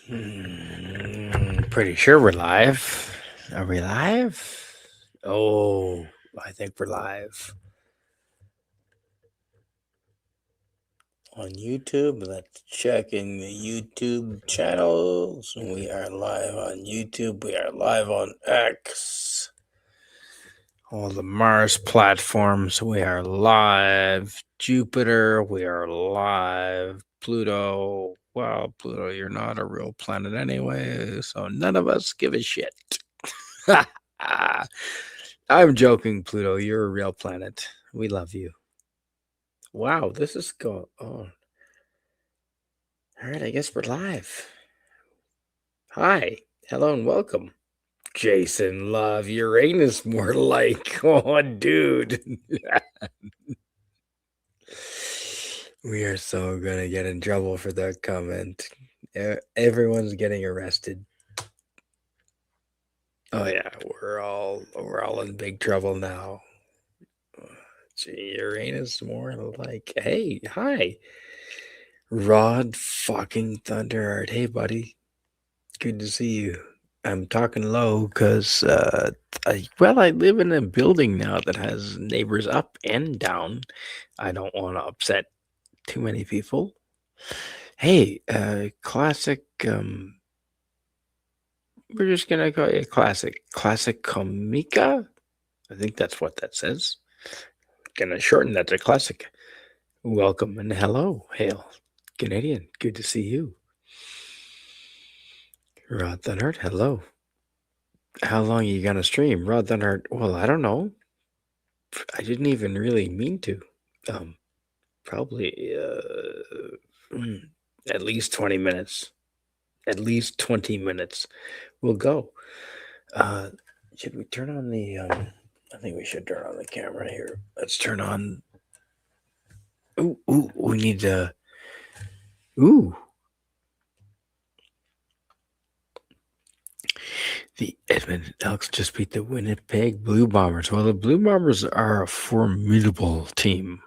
Pretty sure we're live. Are we live? Oh, I think we're live on YouTube. Let's check in the YouTube channels. We are live on YouTube. We are live on X. All the Mars platforms. We are live. Jupiter. We are live. Pluto. Well, Pluto, you're not a real planet anyway, so none of us give a shit. I'm joking, Pluto. You're a real planet. We love you. Wow, this is going on. All right, I guess we're live. Hi, hello, and welcome. Jason Love, Uranus more like. Oh, dude. We are so gonna get in trouble for that comment. Everyone's getting arrested. Oh yeah, we're all in big trouble now. Gee, Uranus more like. Hey, hi, Rod fucking Thunderheart. Hey, buddy, good to see you. I'm talking low because I live in a building now that has neighbors up and down. I don't want to upset too many people. Hey, classic. We're just gonna call you classic Comica. I think that's what that says. Gonna shorten that to classic. Welcome and hello, hail, Canadian. Good to see you, Rod Thunderheart. Hello. How long are you gonna stream, Rod Thunderheart? Well, I don't know. I didn't even really mean to. Um, Probably at least 20 minutes. At least 20 minutes. We'll go. Uh, should we turn on the? I think we should turn on the camera here. Let's turn on. Ooh, we need to. Ooh, the Edmonton Elks just beat the Winnipeg Blue Bombers. Well, the Blue Bombers are a formidable team.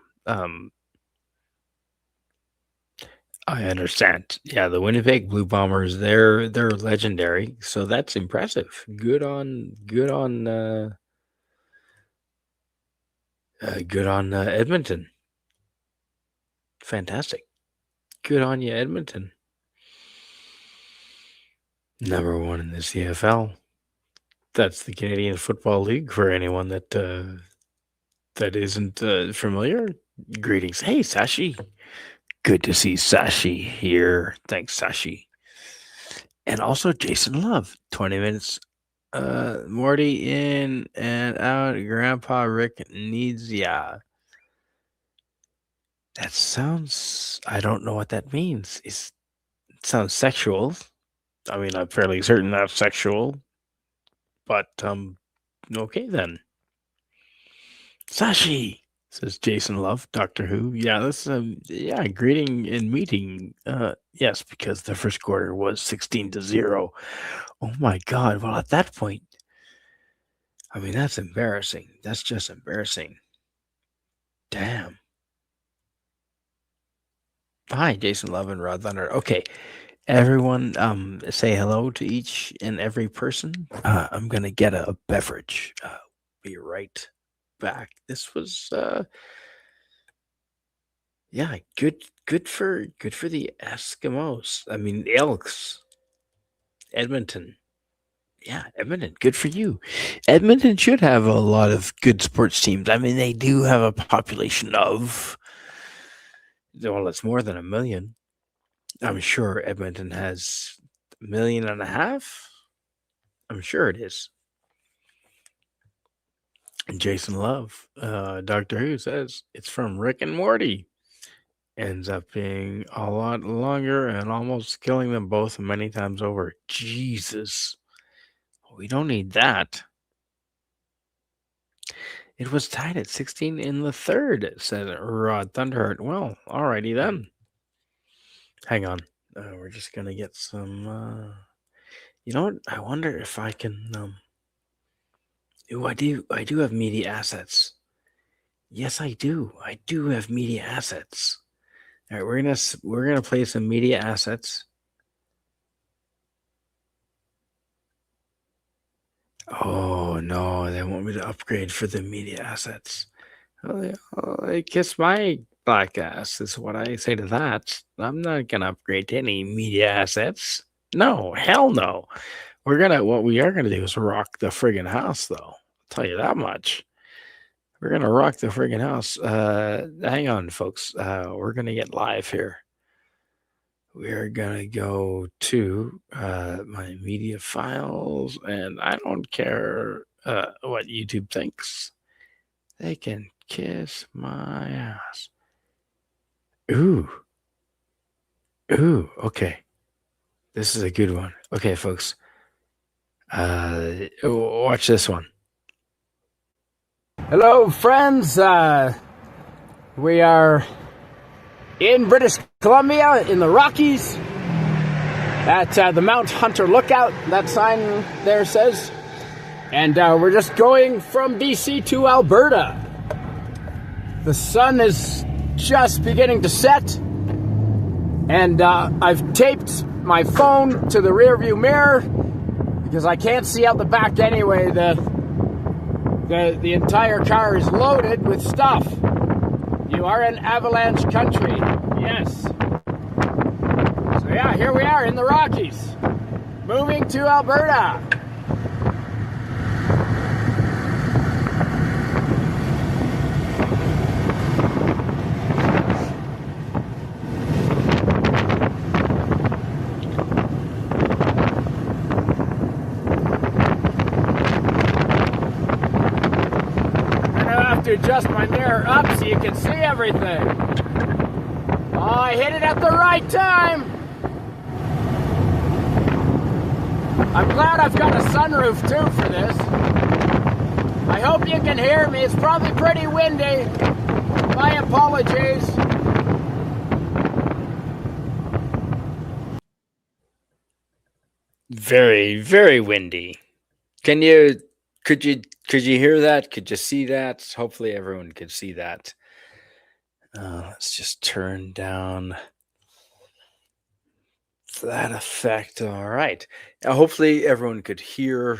I understand. Yeah, the Winnipeg Blue Bombers, they're legendary, so that's impressive. Good on Edmonton. Fantastic. Good on you, Edmonton. Number one in the CFL. That's the Canadian Football League for anyone that isn't familiar. Greetings. Hey, Sashi. Good to see Sashi here. Thanks, Sashi. And also Jason Love. 20 minutes. Morty in and out. Grandpa Rick needs ya. That sounds. I don't know what that means. It sounds sexual. I mean, I'm fairly certain that's sexual. But okay then. Sashi, says Jason Love, Doctor Who. Yeah, that's greeting and meeting. Yes, because the first quarter was 16-0. Oh my god. Well, at that point, I mean, that's embarrassing. That's just embarrassing. Damn. Hi, Jason Love and Rod Thunder. Okay, everyone, say hello to each and every person. I'm gonna get a beverage. Be right back. This was yeah, good for the Eskimos. I mean, the Elks. Edmonton. Yeah, Edmonton. Good for you. Edmonton should have a lot of good sports teams. I mean, they do have a population of, well, it's more than a million. I'm sure Edmonton has 1.5 million. I'm sure it is. And Jason Love, Doctor Who says it's from Rick and Morty. Ends up being a lot longer and almost killing them both many times over. Jesus. We don't need that. It was tied at 16 in the third, said Rod Thunderheart. Well, alrighty then. Hang on. We're just going to get some. You know what? I wonder if I can. Ooh, I do have media assets. Yes, I do. I do have media assets. All right, we're gonna play some media assets. Oh no, they want me to upgrade for the media assets. Kiss my black ass is what I say to that. I'm not gonna upgrade to any media assets. No, hell no. What we are gonna do is rock the friggin' house, though. I'll tell you that much. We're gonna rock the friggin' house. Hang on, folks. We're gonna get live here. We're gonna go to my media files, and I don't care what YouTube thinks. They can kiss my ass. Ooh. Ooh, okay. This is a good one. Okay, folks. Watch this one. Hello, friends. We are in British Columbia in the Rockies at the Mount Hunter Lookout. That sign there says. And we're just going from BC to Alberta. The sun is just beginning to set. And I've taped my phone to the rearview mirror because I can't see out the back anyway. The entire car is loaded with stuff. You are in avalanche country. Yes. So yeah, here we are in the Rockies, moving to Alberta. To adjust my mirror up so you can see everything. Oh, I hit it at the right time. I'm glad I've got a sunroof too for this. I hope you can hear me. It's probably pretty windy. My apologies. Very, very windy. Could you hear that? Could you see that? Hopefully everyone could see that. Let's just turn down that effect. All right. Hopefully everyone could hear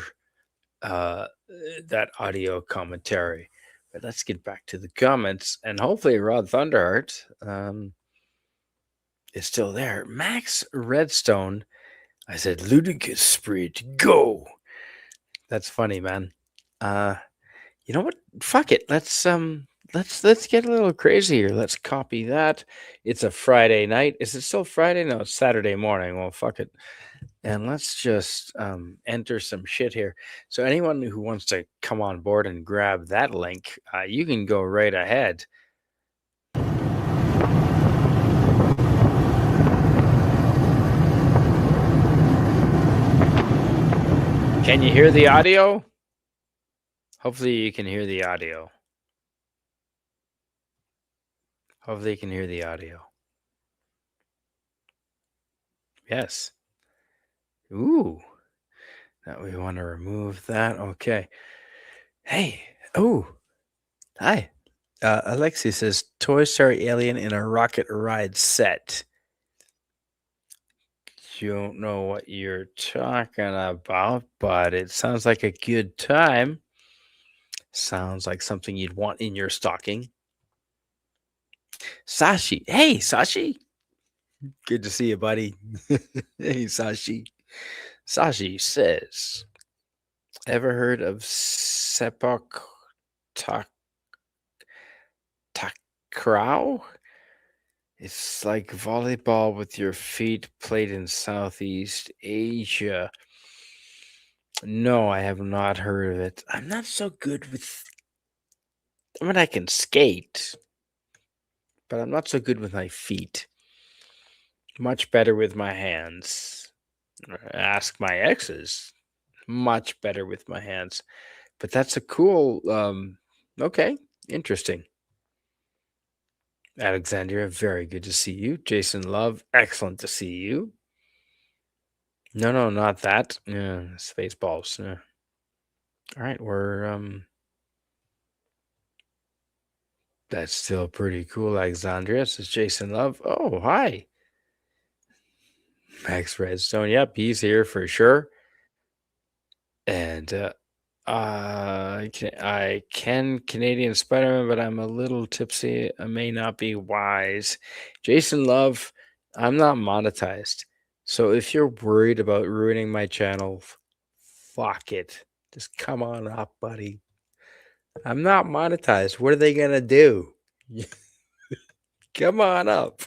that audio commentary. But let's get back to the comments, and hopefully Rod Thunderheart is still there. Max Redstone, I said, Ludicrous Spirit, go. That's funny, man. You know what? Fuck it. Let's get a little crazy here. Let's copy that. It's a Friday night. Is it still Friday? No, it's Saturday morning. Well, fuck it. And let's just enter some shit here. So anyone who wants to come on board and grab that link, you can go right ahead. Can you hear the audio? Hopefully you can hear the audio. Hopefully you can hear the audio. Yes. Ooh. Now we want to remove that. Okay. Hey. Oh. Hi. Alexi says, Toy Story Alien in a rocket ride set. You don't know what you're talking about, but it sounds like a good time. Sounds like something you'd want in your stocking. Sashi. Hey, Sashi. Good to see you, buddy. Hey, Sashi. Sashi says, ever heard of Sepak Takraw? It's like volleyball with your feet, played in Southeast Asia. No, I have not heard of it. I'm not so good with... I mean, I can skate, but I'm not so good with my feet. Much better with my hands. Ask my exes. Much better with my hands. But that's a cool... okay, interesting. Alexandria, very good to see you. Jason Love, excellent to see you. No, not that. Yeah, Spaceballs. Yeah. All right, we're that's still pretty cool. Alexandria says Jason Love. Oh, hi. Max Redstone. Yep, he's here for sure. And I can Canadian Spider-Man, but I'm a little tipsy. I may not be wise. Jason Love, I'm not monetized. So if you're worried about ruining my channel, fuck it. Just come on up, buddy. I'm not monetized. What are they gonna do? Come on up.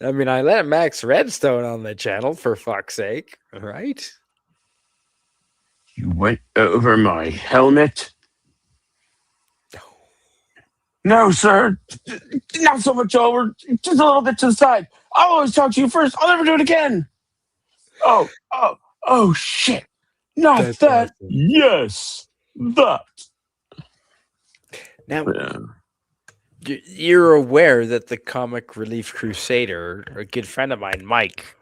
I mean, I let Max Redstone on the channel for fuck's sake, right? You went over my helmet? No, sir. Not so much over. Just a little bit to the side. I'll always talk to you first. I'll never do it again. Oh, shit. Not That's that. awesome. Yes, that. Now, Yeah. you're aware that the Comic Relief Crusader, a good friend of mine, Mike,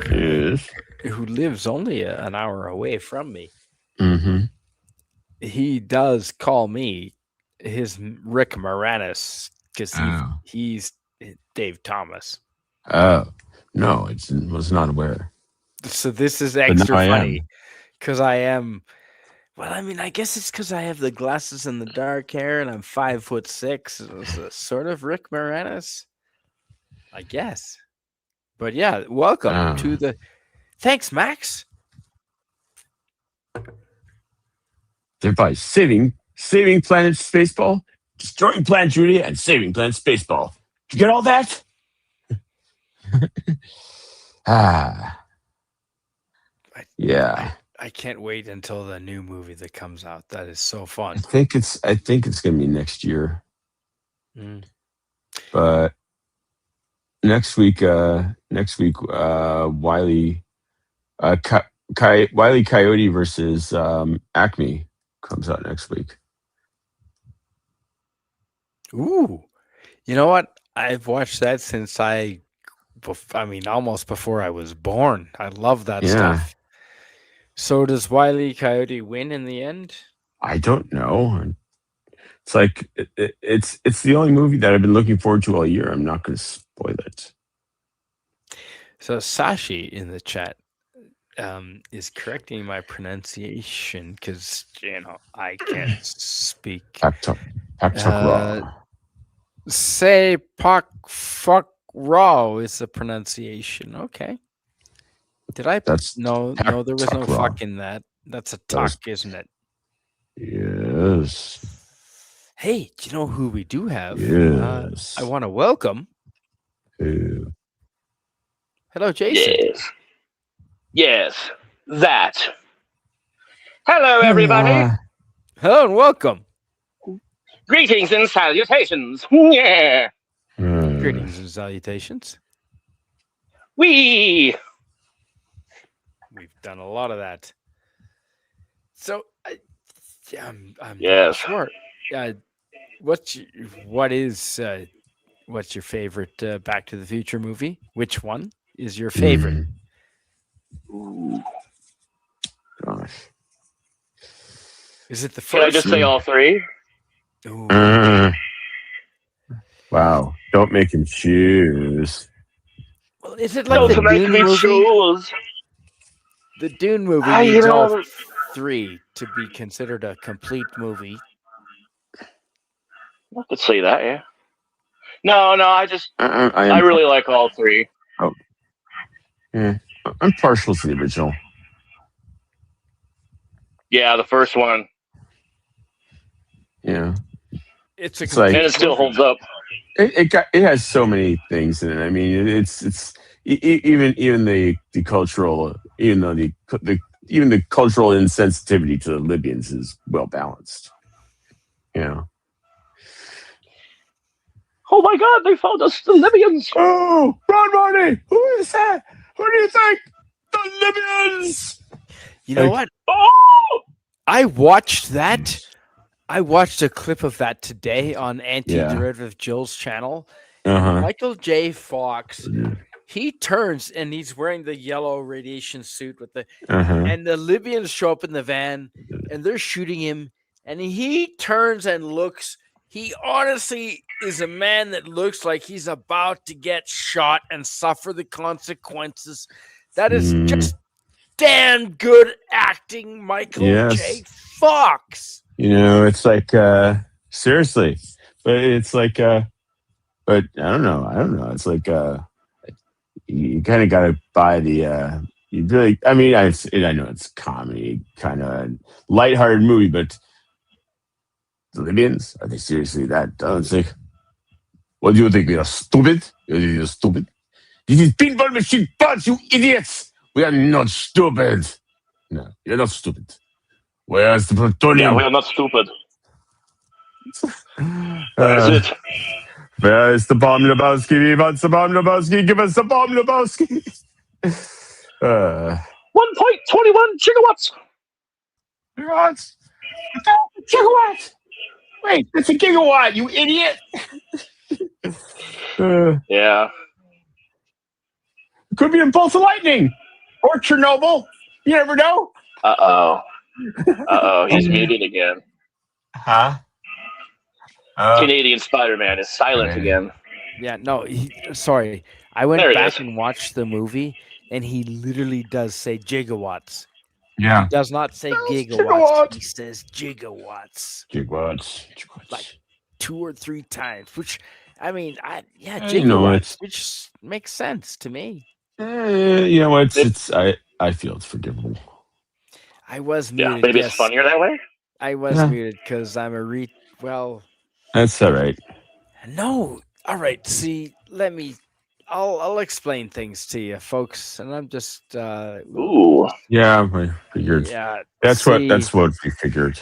Yes. who lives only an hour away from me, Mm-hmm. he does call me his Rick Moranis because Oh. he's Dave Thomas. Oh. No, I was not aware. So this is But now extra I funny am. because I am. Well, I mean, I guess it's because I have the glasses and the dark hair, and I'm 5'6". So sort of Rick Moranis, I guess. But yeah, welcome to the. Thanks, Max. Thereby saving Planet Spaceball, destroying Planet Judy, and saving Planet Spaceball. Did you get all that? Yeah. I can't wait until the new movie that comes out. That is so fun. I think it's gonna be next year. Mm. But next week, Wiley, Wiley Coyote versus Acme comes out next week. Ooh, you know what? I've watched that since almost before I was born. I love that stuff. So does Wiley Coyote win in the end? I don't know. It's like it's the only movie that I've been looking forward to all year. I'm not going to spoil it. So Sashi in the chat is correcting my pronunciation because I can't speak. Pack Talk Raw. Say "pak fuck raw" is the pronunciation. Okay. Did I? That's No, there was no raw. fuck in that. That's a tuck, isn't it? Yes. Hey, do you know who we do have? Yes. I want to welcome. Ew. Hello, Jason. Yes. That. Hello, everybody. Hello and welcome. Greetings and salutations. Yeah. Greetings and salutations. We've done a lot of that. So, I'm yes. Sure. What's your favorite Back to the Future movie? Which one is your favorite? Ooh. Gosh. Is it the first? Can I just say all three? Wow. Don't make him choose. Well, is it like the Dune movie? Choose. The Dune movie needs all three to be considered a complete movie. I could say that, yeah. No, I really like all three. Oh. Yeah. I'm partial to the original. Yeah, the first one. Yeah. And it still holds up. It has so many things in it. I mean, it's even the cultural, even though the cultural insensitivity to the Libyans is well balanced. Yeah. Oh my God! They found us, the Libyans. Oh, Ron Marty, who is that? Who do you think? The Libyans. You know what? Oh! I watched that. I watched a clip of that today on Anti-Derivative Jill's channel. Michael J. Fox, he turns and he's wearing the yellow radiation suit with the and the Libyans show up in the van and they're shooting him and he turns and looks. He honestly is a man that looks like he's about to get shot and suffer the consequences. That is just damn good acting, Michael J. Yes. Fox. It's like seriously, but it's like but I don't know. It's like you kind of got to buy the you really. I mean, I know it's comedy, kind of lighthearted movie, but the Libyans, are they seriously that? I was like, what do you think? We are stupid? You're stupid. This is pinball machine parts, you idiots. We are not stupid. No, you're not stupid. Where's the Yeah, plutonium? we are not stupid. Where is Uh, it? where's the bomb, Lebowski? He wants the bomb, Lebowski. Give us the bomb, Lebowski. 1.21 gigawatts. Gigawatts? Gigawatt? Wait, that's a gigawatt, you idiot. Yeah. Could be a bolt of lightning or Chernobyl. You never know. He's muted again. Huh? Canadian Spider-Man is silent again. Yeah, no, sorry. I went There he back is. and watched the movie, and he literally does say gigawatts. Yeah. He does not say gigawatts. gigawatt. He says gigawatts. Gigawatts. Like 2 or 3 times, which, I mean, gigawatts, you know what? which makes sense to me. You know what? I feel it's forgivable. I was Yeah, muted. maybe Yes, it's funnier that way. I was muted because I'm a well. That's all right. No, all right. See, I'll explain things to you, folks, and I'm just. Ooh. Yeah, I figured. Yeah, That's what we figured.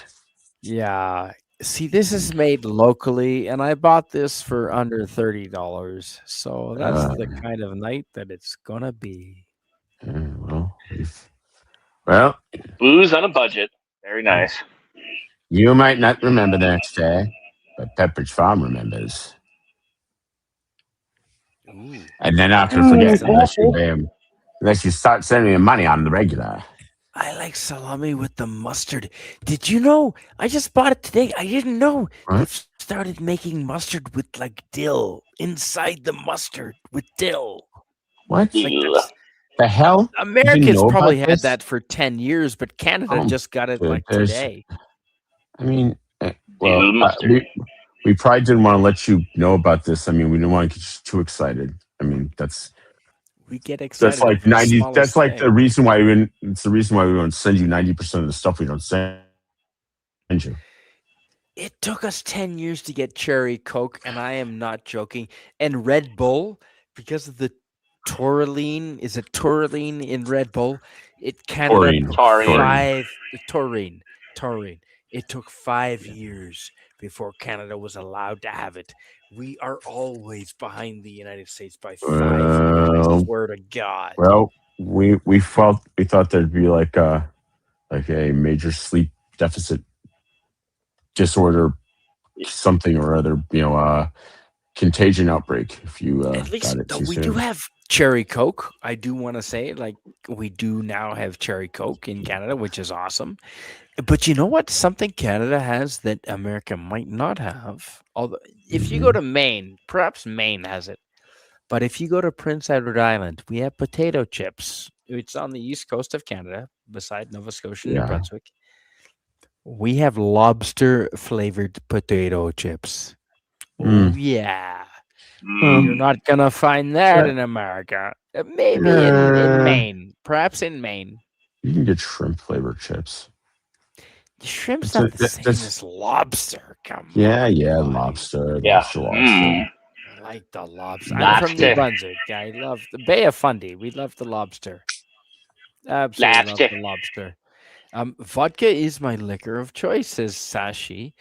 Yeah. See, this is made locally, and I bought this for under $30. So that's the kind of night that it's gonna be. Well, booze on a budget. Very nice. You might not remember the next day, but Pepperidge Farm remembers. Ooh. And then after forget unless you start sending me money on the regular. I like salami with the mustard. Did you know? I just bought it today. I didn't know they've started making mustard with like dill inside the mustard with dill. What? Like the hell? Americans probably had that for 10 years, but Canada just got it like today. I mean, we probably didn't want to let you know about this. I mean, we didn't want to get you too excited. I mean, we get excited. That's like 90. That's like the reason why it's the reason why we don't send you 90% of the stuff we don't send you. It took us 10 years to get cherry Coke, and I am not joking. And Red Bull, because of the taurine, is it taurine in Red Bull? Taurine. It took 5 years before Canada was allowed to have it. We are always behind the United States by 5 years. I swear to God. Well, we thought there'd be like a major sleep deficit disorder, something or other, contagion outbreak. If you at least got it too we soon. do have cherry Coke. I do want to say, like, we do now have cherry Coke in Canada, which is awesome. But you know what? Something Canada has that America might not have. Although, if you go to Maine, perhaps Maine has it. But if you go to Prince Edward Island, we have potato chips. It's on the east coast of Canada, beside Nova Scotia and New Brunswick. We have lobster-flavored potato chips. Oh, yeah. You're not going to find that in America. Maybe in Maine. Perhaps in Maine. You can get shrimp-flavored chips. Shrimp's not the same as lobster. Come on. Yeah, lobster. Yeah. I like the lobster. I'm from New Brunswick. I love the Bay of Fundy. We love the lobster. Absolutely love the lobster. Vodka is my liquor of choice, says Sashi.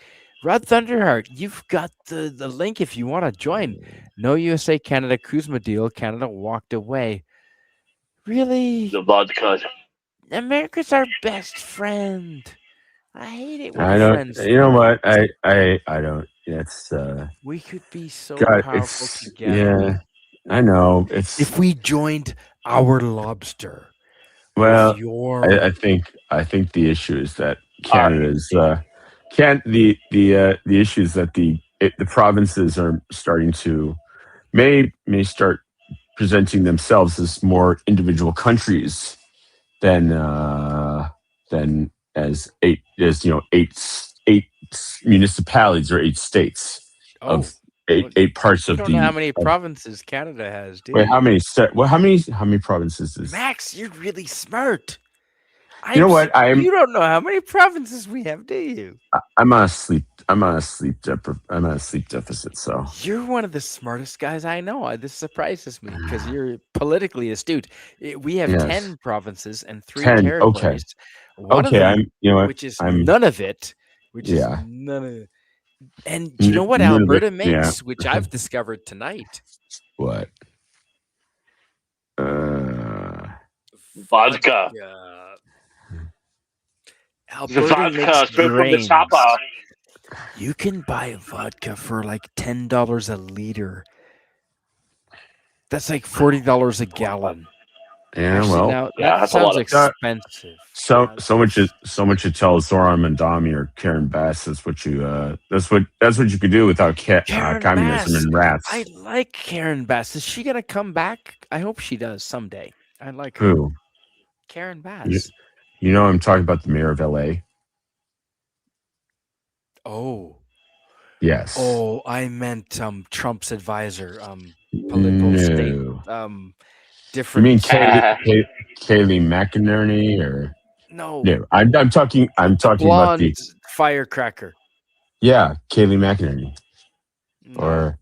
Rod Thunderheart, you've got the link if you want to join. No USA Canada Kuzma deal. Canada walked away. Really? The vodka. America's our best friend. I hate it when friends. You know what? I don't. It's. We could be so powerful together. Yeah, I know. It's if we joined our lobster. Well, I think the issue is that Canada's the issue is that the provinces are starting to may start presenting themselves as more individual countries than as eight municipalities or 8 states Oh, of eight parts you of don't know how the. many provinces Canada has, do Wait, how you? many? How many provinces is? Max, you're really smart. You know what? You don't know how many provinces we have, do you? I'm on a sleep. I'm on a sleep deficit. So You're one of the smartest guys I know. This surprises me because you're politically astute. We have yes, 10 provinces and 3 10. Okay, territories. One of okay. them, You know what? which is I'm. none of it, which is Yeah. none of. And do you know what None of it. Alberta Yeah. makes, which I've discovered tonight? What? Uh. Vodka. The Alberta makes vodka straight from the grains. chopper. You can buy vodka for like $10 a liter. That's like $40 a gallon. Yeah. Actually, Well. now Yeah, that that's a sounds lot of. expensive. So Yeah, so much to tell Zoran Mandami or Karen Bass. That's what you could do without Karen communism Bass. and rats. I like Karen Bass. Is she gonna come back? I hope she does someday. I like her. Who? Karen You, Bass. you know I'm talking about the mayor of L.A. Oh. Yes. Oh, I meant Trump's advisor. Political state. No. Different. You mean Kayleigh McInerney or No. no? I'm talking. I'm The talking about blonde the firecracker. Kayleigh McInerney No. or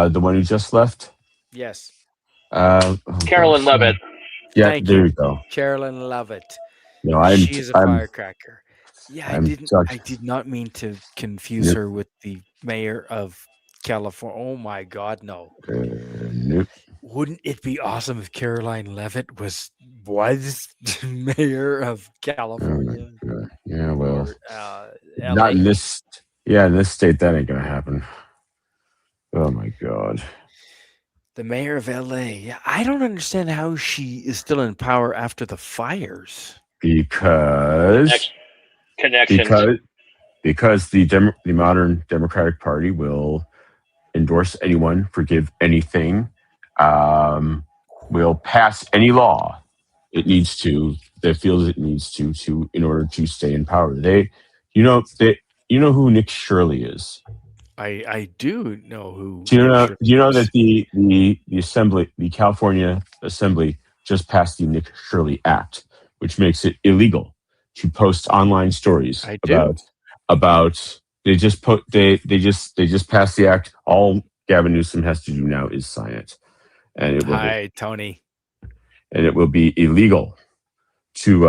the one who just left. Yes. Oh Carolyn gosh, Levitt. yeah, Thank there you. you go. Carolyn Lovett. No, She's a firecracker. Yeah, I I'm did not mean to confuse nope, her with the mayor of California. Oh my God, no. nope. Wouldn't it be awesome if Caroline Levitt was mayor of Oh my California God. Yeah, well, or not in LA? this. Yeah, in this state, that ain't gonna happen. Oh my God. The mayor of LA. Yeah, I don't understand how she is still in power after the fires. Because Connections. because the modern Democratic Party will endorse anyone, forgive anything, will pass any law it needs to that feels it needs to in order to stay in power. You know who Nick Shirley is. I do know who Do you Nick know? Shirley Do you know is. that the California Assembly just passed the Nick Shirley Act, which makes it illegal to post online stories I do. about they just passed the act. All Gavin Newsom has to do now is sign it, and Hi, Tony. it will be illegal to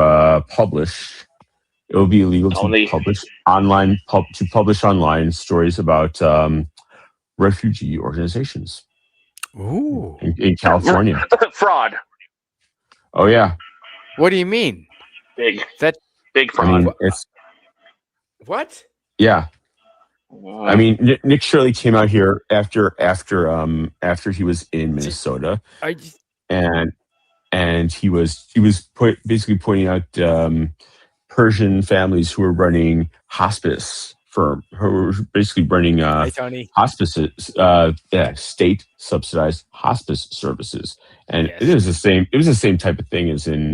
publish. It will be illegal to Only publish online stories about refugee organizations Ooh. in California. fraud. Oh yeah, What do you mean? Big That fraud. I mean it's what? yeah. I mean Nick Shirley came out here after he was in Minnesota, Are you, and he was basically pointing out Persian families who were running who were basically running hi, Tony. hospices, state subsidized hospice services, and Yes. it was the same. It was the same type of thing as in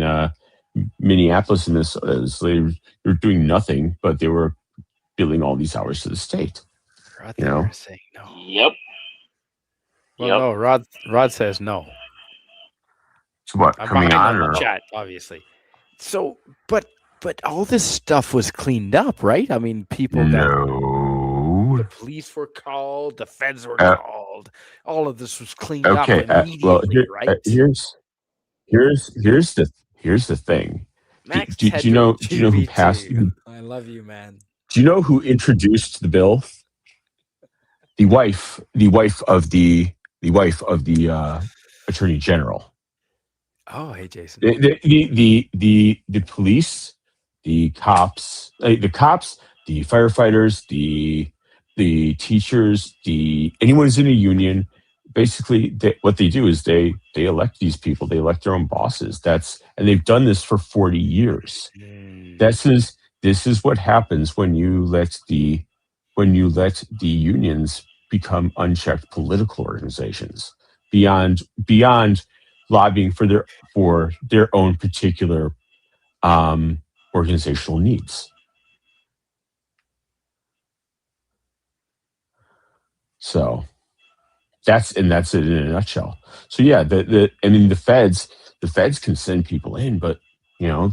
Minneapolis and Minnesota. They were doing nothing, but they were billing all these hours to the state. Rod You know, is saying no. Yep. Well, no. Rod says no. so what I'm coming behind on the or chat, obviously. So, but all this stuff was cleaned up, right? I mean, people got no? the police were called, the feds were Uh, called. All of this was cleaned okay. up immediately, right? Here's the thing. Max Do you know who passed? GBT. I love you, man. Do you know who introduced the bill? The wife of the attorney general. Oh, hey, Jason. The police, the cops, the firefighters, the teachers, anyone who's in a union. Basically, what they do is they elect these people. They elect their own bosses. And they've done this for 40 years. This is what happens when you let the unions become unchecked political organizations beyond lobbying for their own particular organizational needs. So that's it in a nutshell. So yeah, the feds can send people in, but you know,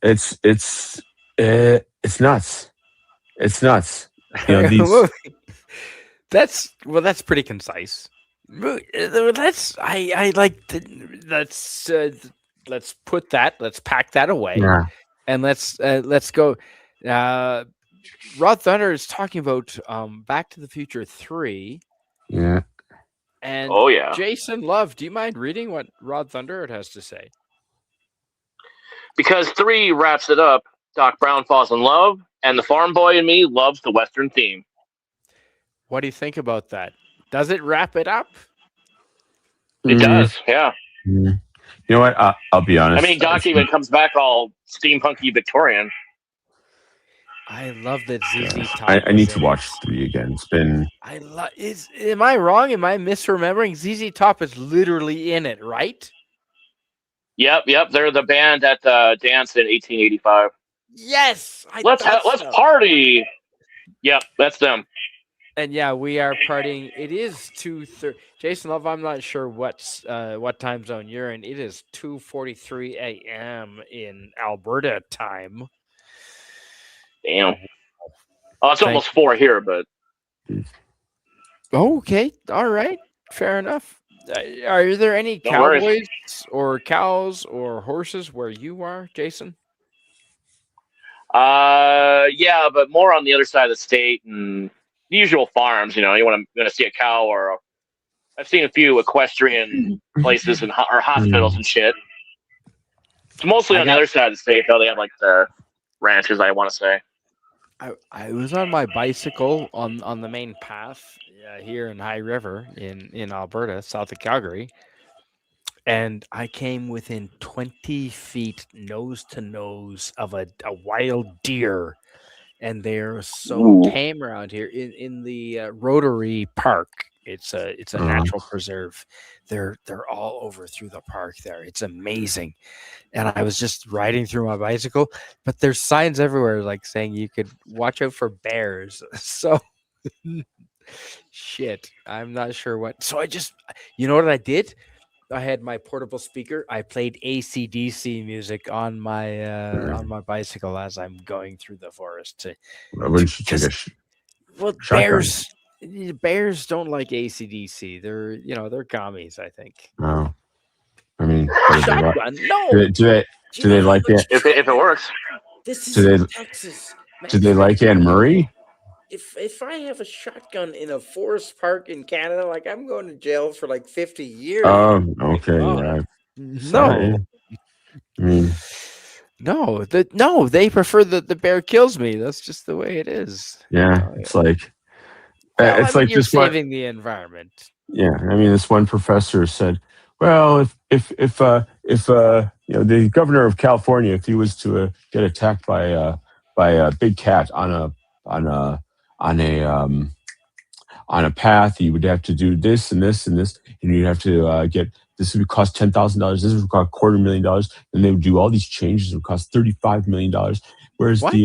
it's it's it's nuts. It's nuts. You know these. That's pretty concise. I like let's let's put that, let's pack that away, Yeah, and let's go. Uh, Rod Thunder is talking about Back to the Future 3, yeah. and Oh yeah, Jason Love. Do you mind reading what Rod Thunder has to say? because 3 wraps it up. Doc Brown falls in love, and the farm boy in me loves the Western theme. What do you think about that? Does it wrap it up? It Mm, does, yeah. mm. You know what? I'll be I honest. mean, Doc even comes back all steampunky Victorian. I love that ZZ Top I was need to in it. watch 3 again. It's been I love. Is Am I wrong? Am I misremembering? ZZ Top is literally in it, right? Yep. They're the band that danced in 1885. Yes, I Let's thought let's so. party. Yep, that's them. And yeah, we are partying. It is 2:30. Jason Love, I'm not sure what time zone you're in. It is 2:43 a.m. in Alberta time. Damn. Oh, it's Thank. almost 4 here, but Okay, all right, fair enough. Are there any no worries. cowboys or cows or horses where you are, Jason? Yeah, but more on the other side of the state and the usual farms. You know, you want to see a cow or I've seen a few equestrian places and or hospitals mm, and shit. It's mostly I on the got. other side of the state, though. They have like the ranches. I want to say. I was on my bicycle on the main path here in High River in Alberta, south of Calgary, and I came within 20 feet nose to nose of a wild deer, and they're so Ooh. tame around here in the Rotary Park. It's a uh, natural preserve. They're all over through the park there. It's amazing. And I was just riding through my bicycle, but there's signs everywhere like saying you could watch out for bears. So shit, I'm not sure what. So you know what I did? I had my portable speaker. I played ACDC music on my bicycle as I'm going through the forest why to wouldn't you take a because well shotgun? bears don't like ACDC. They're commies, I think. No, I mean, what do they like? Shotgun? Do No. they do they, Do you do know they how like it? much If it trouble? works, This Do is they in Texas. do Max they like Headroom. Anne Murray? If I have a shotgun in a forest park in Canada, like I'm going to jail for like 50 years. Oh, My okay, God. yeah. No. Sorry. I mean, No, they prefer that the bear kills me. That's just the way it is. yeah, Well, I it's mean, like you're this one. saving the environment. Yeah, I mean, this one professor said, "Well, if the governor of California, if he was to get attacked by a big cat on a on a on a path, he would have to do this and this and this, and you'd have to get this would cost $10,000. This would cost $250,000, and they would do all these changes. It would cost $35 million. Whereas What?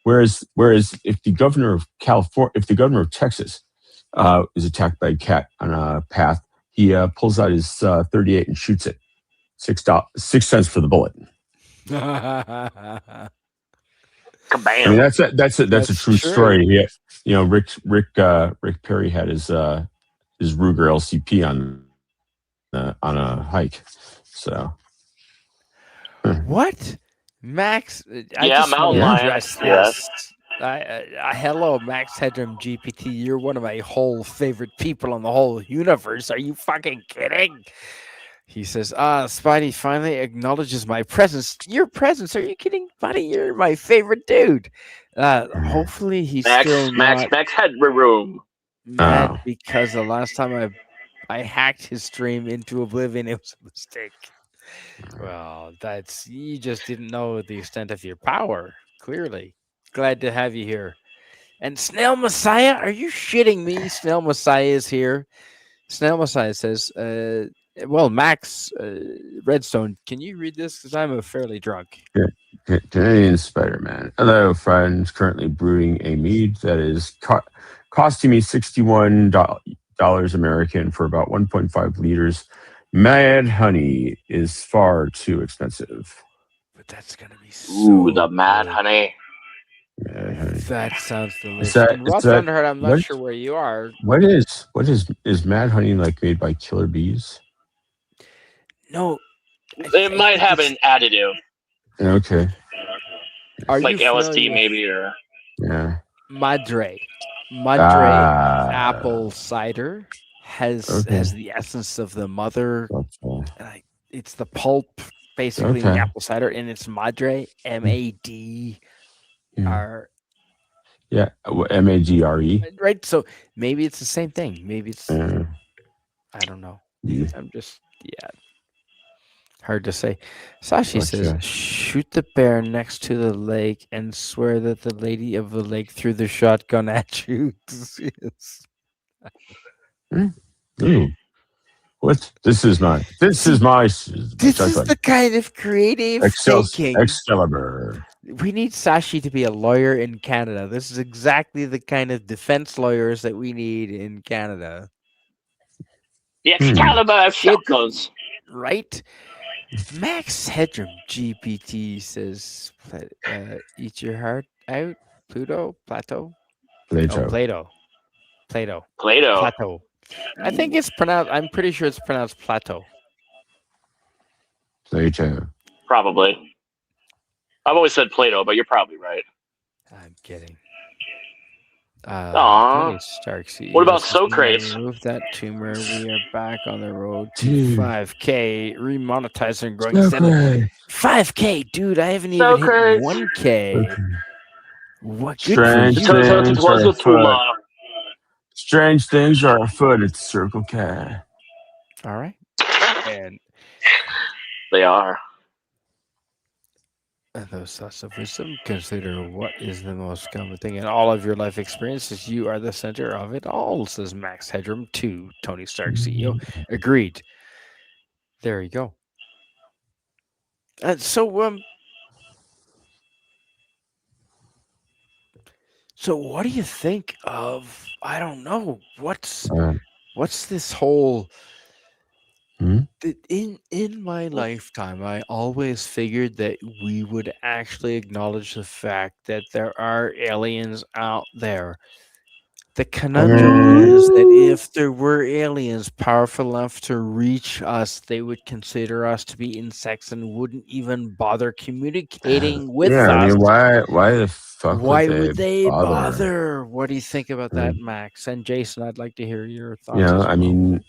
whereas if the governor of California, if the governor of Texas is attacked by a cat on a path, he pulls out his 38 and shoots it. $6 for the bullet. I mean, kabam. that's a That's true true. story. Yeah, Rick Perry had his Ruger LCP on a hike. So What? Max, I Yeah, just want mountain to yeah, lion. I address can see that. this. Hello, Max Headroom GPT. You're one of my whole favorite people in the whole universe. Are you fucking kidding? He says, Spidey finally acknowledges my presence. Your presence? Are you kidding, buddy? You're my favorite dude. Hopefully he's still not Max had room. mad oh, because the last time I hacked his stream into oblivion, it was a mistake. Well, you just didn't know the extent of your power. Clearly, glad to have you here. And Snail Messiah, are you shitting me? Snail Messiah is here. Snail Messiah says, Well, Max Redstone, can you read this? Because I'm a fairly drunk. Canadian Spider-Man. Hello, friends. Currently brewing a mead that is costing me $61 American for about 1.5 liters. Mad honey is far too expensive. But that's gonna be Ooh, the so mad good. honey. Mad honey. That sounds Is delicious. that And is Rod that Thunderheart, I'm not what sure where you are. is mad honey like made by killer bees? No, It I might think have it's. an additive, Okay. Are you like LSD familiar with maybe, or Yeah. Madre? Madre Ah. apple cider has Okay. the essence of the mother. Gotcha. It's the pulp, basically in the Okay. apple cider, and it's Madre, MADR. Yeah. Yeah. MAGRE. Right. So maybe it's the same thing. Maybe it's. Uh, I don't know. yeah. I'm just hard to say. Sashi says, Gotcha. shoot the bear next to the lake and swear that the lady of the lake threw the shotgun at you. Yes. Ooh. What? This is my See, this is shotgun. the kind of creative thinking. Excalibur. We need Sashi to be a lawyer in Canada. This is exactly the kind of defense lawyers that we need in Canada. the Hmm. Excalibur of It, shotguns. right? Max Headroom GPT says, eat your heart out, Plato. Oh, Plato. Plato, Play-Doh, Plateau. I think it's pronounced. I'm pretty sure it's pronounced plateau. Plato. probably. I've always said Play-Doh, but you're probably right. I'm kidding. Aww. Tony Stark CEO What about says, "Now Socrates? remove that tumor. We are back on the road to Dude. 5K, remonetizing and growing So steadily. great. 5K, dude. I haven't even hit Socrates. 1K. What? Good for Strange It turns you. out it things was are a afoot. tumor. Strange things are afoot at Circle K. All right. And They are. those thoughts of wisdom, consider what is the most common thing in all of your life experiences. You are the center of it all, says Max Headroom to Tony Stark CEO. Agreed. There you go. So what do you think of? I don't know. What's this whole? In my lifetime, I always figured that we would actually acknowledge the fact that there are aliens out there. The conundrum is that if there were aliens powerful enough to reach us, they would consider us to be insects and wouldn't even bother communicating with Yeah, I us. mean, why the fuck Why would would they they bother? bother? What do you think about I that, mean, Max? And Jason, I'd like to hear your you thoughts know, as I well. mean,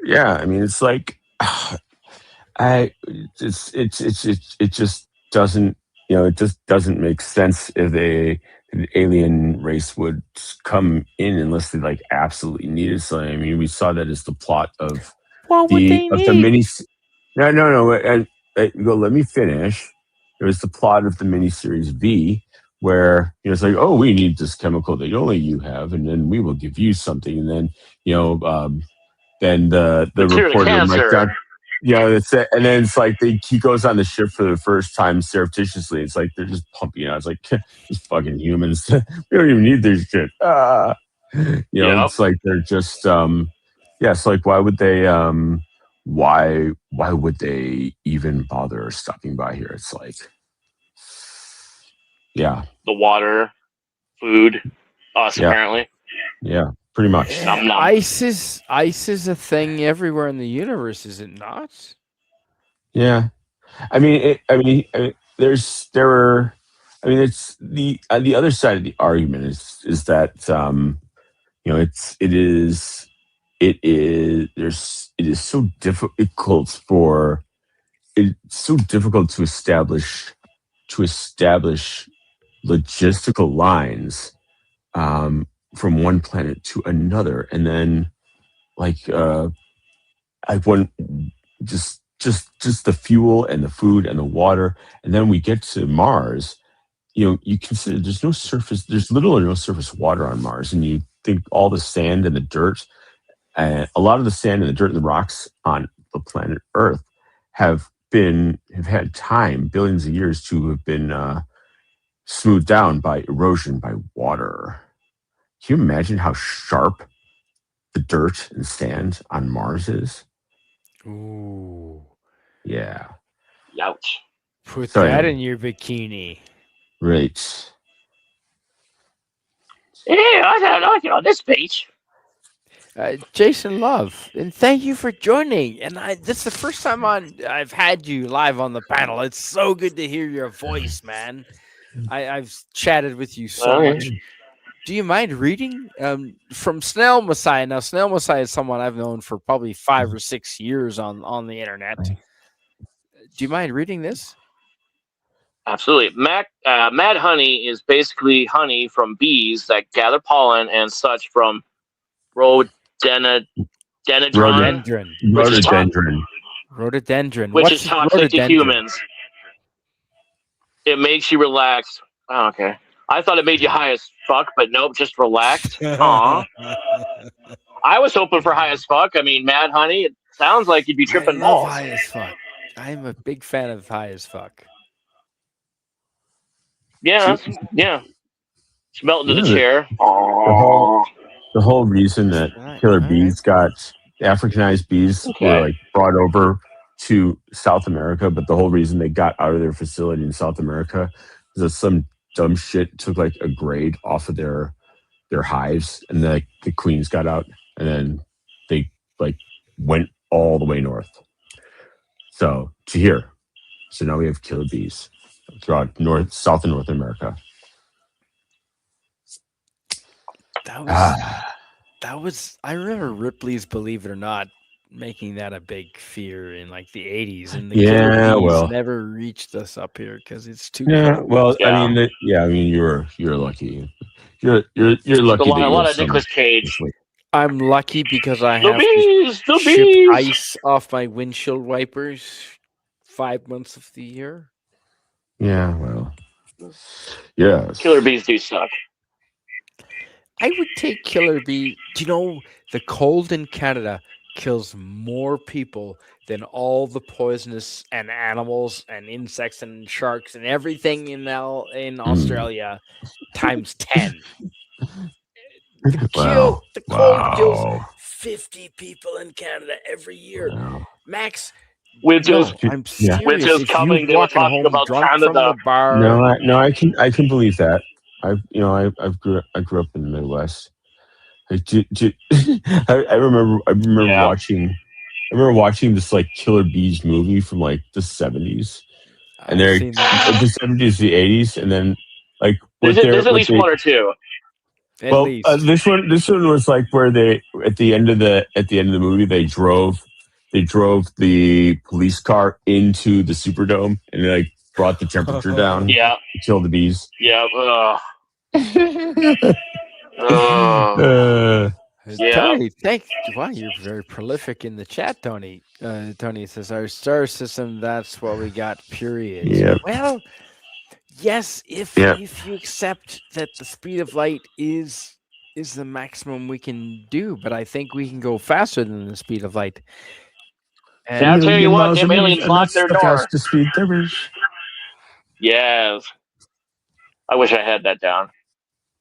yeah, I mean, it's like I it just doesn't, you know, it just doesn't make sense if an alien race would come in unless they like absolutely needed something. I mean, we saw that as the plot of What would they the need? mini. No, and go. Let me finish. It was the plot of the miniseries V, where it's like, oh, we need this chemical that only you have, and then we will give you something, and then you know, then the The cure to reporter Mike cancer. Dunn, that's it. And then it's like he goes on the ship for the first time surreptitiously. It's like they're just pumping out. It's like these fucking humans. We don't even need this shit. Yep. It's like they're just it's like why would they even bother stopping by here? It's like yeah. The water, food, us Yeah. apparently. Yeah, pretty much. Nom nom. Ice is a thing everywhere in the universe, is it not? Yeah. I mean, it's the other side of the argument is that it is so difficult to establish logistical lines from one planet to another, and then like I want just the fuel and the food and the water, and then we get to Mars. You consider there's little or no surface water on Mars, and you think all the sand and the dirt And a lot of the sand and the dirt and the rocks on the planet Earth have had time, billions of years, to have been smoothed down by erosion by water. Can you imagine how sharp the dirt and sand on Mars is? Ooh. Yeah. Ouch. Put So that anyway, in your bikini. right. Yeah, I like it on this page. Jason Love, and thank you for joining. And this is the first time I've had you live on the panel. It's so good to hear your voice, man. I've chatted with you so Okay. much. Do you mind reading from Snail Messiah? Now, Snail Messiah is someone I've known for probably 5 or 6 years on the internet. Do you mind reading this? Absolutely. Mad honey is basically honey from bees that gather pollen and such from rhododendron, Rhododendron. which is Rhododendron. Rhododendron. which What's is a toxic to rhododendron? humans. It makes you relax. Oh, okay. I thought it made you high as fuck, but nope, just relaxed. Aw. I was hoping for high as fuck. I mean, mad honey, it sounds like you'd be I tripping love balls. high as fuck. I'm a big fan of high as fuck. Yeah, yeah. Smelt into the Yeah, chair. the whole reason that killer bees got Africanized bees were like brought over to South America, but the whole reason they got out of their facility in South America is that some dumb shit took like a grade off of their hives, and the queens got out, and then they like went all the way north. So to here, so now we have killer bees throughout South and North America. That was. I remember Ripley's Believe It or Not making that a big fear in like the 80s, and the killer bees never reached us up here because it's too cold. Well, yeah. I mean, you're lucky. You're lucky. A lot of Nicolas Cage. I'm lucky because I have to ship ice off my windshield wipers 5 months of the year. Yeah, well, yeah. Killer bees do suck. I would take killer bee. Do you know the cold in Canada kills more people than all the poisonous and animals and insects and sharks and everything in Australia times 10. The cold kills 50 people in Canada every year. Wow. Max, I'm serious. Winter's coming. They were talking about Canada. From the bar. No, I can believe that. I grew up in the Midwest. I remember watching. I remember watching this like Killer Bees movie from like the 70s, and they're the 70s, the 80s, and then like there's at least one or two. This one was like where they at the end of the movie they drove the police car into the Superdome and they like brought the temperature down. Yeah, to kill the bees. Yeah. Tony, thanks. Wow, you're very prolific in the chat, Tony. Tony says our star system. That's what we got. Period. Yep. Well, yes, if you accept that the speed of light is the maximum we can do, but I think we can go faster than the speed of light. And I'll tell you what, them aliens locked their door. Fastest speed there is. Yes. I wish I had that down.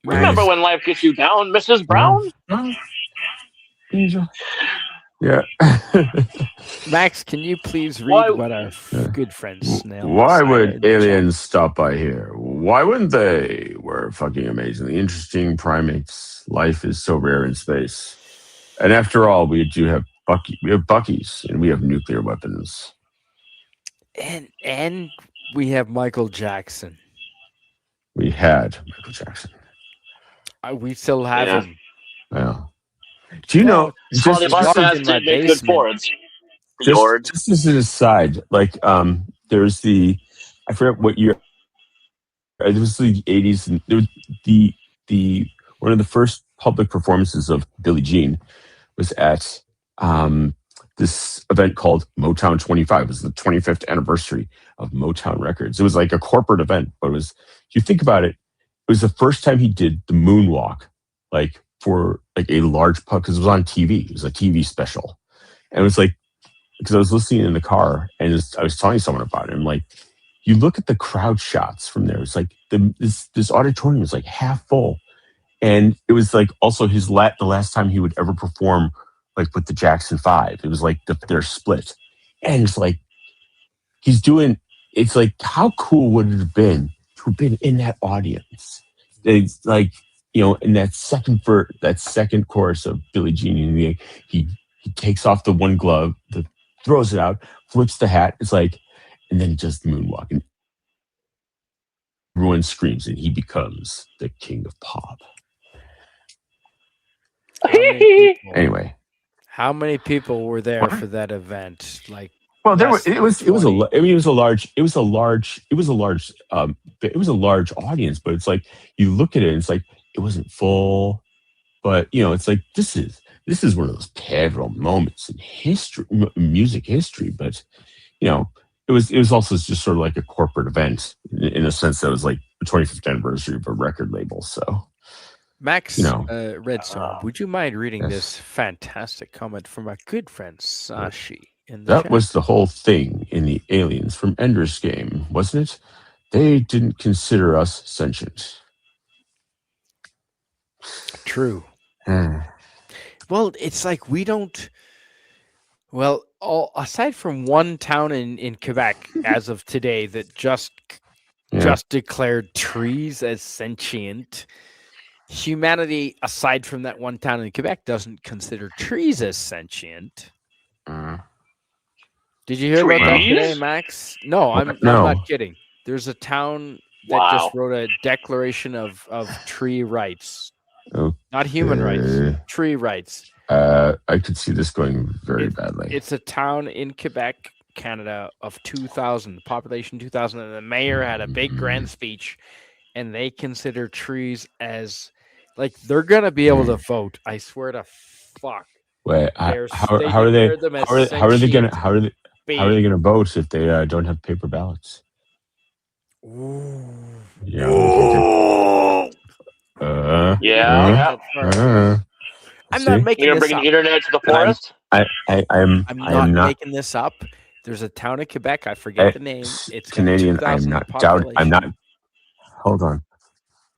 Nice. Remember when life gets you down, Mrs. Brown? Yeah. Max, can you please read what our good friend Snail? Why would aliens stop by here? Why wouldn't they? We're fucking amazingly interesting primates. Life is so rare in space. And after all, we have Buckies, and we have nuclear weapons. And we have Michael Jackson. We had Michael Jackson. We still have him. Yeah. Do you know? Just as an aside, like there's the I forget what year. It was the 80s, and there was the one of the first public performances of Billie Jean was at this event called Motown 25. It was the 25th anniversary of Motown Records. It was like a corporate event, but it was, if you think about it, it was the first time he did the moonwalk, like for like a large pub because it was on TV. It was a TV special, and it was like because I was listening in the car and I was telling someone about it. And like, you look at the crowd shots from there. It's like this auditorium was like half full, and it was like also the last time he would ever perform like with the Jackson Five. It was like their split, and it's like he's doing. It's like how cool would it have been to have been in that audience? It's like in that second chorus of Billie Jean, and he takes off the one glove, throws it out, flips the hat. It's like, and then just moonwalk, and everyone screams, and he becomes the king of pop. Anyway, how many people were there for that event? Like, well, there were. It was a large audience, but it's like you look at it, and it's like it wasn't full, but it's like this is one of those pivotal moments in history, music history. But it was also just sort of like a corporate event in a sense that it was like the 25th anniversary of a record label. So, Max Redstone, would you mind reading this fantastic comment from our good friend Sashi in the that chat? was the whole thing in the Aliens from Ender's Game, wasn't it? They didn't consider us sentient. True. Well, it's like we don't. Well, aside from one town in Quebec as of today that just declared trees as sentient, humanity, aside from that one town in Quebec, doesn't consider trees as sentient. Did you hear about that today, Max? No, I'm not kidding. There's a town that just wrote a declaration of tree rights. Okay. Not human rights, tree rights. I could see this going very badly. It's a town in Quebec, Canada, of 2,000, population 2,000, and the mayor had a big grand speech, and they consider trees as, like, they're going to be able to vote. I swear to fuck. Wait, how are they going to vote if they don't have paper ballots? Ooh. I'm not making You're this bringing up. internet to the forest? I'm not making this up. There's a town in Quebec. I forget the name. It's Canadian. I'm not doubting. I'm not. Hold on.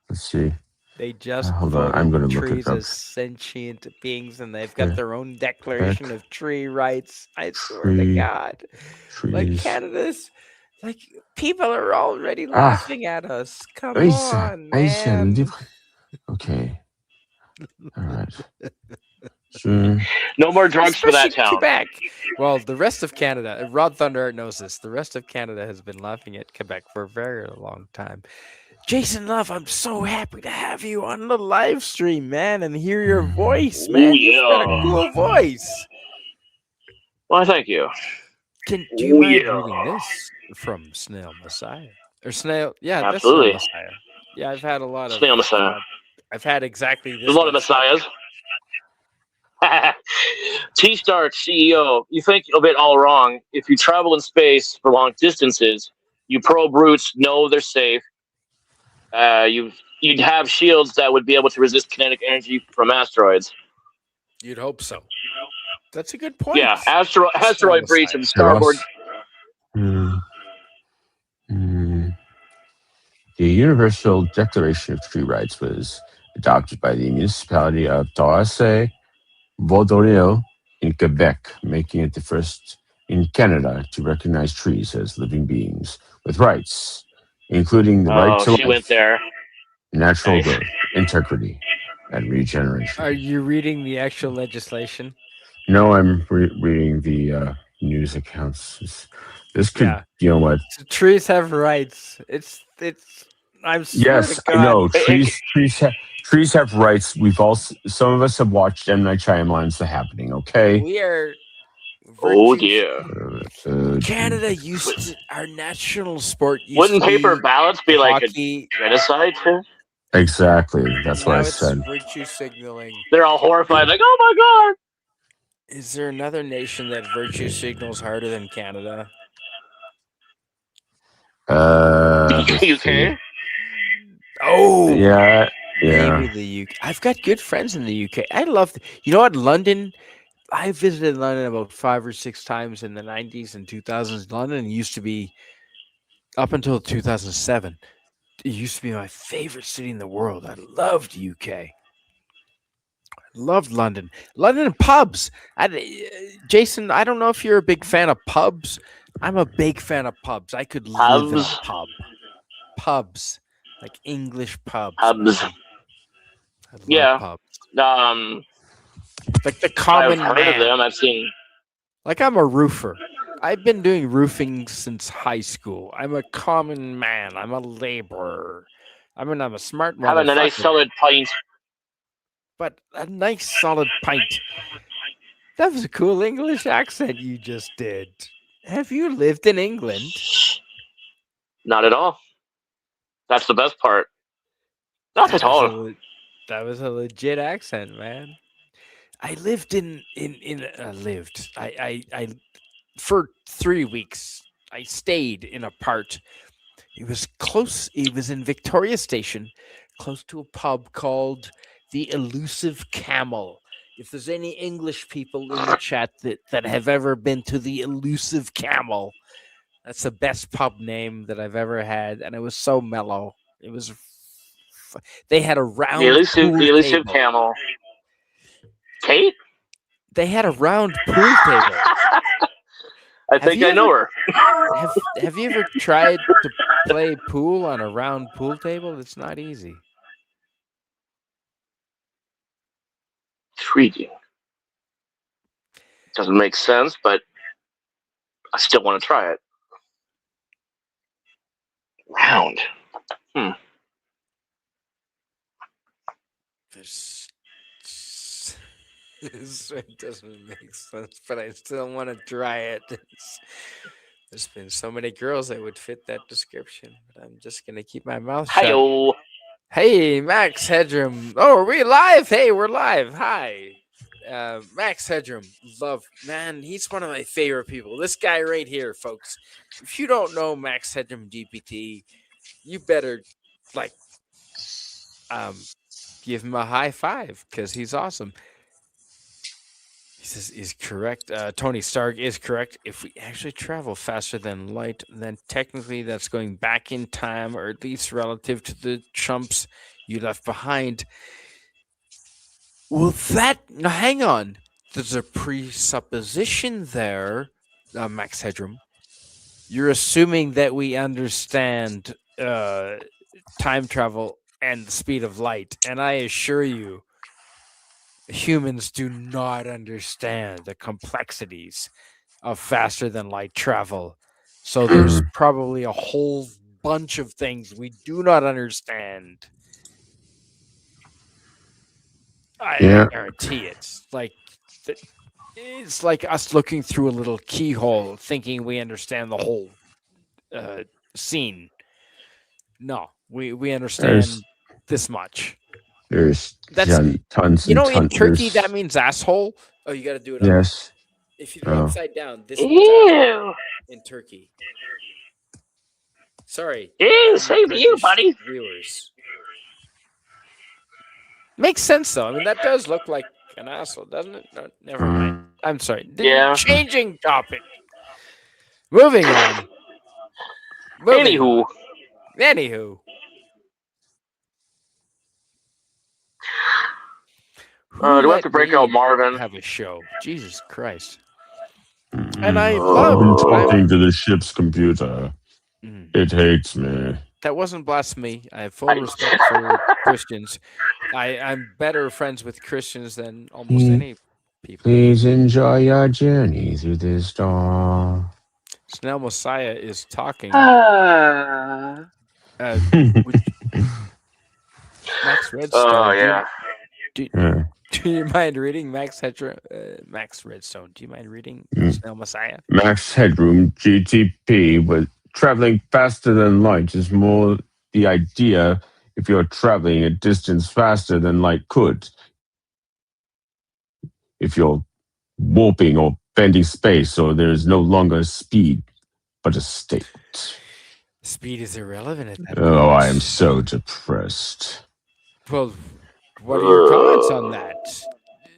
Let's see. They just hold on. I'm going to look trees it up. as sentient beings, and they've got their own declaration of tree rights. I swear to God, like Canada's, like people are already laughing at us. Come on, man. Okay. All right. Sure. No more drugs for that town. Quebec. Well, the rest of Canada, Rod Thunder knows this. The rest of Canada has been laughing at Quebec for a very long time. Jason Love, I'm so happy to have you on the live stream, man, and hear your voice, man. You've got a cool voice. Well, thank you. Do you mind reading this from Snail Messiah? Or Snail, yeah, absolutely. That's Snail Messiah. Yeah, I've had a lot of Snail Messiah. I've had exactly this. There's a lot of messiahs. T-Stark CEO, you think of it all wrong. If you travel in space for long distances, you probe routes, know they're safe. You'd have shields that would be able to resist kinetic energy from asteroids. You'd hope so. That's a good point. Yeah, asteroid breach of starboard. The Universal Declaration of Tree Rights was adopted by the municipality of Taoiseau Vaudreuil in Quebec, making it the first in Canada to recognize trees as living beings with rights, including the right to life, natural growth, integrity, and regeneration. Are you reading the actual legislation? No, I'm reading the news accounts. This could, you know what? Trees have rights. It's. I'm swear to God. I know. Trees have rights. Some of us have watched M. Night Shyamalan's The Happening. Okay. We are. Oh dear. Canada used to, our national sport. Wouldn't paper ballots be like a genocide too? Exactly. That's what I said. Virtue signaling. They're all horrified, like, "Oh my God!" Is there another nation that virtue signals harder than Canada? UK. Oh yeah. maybe the UK. I've got good friends in the UK. I love, you know what, London. I visited London about 5 or 6 times in the 90s and 2000s. London used to be, up until 2007, it used to be my favorite city in the world. I loved UK. Loved London. London pubs. Jason, I don't know if you're a big fan of pubs. I'm a big fan of pubs. I could live in a Pubs. pub. Pubs. Like English pubs, Pubs. man. I love Yeah. pubs. Like the I've common heard man. of them. I've seen. Like I'm a roofer. I've been doing roofing since high school. I'm a common man. I'm a laborer. I mean, I'm a smart Having a nice motherfucker, solid pint. but a nice solid pint. That was a cool English accent you just did. Have you lived in England? Not at all. That's the best part. Not at all. That was a legit accent, man. I lived lived. I for 3 weeks. I stayed in a part. It was close. It was in Victoria Station, close to a pub called the Elusive Camel. If there's any English people in the chat that have ever been to the Elusive Camel, that's the best pub name that I've ever had, and it was so mellow. It was. They had a round The elusive table. camel. Kate? They had a round pool table. I think I know her. Have you ever tried to play pool on a round pool table? It's not easy. Intriguing. Doesn't make sense, but I still want to try it. Round. It doesn't make sense, but I still want to try it. There's been so many girls that would fit that description, but I'm just gonna keep my mouth shut. Hi-yo. Hey, Max Headroom. Oh, are we live? Hey, we're live. Hi. Max Headroom. Man, he's one of my favorite people. This guy right here, folks. If you don't know Max Headroom DPT, you better give him a high five because he's awesome. He says is correct. Tony Stark is correct. If we actually travel faster than light, then technically that's going back in time, or at least relative to the chumps you left behind. Well, now hang on. There's a presupposition there, Max Headroom. You're assuming that we understand time travel and the speed of light, and I assure you, humans do not understand the complexities of faster than light travel. So there's probably a whole bunch of things we do not understand. I guarantee it's like us looking through a little keyhole thinking we understand the whole scene. No, we understand this much. There's tons. In Turkey that means asshole. Oh, you got to do it. Yes. If you do it upside down, this Ew. in Turkey. Sorry. Ew, same to you, buddy. Viewers. Makes sense though. I mean, that does look like an asshole, doesn't it? No, never mind. I'm sorry. Yeah. Changing topic. Moving on. Anywho. Do I have to break out Marvin? Have a show. Jesus Christ. And I've been talking to the ship's computer. It hates me. That wasn't blasphemy. I have full respect for Christians. I'm better friends with Christians than almost any people. Please enjoy your journey through this door. Snell Messiah is talking. Max Redstone. Oh, yeah. Do you mind reading Max Redstone? Do you mind reading Snell Messiah? Max Headroom GTP, but traveling faster than light is more the idea if you're traveling a distance faster than light could. If you're warping or bending space, so there is no longer speed, but a state. Speed is irrelevant at that point. Oh, I am so depressed. Well, what are your comments on that?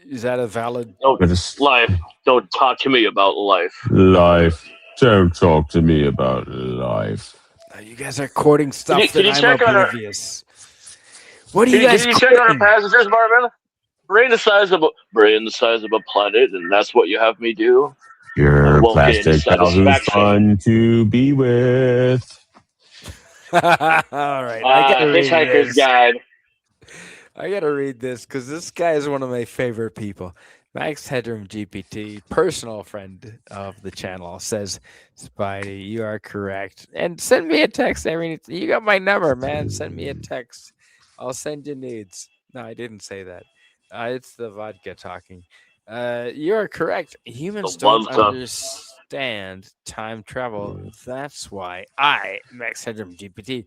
Is that a valid? Don't But it's life. Don't talk to me about life. life. Don't talk to me about life. You guys are quoting Can stuff can that you I'm check on our oblivious. What are you can guys you check on our quoting? passengers, Marvin? Brain the size of a planet, and that's what you have me do. I You're a won't get any plastic pal who's satisfaction. fun to be with. All right, I gotta read Hitchhiker's this. Guide. I gotta read this because this guy is one of my favorite people. Max Headroom GPT, personal friend of the channel, says, Spidey, you are correct. And send me a text every. You got my number, man. Send me a text. I'll send you nudes. No, I didn't say that. It's the vodka talking. You are correct. The Humans don't vodka. understand time travel. That's why I, Max Headroom GPT,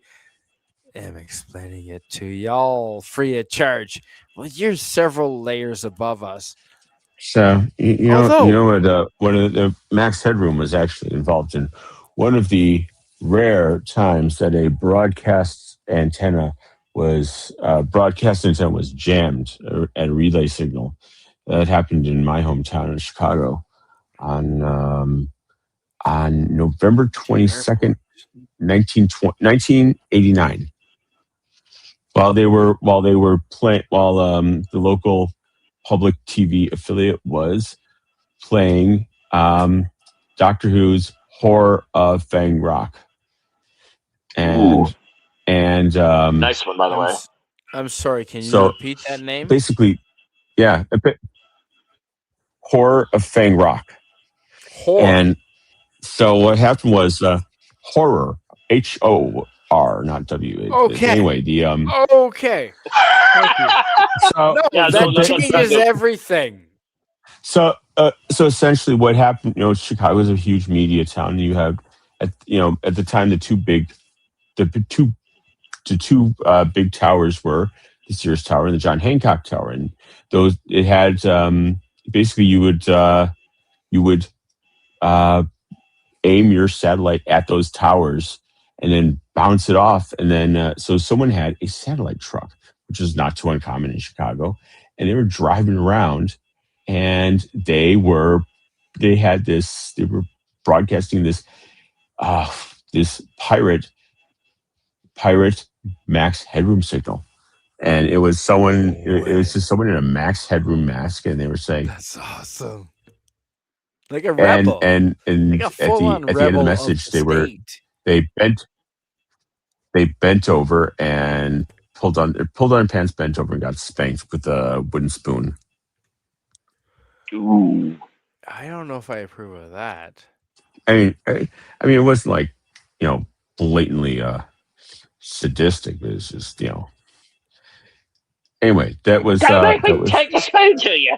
am explaining it to y'all free of charge. Well, you're several layers above us. So you Although, know what? One of the Max Headroom was actually involved in one of the rare times that a broadcast antenna was jammed at a relay signal. That happened in my hometown in Chicago on November to your 22nd, 1989. While they were playing, while the local public TV affiliate was playing Doctor Who's Horror of Fang Rock, Ooh, and nice one, by the I'm way. s- I'm sorry. Can you so repeat that name? basically, yeah, Horror of Fang Rock. Whore. And so what happened was horror, HOR, not W. Okay. Anyway, the Okay. Thank you. so No, Yeah, so that that's changes offensive. everything. so essentially, what happened? Chicago is a huge media town. And you have at the time the two big towers were the Sears Tower and the John Hancock Tower, and those it had basically you would uh, aim your satellite at those towers and then bounce it off. And then, so someone had a satellite truck, which is not too uncommon in Chicago. And they were driving around and they were broadcasting this pirate max headroom signal. And it was it was just someone in a max headroom mask. And they were saying, That's awesome. Like a and, rebel. and, Like and a at full on the end of the rebel of message, the state. they bent they bent over and pulled on pants, bent over and got spanked with a wooden spoon. Ooh. I don't know if I approve of that. I mean, it wasn't like blatantly sadistic. It was just Anyway, Gotta make that me was. take the spoon to you.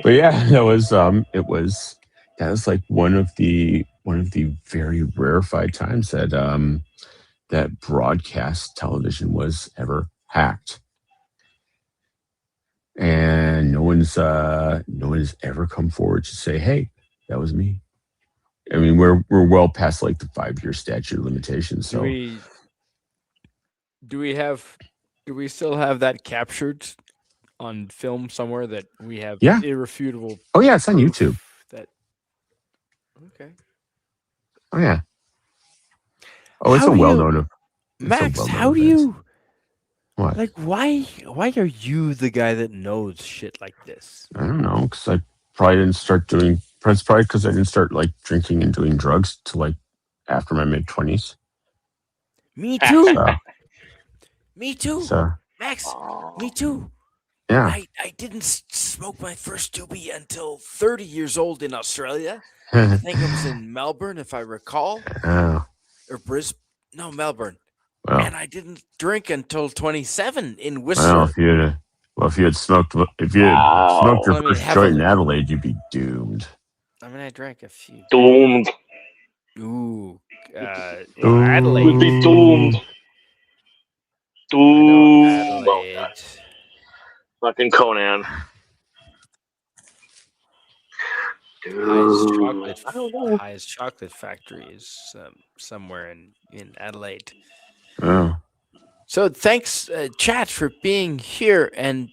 But yeah, that was like one of the very rarefied times that broadcast television was ever hacked. And no one's ever come forward to say, "Hey, that was me." I mean, we're well past like the 5-year statute of limitations. Do So we do we have do we still have that captured on film somewhere that we have yeah, irrefutable oh yeah, it's on YouTube. proof that okay. Oh yeah, oh How do you it's a Max, well known how do event. you What? like why are you the guy that knows shit like this? I don't know, because I probably didn't start doing. That's probably because I didn't start like drinking and doing drugs till like after my mid-20s. Me too. So Me too. so Max, me Oh. too. yeah. I didn't smoke my first doobie until 30 years old in Australia. I Oh, think it was in Melbourne, if I recall, or Brisbane. No, Melbourne. well, And I didn't drink until 27 in well, Whistler. if you had smoked Wow. your Well, I mean, first joint in heavily. Adelaide, you'd be doomed. I mean, I drank a few. Doomed. Ooh, Would Adelaide. be doomed. Ooh. I know Doomed. Oh, God. Adelaide. Fucking Conan. Highest Dude. chocolate, I don't know. highest chocolate factory is somewhere in Adelaide. Oh. So thanks, chat, for being here. And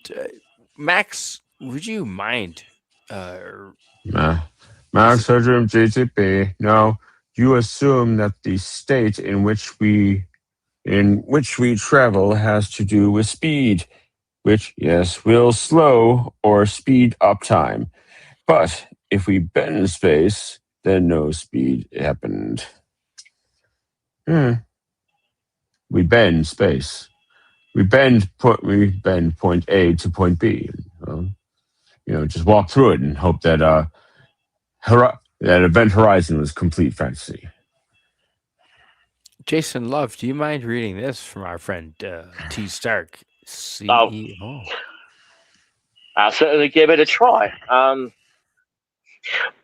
Max, would you mind? Uh, Ma- is Max it Headroom GTP. No, you assume that the state in which we travel has to do with speed, which yes will slow or speed up time. But if we bend space, then no speed happened. Hmm. We bend space. We bend point A to point B. Just walk through it and hope that that event horizon was complete fantasy. Jason Love? Do you mind reading this from our friend T. Stark, Oh, CEO? I'll certainly give it a try.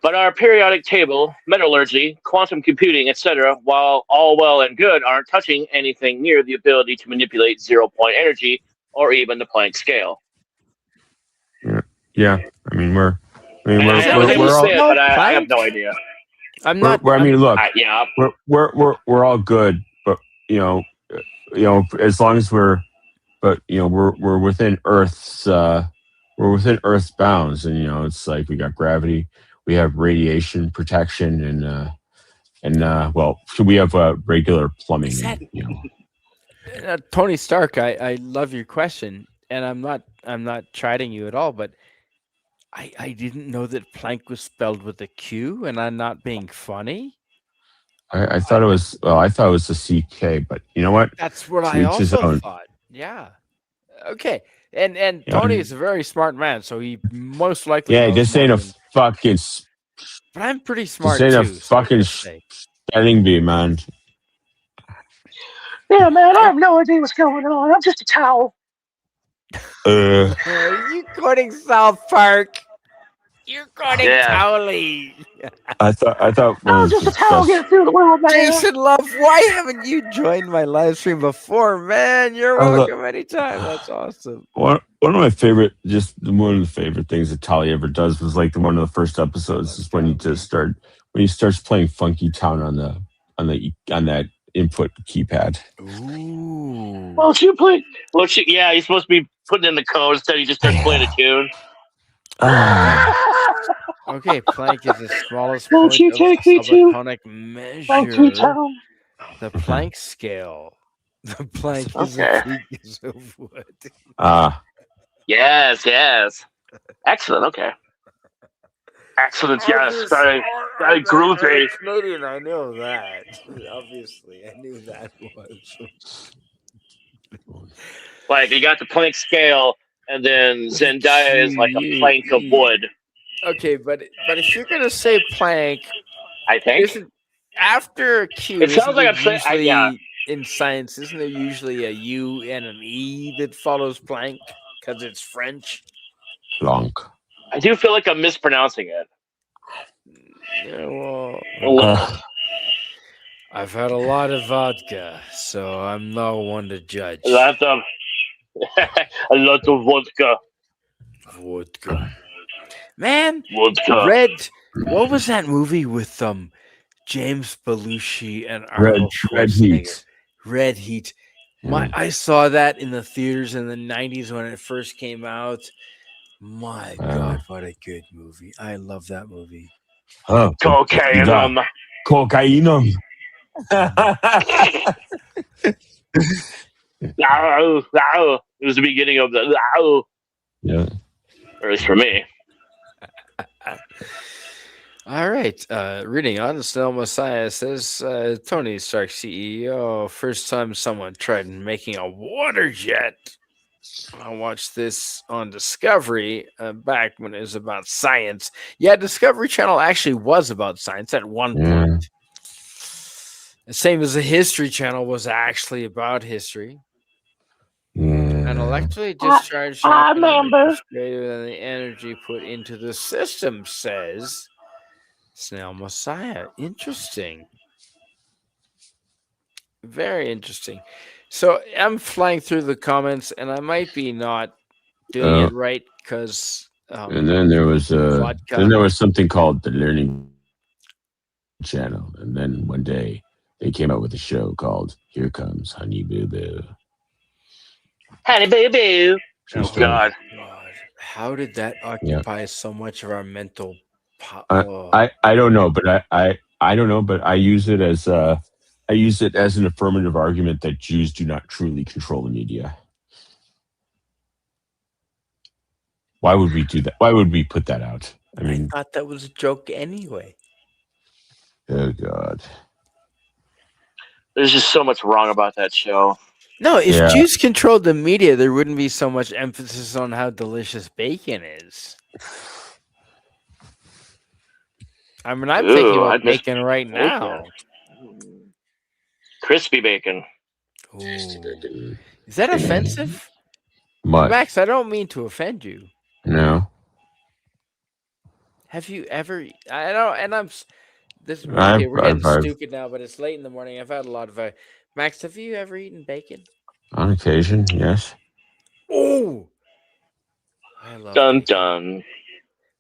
But our periodic table, metallurgy, quantum computing, etc., while all well and good, aren't touching anything near the ability to manipulate zero-point energy or even the Planck scale. Yeah, yeah. I mean, And Is I that was how able you to we're all say it, spell but I have plank? no idea. I'm not. I I'm mean, look, Yeah, we're all good, but as long as we're within Earth's bounds, and it's like we got gravity, we have radiation protection, we have regular Is plumbing, that and Tony Stark? I love your question, and I'm not. I'm not chiding you at all, but I didn't know that plank was spelled with a Q, and I'm not being funny. I I, thought it was I thought it was a CK, but you know what? that's what To I each his also own. thought. Yeah. Okay. And You know, Tony is a very smart man, so he most likely yeah, knows this more ain't a than. fucking But I'm pretty this smart ain't a too, so I fucking gotta say. spelling bee, man. yeah, man. I have no idea what's going on. I'm just a towel. Uh, Are you quoting South Park? You're quoting Yeah, Towley. I thought one I'm of just a the towel best. getting through the world, man. Jason Love, why haven't you joined my live stream before? Man, you're I thought welcome anytime. That's awesome. one of my favorite, just one of the favorite things that Tali ever does was like one of the first I episodes love is Towley. when he starts playing Funky Town on that input keypad. Ooh. Won't you play? Won't you? Yeah, he's supposed to be putting in the code instead. He just starts playing a Yeah. tune. Ah. Okay, plank is the smallest Won't point you of the take me to subatomic Funky measure, Town? the Planck scale. The plank is a Okay. piece of wood. Ah. Yes, yes. Excellent. Okay. Excellent. Yes. Very, very I'm a groovy. Canadian. I know that. Obviously, I knew that was. Like you got the plank scale, and then The Zendaya Q is like a U plank of E. wood. Okay, but if you're gonna say plank, I think isn't after a Q? it sounds Isn't like there I'm saying. Yeah, usually in science? Isn't there usually a U and an E that follows plank because it's French? Blanc. I do feel like I'm mispronouncing it Yeah, well, a little. Uh, I've had a lot of vodka, so I'm no one to A judge. lot of a lot of vodka. Vodka. Man, Vodka. Red. What was that movie with James Belushi and Arnold red Schwarzenegger? heat. Red Heat. Yeah. I saw that in the theaters in the 90s when it first came out. My Uh, God, what a good movie. I love that movie. Cocaine. da cocainum. Ow, ow. It was the beginning of the ow, Yeah. or at least for me. All right. Reading on, Snell Messiah says Tony Stark CEO. First time someone tried making a water jet. I watched this on Discovery back when it was about science. Yeah, Discovery Channel actually was about science at one Yeah. point. The same as the History Channel was actually about history. An Yeah. electrically I, discharged I shotgun remember. is greater than the energy put into the system, says Snail Messiah. Interesting. Very interesting. So I'm flying through the comments, and I might be not doing Uh, it right because and then vodka. there was something called the Learning Channel, and then one day they came out with a show called "Here Comes Honey Boo Boo." Honey boo boo. True Oh story. God. God, how did that Yeah. occupy so much of our mental? I, I don't know, but I don't know, but I use it as an affirmative argument that Jews do not truly control the media. Why would we do that? Why would we put that out? I I mean, thought that was a joke anyway. oh God. There's just so much wrong about that show. No, if Yeah. Jews controlled the media, there wouldn't be so much emphasis on how delicious bacon is. I mean, I'm thinking Ooh, about I'd miss bacon right now. bacon. Crispy bacon. Ooh. Is that Mm. offensive? What? Max, I don't mean to offend you. No. Have you ever? I don't, and this. I've, Okay, we're getting I've stupid now, but it's late in the morning. I've had a lot of. Max, have you ever eaten bacon? on occasion, yes. Oh, I love Dun bacon. dun.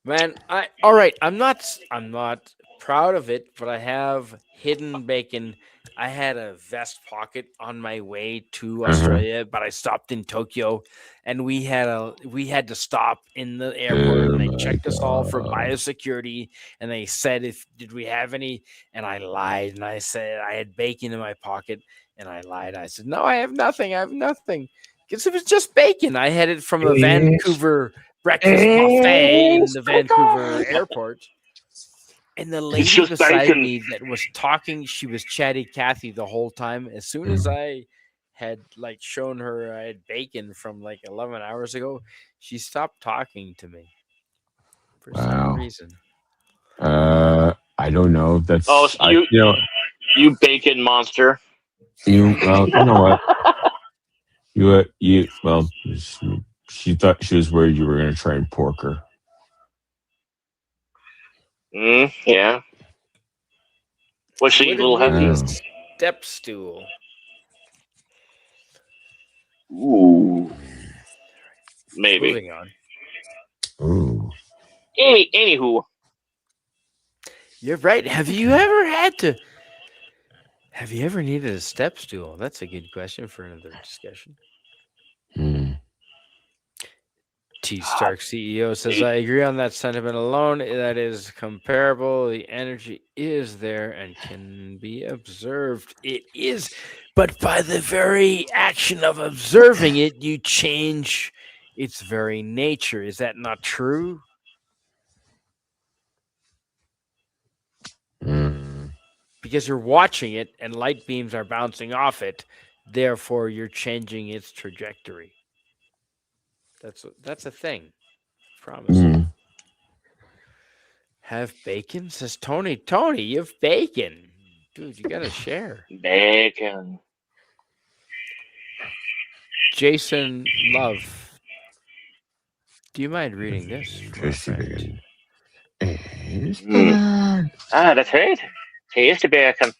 Man, all right. I'm not proud of it, but I have hidden bacon. I had a vest pocket on my way to Australia, but I stopped in Tokyo, and we had to stop in the airport, Oh and they my checked us all for God. biosecurity, and they said if did we have any, and I lied, and I said I had bacon in my pocket, and I lied. I said no, I have nothing. I have nothing because it was just bacon. I had it from a Vancouver breakfast buffet in the Vancouver airport. And the It's lady just beside bacon. me that was talking, she was chatty Cathy the whole time. As soon as I had like shown her I had bacon from like 11 hours ago, she stopped talking to me for some Wow. reason. I don't know. Oh, That's so you you bacon monster. well, you know what? Well, she thought she was worried you were going to try and pork her. Yeah. Was she a Would it little maybe a hefty? Oh. step stool? Ooh, maybe. Moving on. Ooh. Anywho, You're right. Have you ever needed a step stool? That's a good question for another discussion. Hmm. T Stark CEO says, I agree on that sentiment alone. That is comparable. The energy is there and can be observed. It is. But by the very action of observing it, you change its very nature. Is that not true? Hmm. Because you're watching it and light beams are bouncing off it. Therefore, you're changing its trajectory. That's a thing. I promise you. Hmm. Have bacon? Says Tony. Tony, you have bacon. Dude, you gotta share. bacon. Jason Love. Do you mind reading this from our Tasty friend? bacon. It's Mm. bad. That's right. Tasty bacon.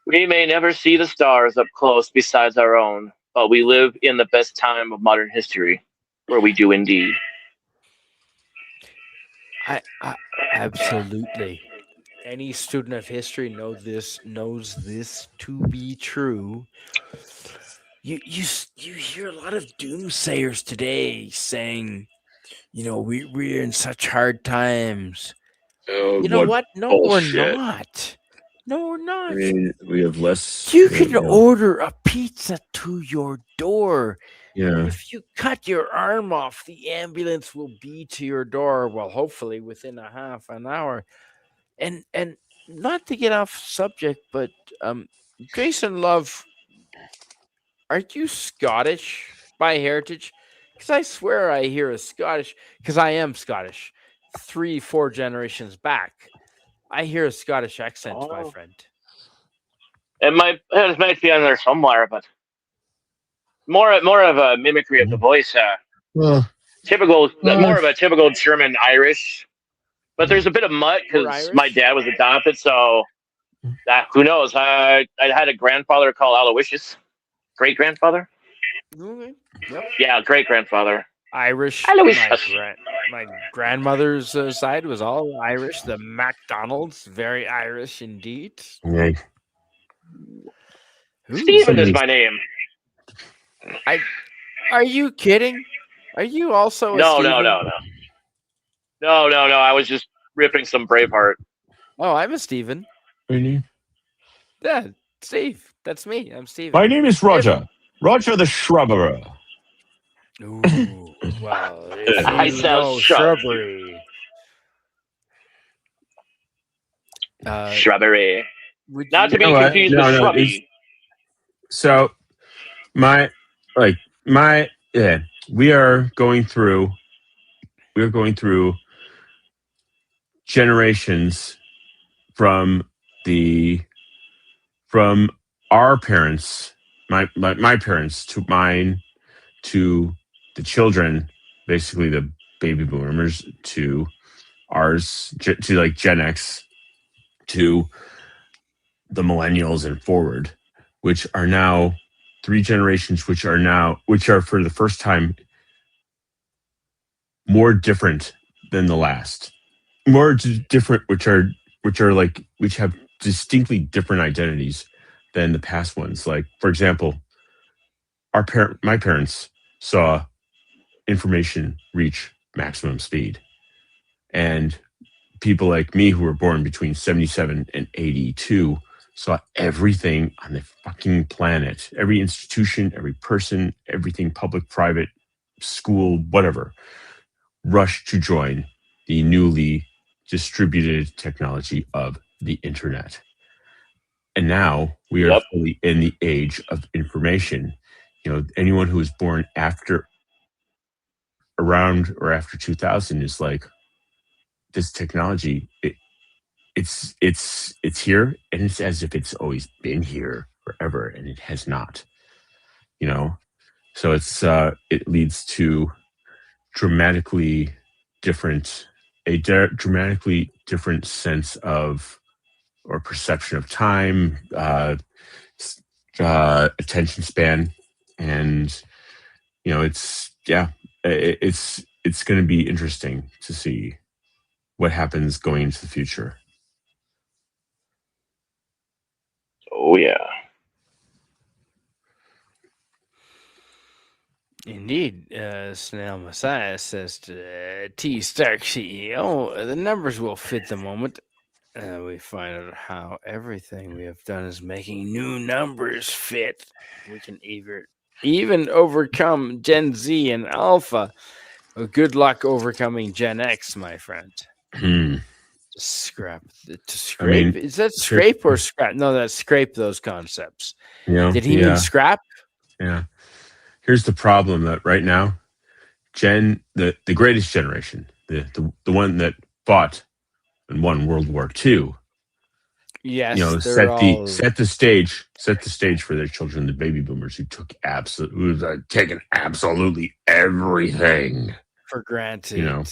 We may never see the stars up close besides our own, but we live in the best time of modern history, where we do indeed. I absolutely. Any student of history knows this to be true. You hear a lot of doomsayers today saying, we're in such hard times. Oh, You know what what? No, we're bullshit. not. No, we're I not. mean, we have less. You can order a pizza to your door. Yeah. If you cut your arm off, the ambulance will be to your door. Well, hopefully within a half an hour. And not to get off subject, but Jason Love, are you Scottish by heritage? Because I swear I hear a Scottish. Because I am Scottish, 3-4 generations back. I hear a Scottish accent, my Oh, friend. it might be on there somewhere, but more of a mimicry of the voice. Well, More of a typical German Irish. But there's a bit of mutt We're because my Irish. dad was adopted, so who knows? I had a grandfather called Aloysius, great grandfather. Okay. Yep. Yeah, great grandfather. Irish. Aloysius. My grandmother's side was all Irish. The MacDonalds, very Irish indeed. yeah. Ooh, Stephen is my name. Are you kidding? Are you also a No, no, Steven? no, no, no, no, no. I was just ripping some Braveheart. Oh, I'm a Steven. Really? Yeah, Steve. That's me. I'm Steven. My name is If Roger. Roger the Shrubberer. ooh, well, if I you sound know shrub. shrubbery, uh, Shrubbery. would Not to You know be you? what? confused with No, it's shrubby. so my like my yeah. We are going through. We are going through generations from the from our parents, my parents to mine to the children, basically the baby boomers to ours to like Gen X to the millennials and forward, which are now three generations, which are for the first time more different than the last, more different, which have distinctly different identities than the past ones. Like for example, my parents saw information reach maximum speed, and people like me who were born between 77 and 82 saw everything on the fucking planet, every institution, every person, everything, public, private, school, whatever, rush to join the newly distributed technology of the internet. And now we are Yep. fully in the age of information. You know, anyone who was born after, around, or after 2000 is like, this technology, it's here, and it's as if it's always been here forever, and it has not. You know, so it leads to dramatically different dramatically different sense of or perception of time, attention span, and it's it's going to be interesting to see what happens going into the future. Oh yeah. Indeed, Snail Messiah says to T Stark CEO, the numbers will fit the moment. We find out how everything we have done is making new numbers fit. We can even overcome Gen Z and Alpha. Well, good luck overcoming Gen X, my friend. Hmm. Scrap to I scrape. mean, Is that here, scrape or scrap? No, that's scrape those concepts. Did he mean yeah, scrap? yeah. Here's the problem that right now, the greatest generation, the one that fought and won World War II, Yes, they're all set the stage for their children, the baby boomers who took who's taken absolutely everything. for You granted. know,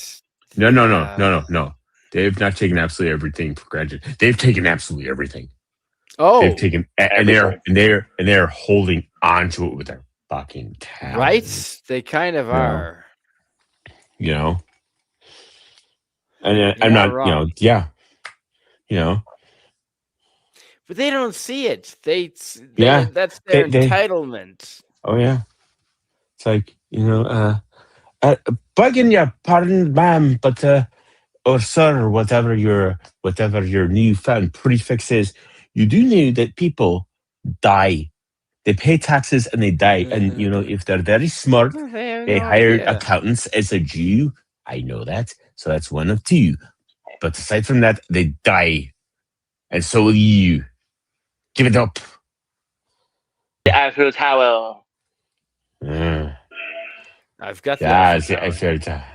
no, no, no, Yeah. no, no, no. They've not taken absolutely everything for granted. They've taken absolutely everything. They've Oh, taken Everything. and they're holding on to it with their fucking talons. right? They kind of You know, are. you know, and You're I'm not not, wrong. yeah, you know, But they don't see it. They yeah, that's their they entitlement. oh yeah, it's like begging your pardon, ma'am, but or sir, or whatever your newfound prefix is, you do know that people die. They pay taxes and they die. And if they're very smart, They have they no hired idea. accountants as a Jew. I know that. So that's one of two. But aside from that, they die. And so will you. Give it up. The Eiffel Tower. Uh, I've got the yeah, Eiffel I Tower. felt that.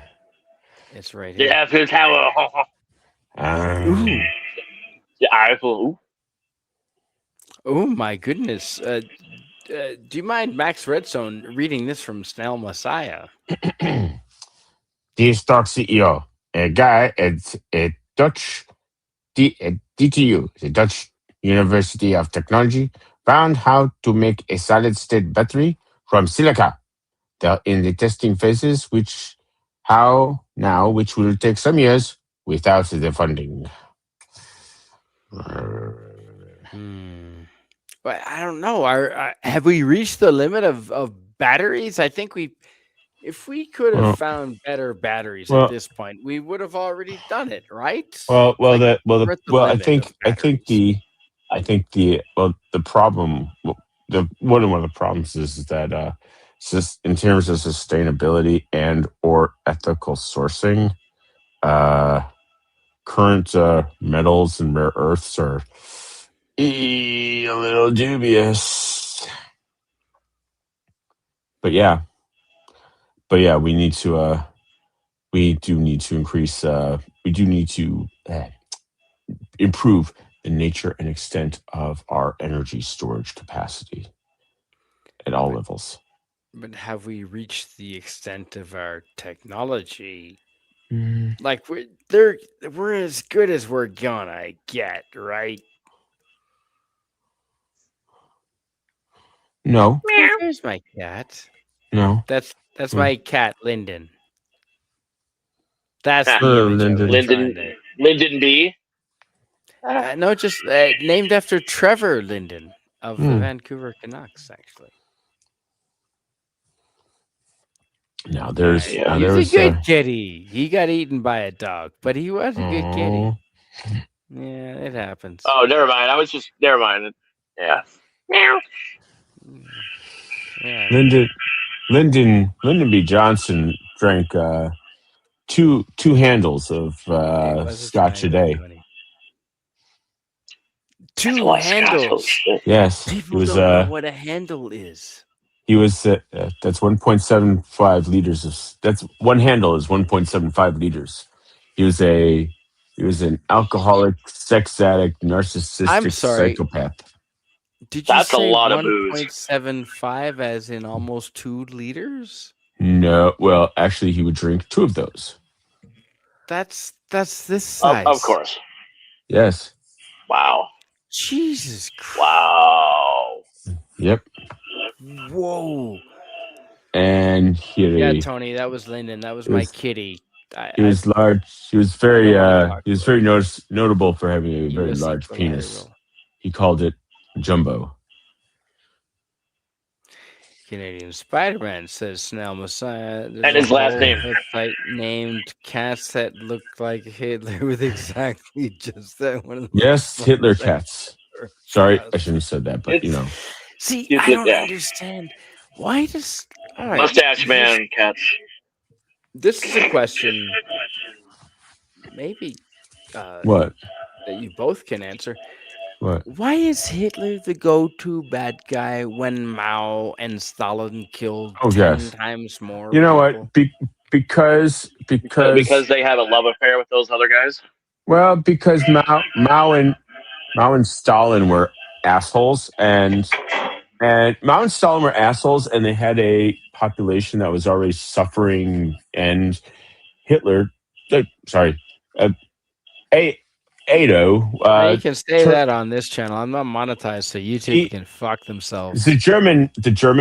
It's right The here. Eiffel Tower. Ooh, The Eiffel. oh my goodness. Do you mind Max Redstone reading this from Snail Messiah? Dear Stock CEO, a guy at a DTU, the Dutch University of Technology, found how to make a solid state battery from silica. They're in the testing phases, which will take some years without the funding. Hmm. But I don't know. Have we reached the limit of batteries. I think if we could have found better batteries at this point, we would have already done it, right? Well, Like, we're at the I limit of think batteries. the problem, one of the problems is that in terms of sustainability and or ethical sourcing, current metals and rare earths are a little dubious. But yeah, we need to we do need to increase we do need to improve the nature and extent of our energy storage capacity at all levels. But have we reached the extent of our technology? Mm, Like we're as good as we're gonna get, right? no, Oh, there's my cat. no. That's Mm. my cat, Lyndon. That's the image I was Lyndon. trying to. Lyndon B. No, just named after Trevor Lyndon of the Mm. Vancouver Canucks, actually. Now there's Yeah. He's a good kitty. He got eaten by a dog, but he was a good kitty. Yeah, it happens. Oh, never mind. Never mind. Yeah. Meow. Yeah. Lyndon B. Johnson drank two handles of scotch a day. Two handles. Yes, People don't know what a handle is. He was that's 1.75 liters of that's one handle is 1.75 liters. He was an alcoholic, sex addict, narcissistic psychopath. Did you That's say a lot of booze. 1.75 as in almost 2 liters? No, well, actually, he would drink 2 of those. That's this size. Of course. Yes. Wow. Jesus Christ. Wow. Yep. Whoa. And Tony, that was Lyndon. That was my kitty. He was large. He was very notable for having a very large penis. He called it Jumbo. Canadian Spider-Man, says Snell Messiah. And his last name. Named cats that look like Hitler with exactly just that one. Yes, Hitler cats. Sorry, I shouldn't have said that, but See, I don't understand. Why does Mustache Man cats? This is a question. Maybe. What? That you both can answer. What? Why is Hitler the go-to bad guy when Mao and Stalin killed 10 times more? You know people? What? Because they have a love affair with those other guys. Well, because Mao and Stalin were assholes, and Mao and Stalin were assholes, and they had a population that was already suffering. And Hitler, Ado. You can say that on this channel. I'm not monetized, so YouTube can fuck themselves. The German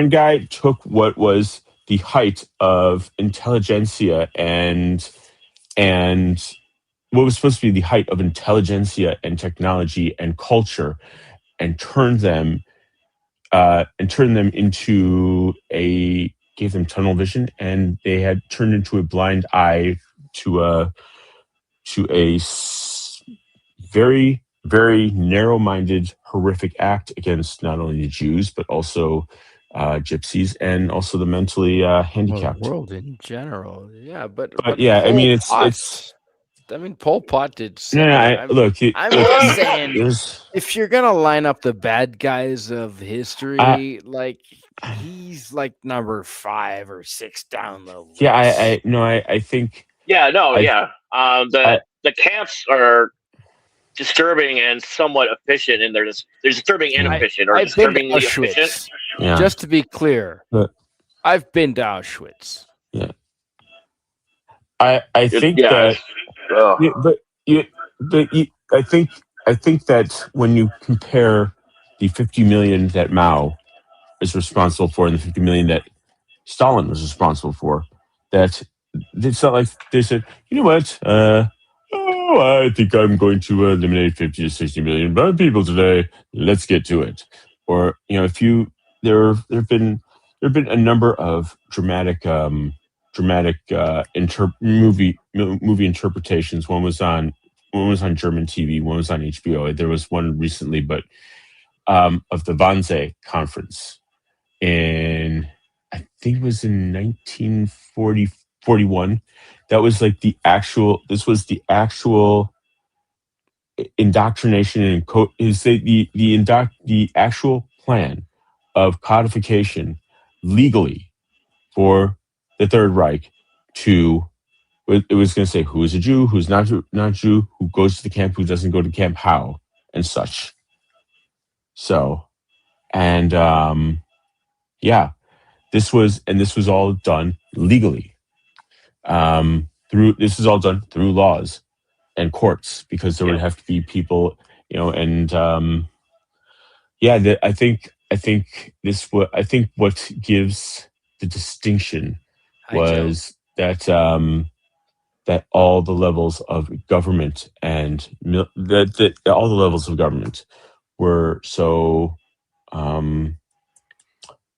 guy took what was the height of intelligentsia and what was supposed to be the height of intelligentsia and technology and culture, and turned them into gave them tunnel vision, and they had turned into a blind eye to a very, very narrow-minded, horrific act against not only the Jews but also gypsies and also the mentally handicapped. The world in general, yeah, but yeah, I mean it's. I mean, Pol Pot did. Look, I'm just saying, if you're gonna line up the bad guys of history, he's like number 5 or 6 down the list. Yeah, I think. Yeah, no, the camps are disturbing and somewhat efficient, and they're disturbing and efficient, or disturbingly efficient. Yeah. Just to be clear, I've been to Auschwitz. Yeah, I think that. I think that when you compare the 50 million that Mao is responsible for and the 50 million that Stalin was responsible for, that it's not like they said, you know what, I think I'm going to eliminate 50 to 60 million bad people today. Let's get to it. Or, if there have been there've been a number of dramatic movie interpretations. One was on German TV, one was on HBO. There was one recently, but of the Wannsee Conference in, I think it was in 1941. That was like the actual. This was the actual indoctrination and is the actual plan of codification legally for the Third Reich to. It was going to say who is a Jew, who's not Jew, who goes to the camp, who doesn't go to camp, how, and such. So, and yeah, this was all done legally. This is all done through laws and courts because there would have to be people, and yeah, I think what gives the distinction Hi, Joe. was that all the levels of government and that all the levels of government were so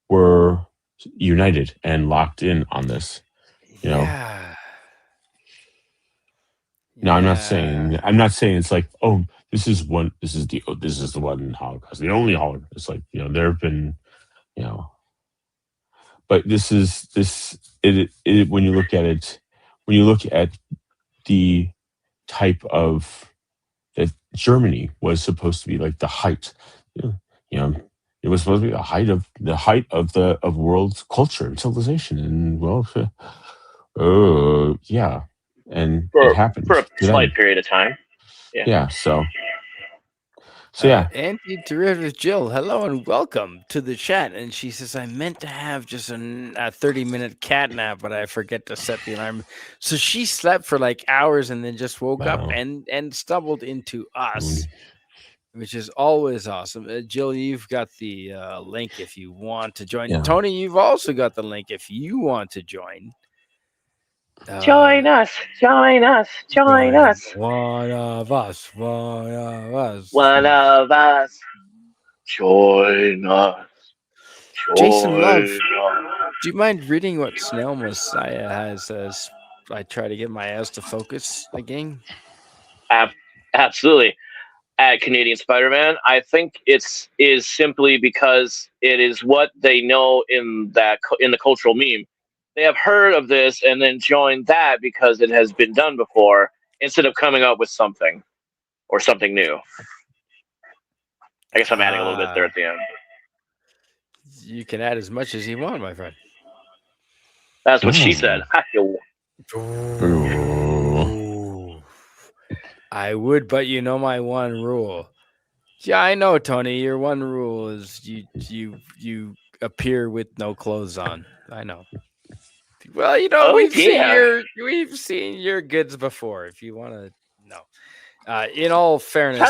were united and locked in on this. Yeah. Now Yeah. I'm not saying it's like, oh, this is the one Holocaust, the only Holocaust. It's like, there have been, you know, but when you look at it, when you look at the type of that Germany was supposed to be like the height, you you know, it was supposed to be the height of world culture and civilization, and well, yeah, and it happened For a to slight them. period of time. Yeah. Yeah, so yeah. Anti-derivative Jill, hello and welcome to the chat. And she says, I meant to have just a 30-minute cat nap, but I forget to set the alarm. So she slept for like hours and then just woke up Wow. and stumbled into us, which is always awesome. Jill, you've got the link if you want to join. Yeah. Tony, you've also got the link if you want to join. Join us. Join us. Join us. One of us. One of us. One of us. Join us. Jason Love, Join us. do you mind reading what Snail Messiah has as I try to get my ass to focus again? Absolutely. At Canadian Spider-Man, I think is simply because it is what they know in the cultural meme. They have heard of this and then joined that because it has been done before, instead of coming up with something or something new. I guess I'm adding a little bit there at the end. You can add as much as you want, my friend. That's what she said. I would, but you know my one rule. Yeah, I know, Tony. Your one rule is you appear with no clothes on. I know. Well, we've seen your goods before. If you want to know, in all fairness,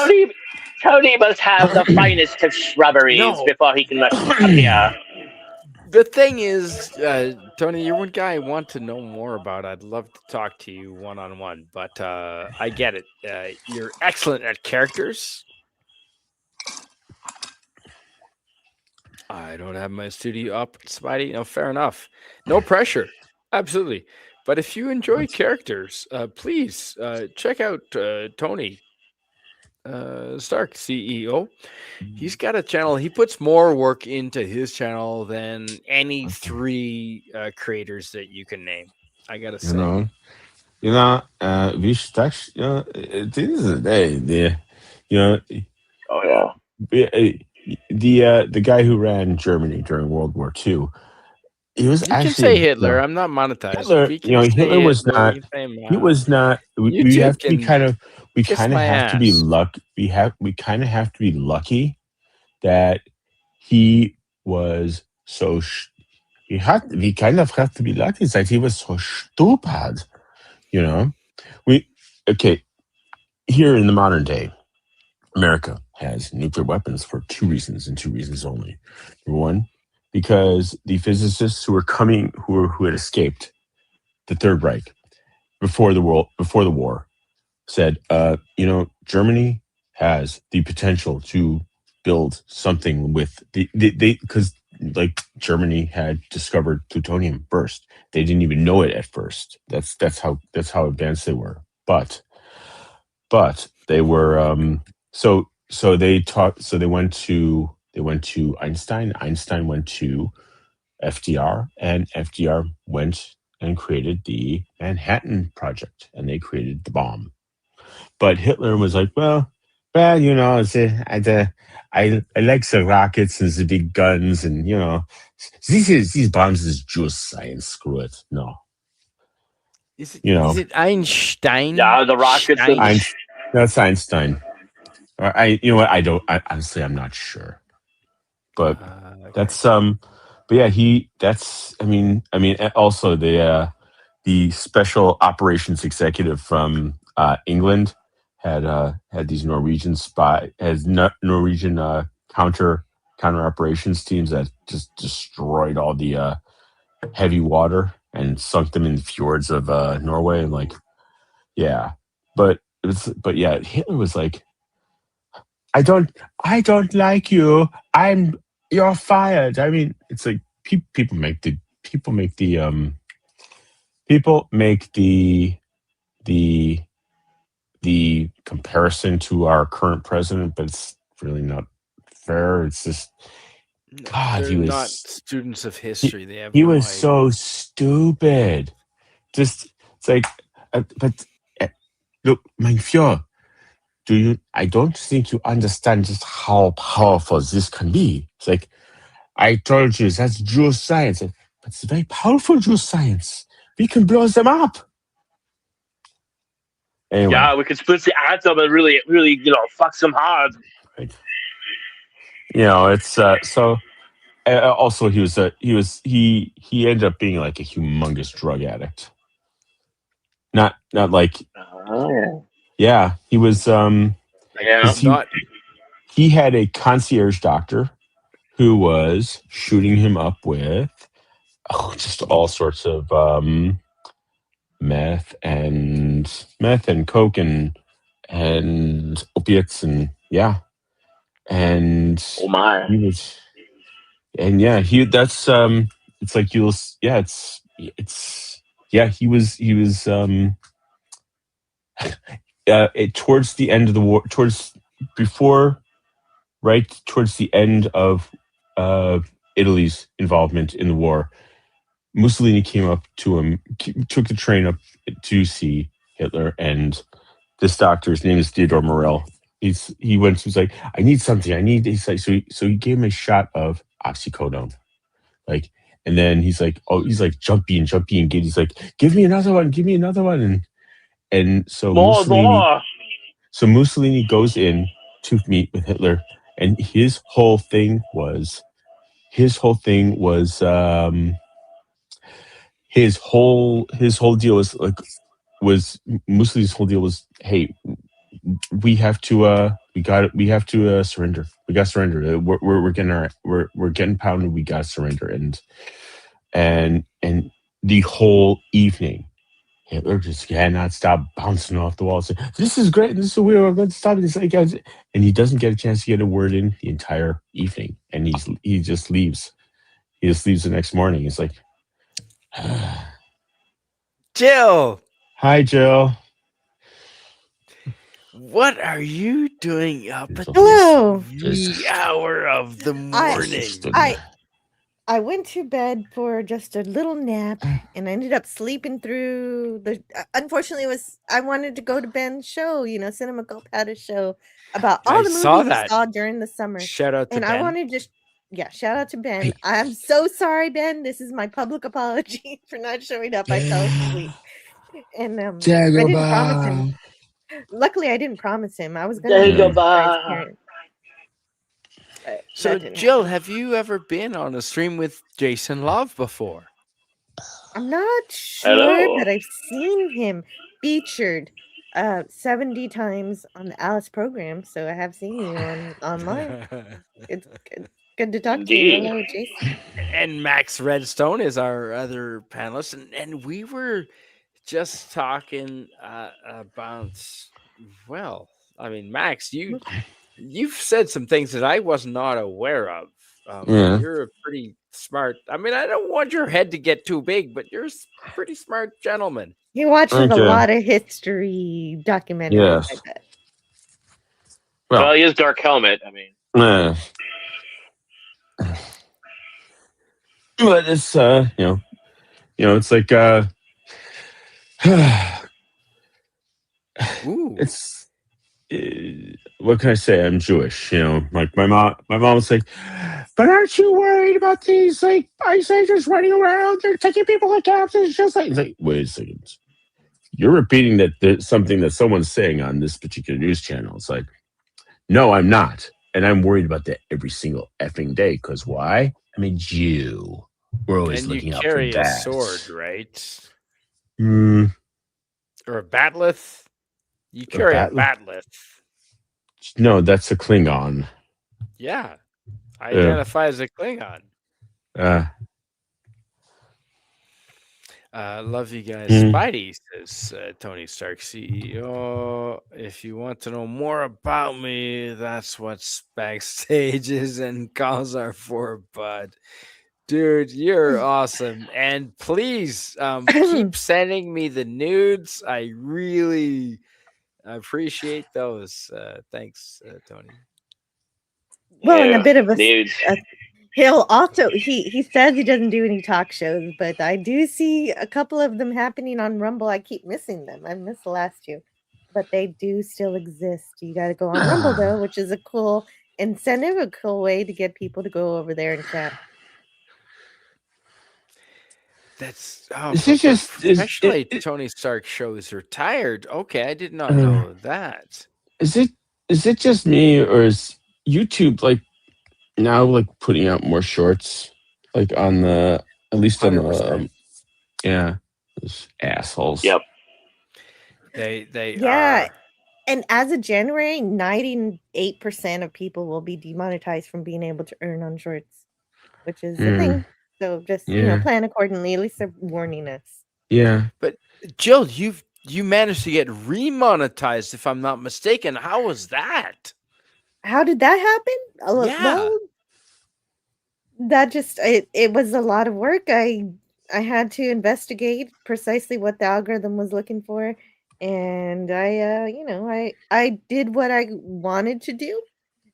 Tony must have the finest of shrubberies before he can appear. The thing is, Tony, you're one guy I want to know more about. I'd love to talk to you one-on-one, but I get it. You're excellent at characters. I don't have my studio up, Spidey. No, fair enough. No pressure. Absolutely. But if you enjoy characters, please check out Tony Stark, CEO. He's got a channel. He puts more work into his channel than any three creators that you can name. I gotta say. At the end of the day, oh yeah, the guy who ran Germany during World War II, he was you actually. You can say Hitler. I'm not monetized. Hitler, Hitler was not. He was not. We have to be kind of. We kind of have to be lucky. We kind of have to be lucky that he was so. We kind of have to be lucky that he was so stupid. Here in the modern day, America has nuclear weapons for two reasons and two reasons only. Number one, because the physicists who had escaped the Third Reich before the war said, Germany has the potential to build something with because like Germany had discovered plutonium first. They didn't even know it at first. That's how advanced they were. But they were so they taught so they went to Einstein. Einstein went to FDR, and FDR went and created the Manhattan Project, and they created the bomb. But Hitler was like, well, I like the rockets and the big guns, and these bombs is just science. Screw it. No, Is it you is know, it Einstein? Yeah, the rockets and Stein? Einstein. That's Einstein. You know what? I don't. Honestly, I'm not sure. But Okay. that's but yeah, he that's also the special operations executive from England had these Norwegian Norwegian counter operations teams that just destroyed all the heavy water and sunk them in the fjords of Norway. And like, yeah, but yeah, Hitler was like, I don't I don't like you. You're fired. I mean, it's like people make the people make the comparison to our current president, but it's really not fair. It's just No, God, they're not students of he, history. They have he no was idea. so stupid. Just it's like, but uh, look, mein Führer, I don't think you understand just how powerful this can be. It's like, I told you that's geoscience, but it's very powerful geoscience. We can blow them up. Anyway, yeah, we could split the atom and really, really, fuck some hard. right. It's so. Also, he ended up being like a humongous drug addict. Not like, Oh, yeah, he was Like yeah. because not. he had a concierge doctor who was shooting him up with just all sorts of meth and coke and opiates, and yeah, and Oh my. he was and yeah, he that's it's like yeah, it's yeah, he was towards the end of the war, towards before right towards the end of uh Italy's involvement in the war. Mussolini came up to him, took the train up to see Hitler, and this doctor's name is Theodore Morel. He's like, I need something. He's like, so he gave him a shot of oxycodone. Like, and then he's like, jump in, kid. He's like, give me another one. And More, more. So Mussolini goes in to meet with Hitler, and his whole thing was his whole deal was Mussolini's whole deal was, hey, we have to surrender. We got to surrender. We're getting pounded. We got to surrender. And the whole evening, Hitler just cannot stop bouncing off the walls. This is great. This is weird. We're going to stop it. It's like, guys, and he doesn't get a chance to get a word in the entire evening, and he just leaves. He just leaves the next morning. He's like, Jill, "Hi, Jill." what are you doing up at this Hello. wee hour of the I Just morning? I went to bed for just a little nap and I ended up sleeping through the unfortunately it was I wanted to go to Ben's show, Cinema Cult had a show about I all the saw movies he that. saw during the summer. Shout out to And I Ben. wanted to yeah, shout out to Ben. Hey, I'm so sorry, Ben. This is my public apology for not showing up. I fell asleep. yeah, And I didn't promise him. Dagobah. Luckily I didn't promise him. I was gonna be Yeah. Dagobah. transparent, but So, that didn't Jill, happen. have you ever been on a stream with Jason Love before? I'm not sure, Hello. but I've seen him featured 70 times on the Alice program, so I have seen you online. It's good to talk to you. Indeed. Hello, Jason. And Max Redstone is our other panelist, and we were just talking about, well, I mean, Max, you've said some things that I was not aware of. Yeah. You're a pretty smart. I mean, I don't want your head to get too big, but you're a pretty smart gentleman. He watches a Okay. lot of history documentaries, I Yes. bet. Well, Well, he is Dark Helmet. I mean, uh, but it's it's like Ooh. it's what can I say? I'm Jewish, Like my mom was like, but aren't you worried about these like ice agers running around? They're taking people like captives. It's just like, wait a second. You're repeating that there's something that someone's saying on this particular news channel. It's like, no, I'm not. And I'm worried about that every single effing day. Because why? I'm a Jew. We're always And you looking out for carry a that. sword, right? Mm, Or a batleth? You a carry a bat? batleth. No, that's a Klingon. Yeah. Identify as a Klingon. Uh, Love you guys. Mm. Spidey says Tony Stark, CEO. If you want to know more about me, that's what backstage is and calls are for, bud. Dude, you're awesome. And please keep sending me the nudes. I really appreciate those. Thanks, Tony. Well, and a bit of nudes. he'll also he says he doesn't do any talk shows, but I do see a couple of them happening on Rumble. I keep missing them. I missed the last two, but they do still exist. You got to go on Rumble though, which is a cool incentive, a cool way to get people to go over there and chat. That's especially Tony Stark show is retired. Okay, I did not know that. Is it just me, or is YouTube like now like putting out more shorts, like on the at least on 100%. Yeah, those assholes. Yep. They Yeah. are. And as of January, 98% of people will be demonetized from being able to earn on shorts, which is a thing. So just plan accordingly. At least they're warning us. Yeah. But Jill, you managed to get remonetized, if I'm not mistaken. How was that? How did that happen? Yeah. Well, that just it was a lot of work. I had to investigate precisely what the algorithm was looking for, and I did what I wanted to do,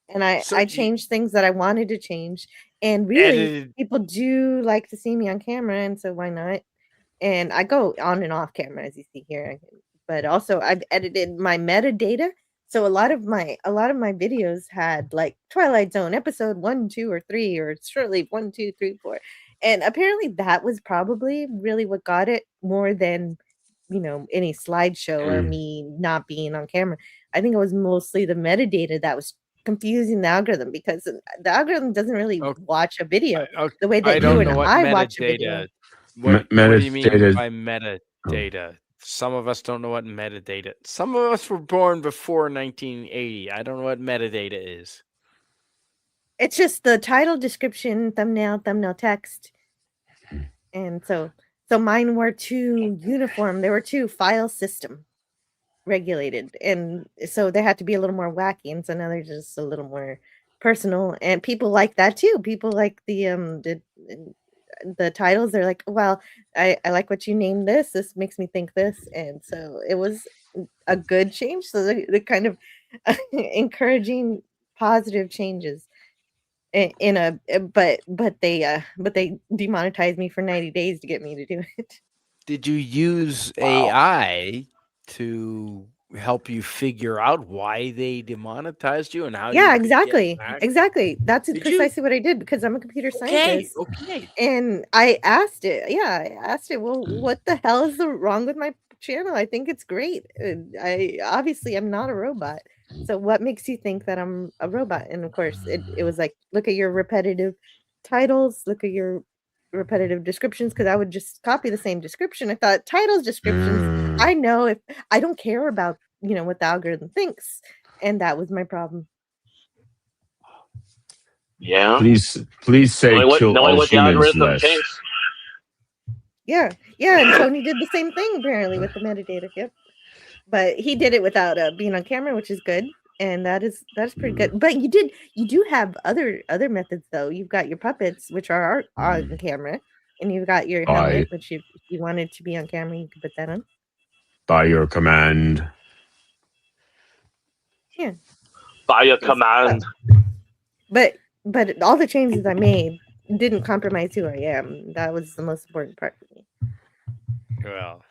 and So I you changed things that I wanted to change. And really, edited. people do like to see me on camera, and so why not? And I go on and off camera, as you see here, but also I've edited my metadata. So a lot of my videos had like Twilight Zone episode 1, 2, or 3, or Shortleaf 1, 2, 3, 4. And apparently that was probably really what got it more than any slideshow or me not being on camera. I think it was mostly the metadata that was confusing the algorithm, because the algorithm doesn't really watch a video the way that I you don't and know what I watch a video. metadata. What do you mean Metadata. by metadata? Some of us don't know what metadata. Some of us were born before 1980. I don't know what metadata is. It's just the title, description, thumbnail text. And so mine were too uniform. They were too file system regulated. And so they had to be a little more wacky. And so now they're just a little more personal. And people like that too. People like the titles. They're like, well, I like what you named this. This makes me think this. And so it was a good change. So the kind of encouraging positive changes. But they demonetized me for 90 days to get me to do it. Did you use AI to help you figure out why they demonetized you and how Yeah, you could exactly. get back? Exactly. That's Did you? precisely what I did, because I'm a computer scientist. Okay. And I asked it. Yeah, I asked it, well, what the hell is wrong with my channel? I think it's great. I obviously I'm not a robot. So what makes you think that I'm a robot? And of course, it was like, look at your repetitive titles, look at your repetitive descriptions, because I would just copy the same description. I thought titles, descriptions, I know if I don't care about, what the algorithm thinks. And that was my problem. Yeah. Please say kill all humans less. Yeah. And Tony did the same thing apparently with the metadata. Yep. But he did it without being on camera, which is good. and that's pretty good. But you do have other methods though. You've got your puppets, which are on camera, and you've got your helmet, which if you wanted to be on camera, you could put that on. By your command. Yeah. By your command. But all the changes I made didn't compromise who I am. That was the most important part for me. Well,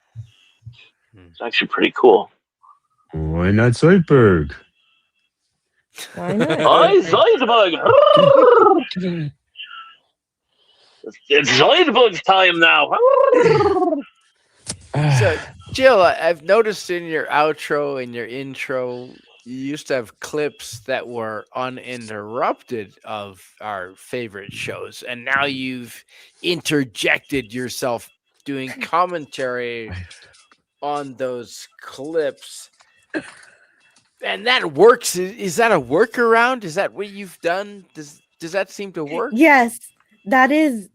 It's actually pretty cool. Why not Zoidberg? Why not? Oh, Zoidberg! It's Zoidberg's time now. So, Jill, I've noticed in your outro and your intro, you used to have clips that were uninterrupted of our favorite shows, and now you've interjected yourself doing commentary on those clips. And that works. Is that a workaround? Is that what you've done? Does that seem to work? Yes, that is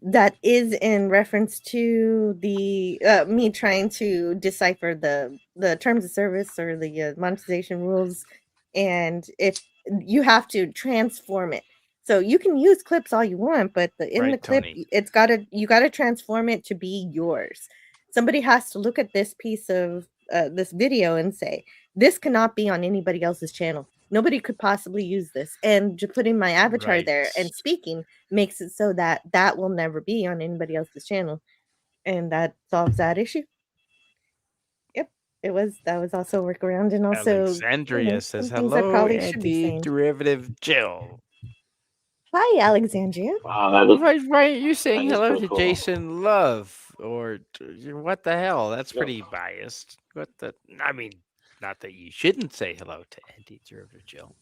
in reference to the me trying to decipher the terms of service or the monetization rules, and if you have to transform it. So you can use clips all you want, but in the clip, Tony. you gotta transform it to be yours. Somebody has to look at this piece of this video and say, this cannot be on anybody else's channel. Nobody could possibly use this. And just putting my avatar there and speaking makes it so that will never be on anybody else's channel. And that solves that issue. Yep. That was also a workaround. And also Alexandria says some things I hello, probably should be saying. anti-derivative Jill. Hi, Alexandria. Wow, Why are you saying that is hello pretty to cool. Jason Love? Or what the hell? That's pretty biased. What the? I mean, not that you shouldn't say hello to anti-derivative Jill.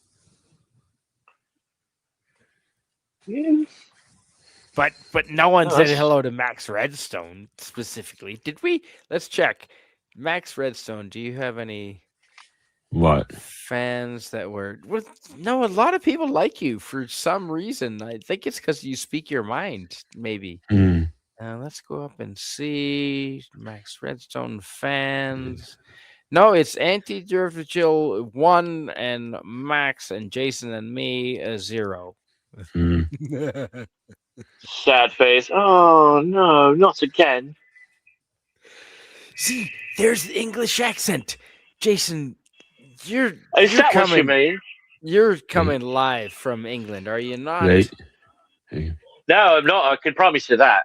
But no one said hello to Max Redstone specifically. Did we? Let's check. Max Redstone, do you have any fans that were? No, a lot of people like you for some reason. I think it's because you speak your mind, maybe. Let's go up and see Max Redstone fans. No, it's anti-derivative Jill 1 and Max and Jason and me 0. Sad face. Oh no, not again. See, there's the English accent. Jason, you're that coming. What you mean? You're coming live from England, are you not? No, I'm not. I can promise you that.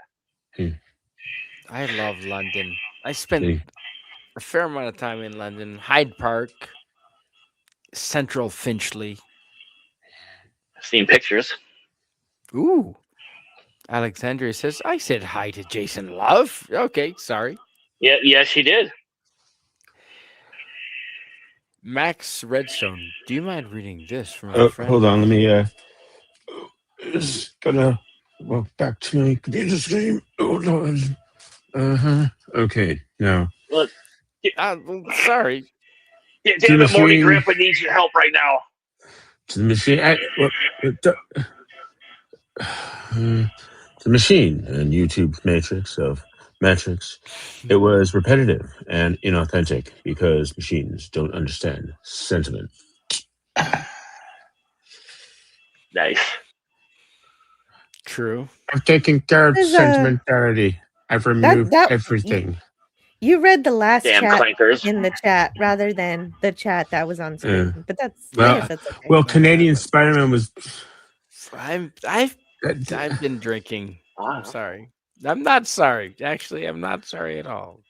I love London. I spent a fair amount of time in London. Hyde Park, Central Finchley. I've seen pictures. Ooh. Alexandria says, I said hi to Jason Love. Okay, sorry. Yeah, she did. Max Redstone, do you mind reading this from my friend? Hold on, let me just gonna walk back to my computer screen. Hold on. Okay, now. Look, sorry. Damn it, Morty, Grandpa needs your help right now. To the machine. The machine and YouTube matrix of metrics. It was repetitive and inauthentic because machines don't understand sentiment. Nice. True. I've taken care of sentimentality. I've removed everything. You read the last Damn chat clankers. in the chat rather than the chat that was on screen. But that's okay. Well, Canadian Spider-Man was. I've been drinking. I'm sorry. I'm not sorry. Actually, I'm not sorry at all.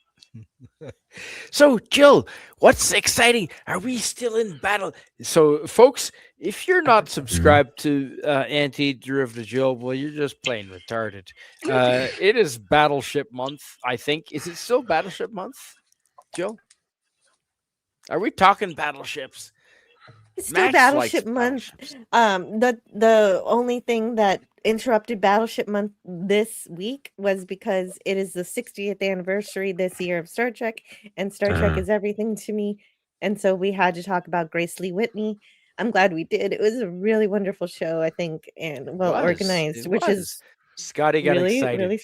So, Jill, what's exciting? Are we still in battle? So, folks, if you're not subscribed to Anti-Derivative Jill, well, you're just plain retarded. It is Battleship Month, I think. Is it still Battleship Month, Jill? Are we talking battleships? It's still Battleship Month. The only thing that interrupted Battleship Month this week was because it is the 60th anniversary this year of Star Trek, and Star Trek is everything to me. And so we had to talk about Grace Lee Whitney. I'm glad we did. It was a really wonderful show, I think, and well organized, which is Scotty got excited. Really,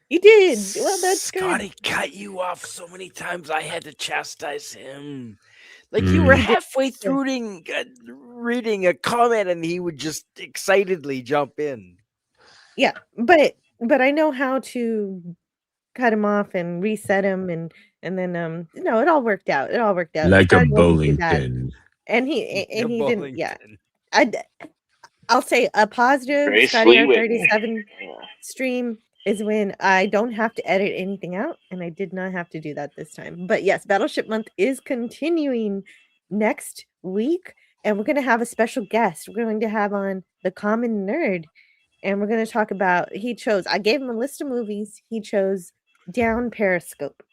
you did. Well, that's Scotty good. cut you off so many times I had to chastise him. Like you were Mm. halfway through reading a comment, and he would just excitedly jump in. Yeah, but I know how to cut him off and reset him, and then no, it all worked out. It all worked out. Like a Scotty wasn't too bowling bad, pin. and A he didn't. bowling Yeah, pin. I'll say a positive Grace Scotty Lee Whitten. R37 stream is when I don't have to edit anything out, and I did not have to do that this time. But yes, Battleship Month is continuing next week, and we're going to have a special guest. We're going to have on the Common Nerd, and we're going to talk about. I gave him a list of movies. He chose Down Periscope,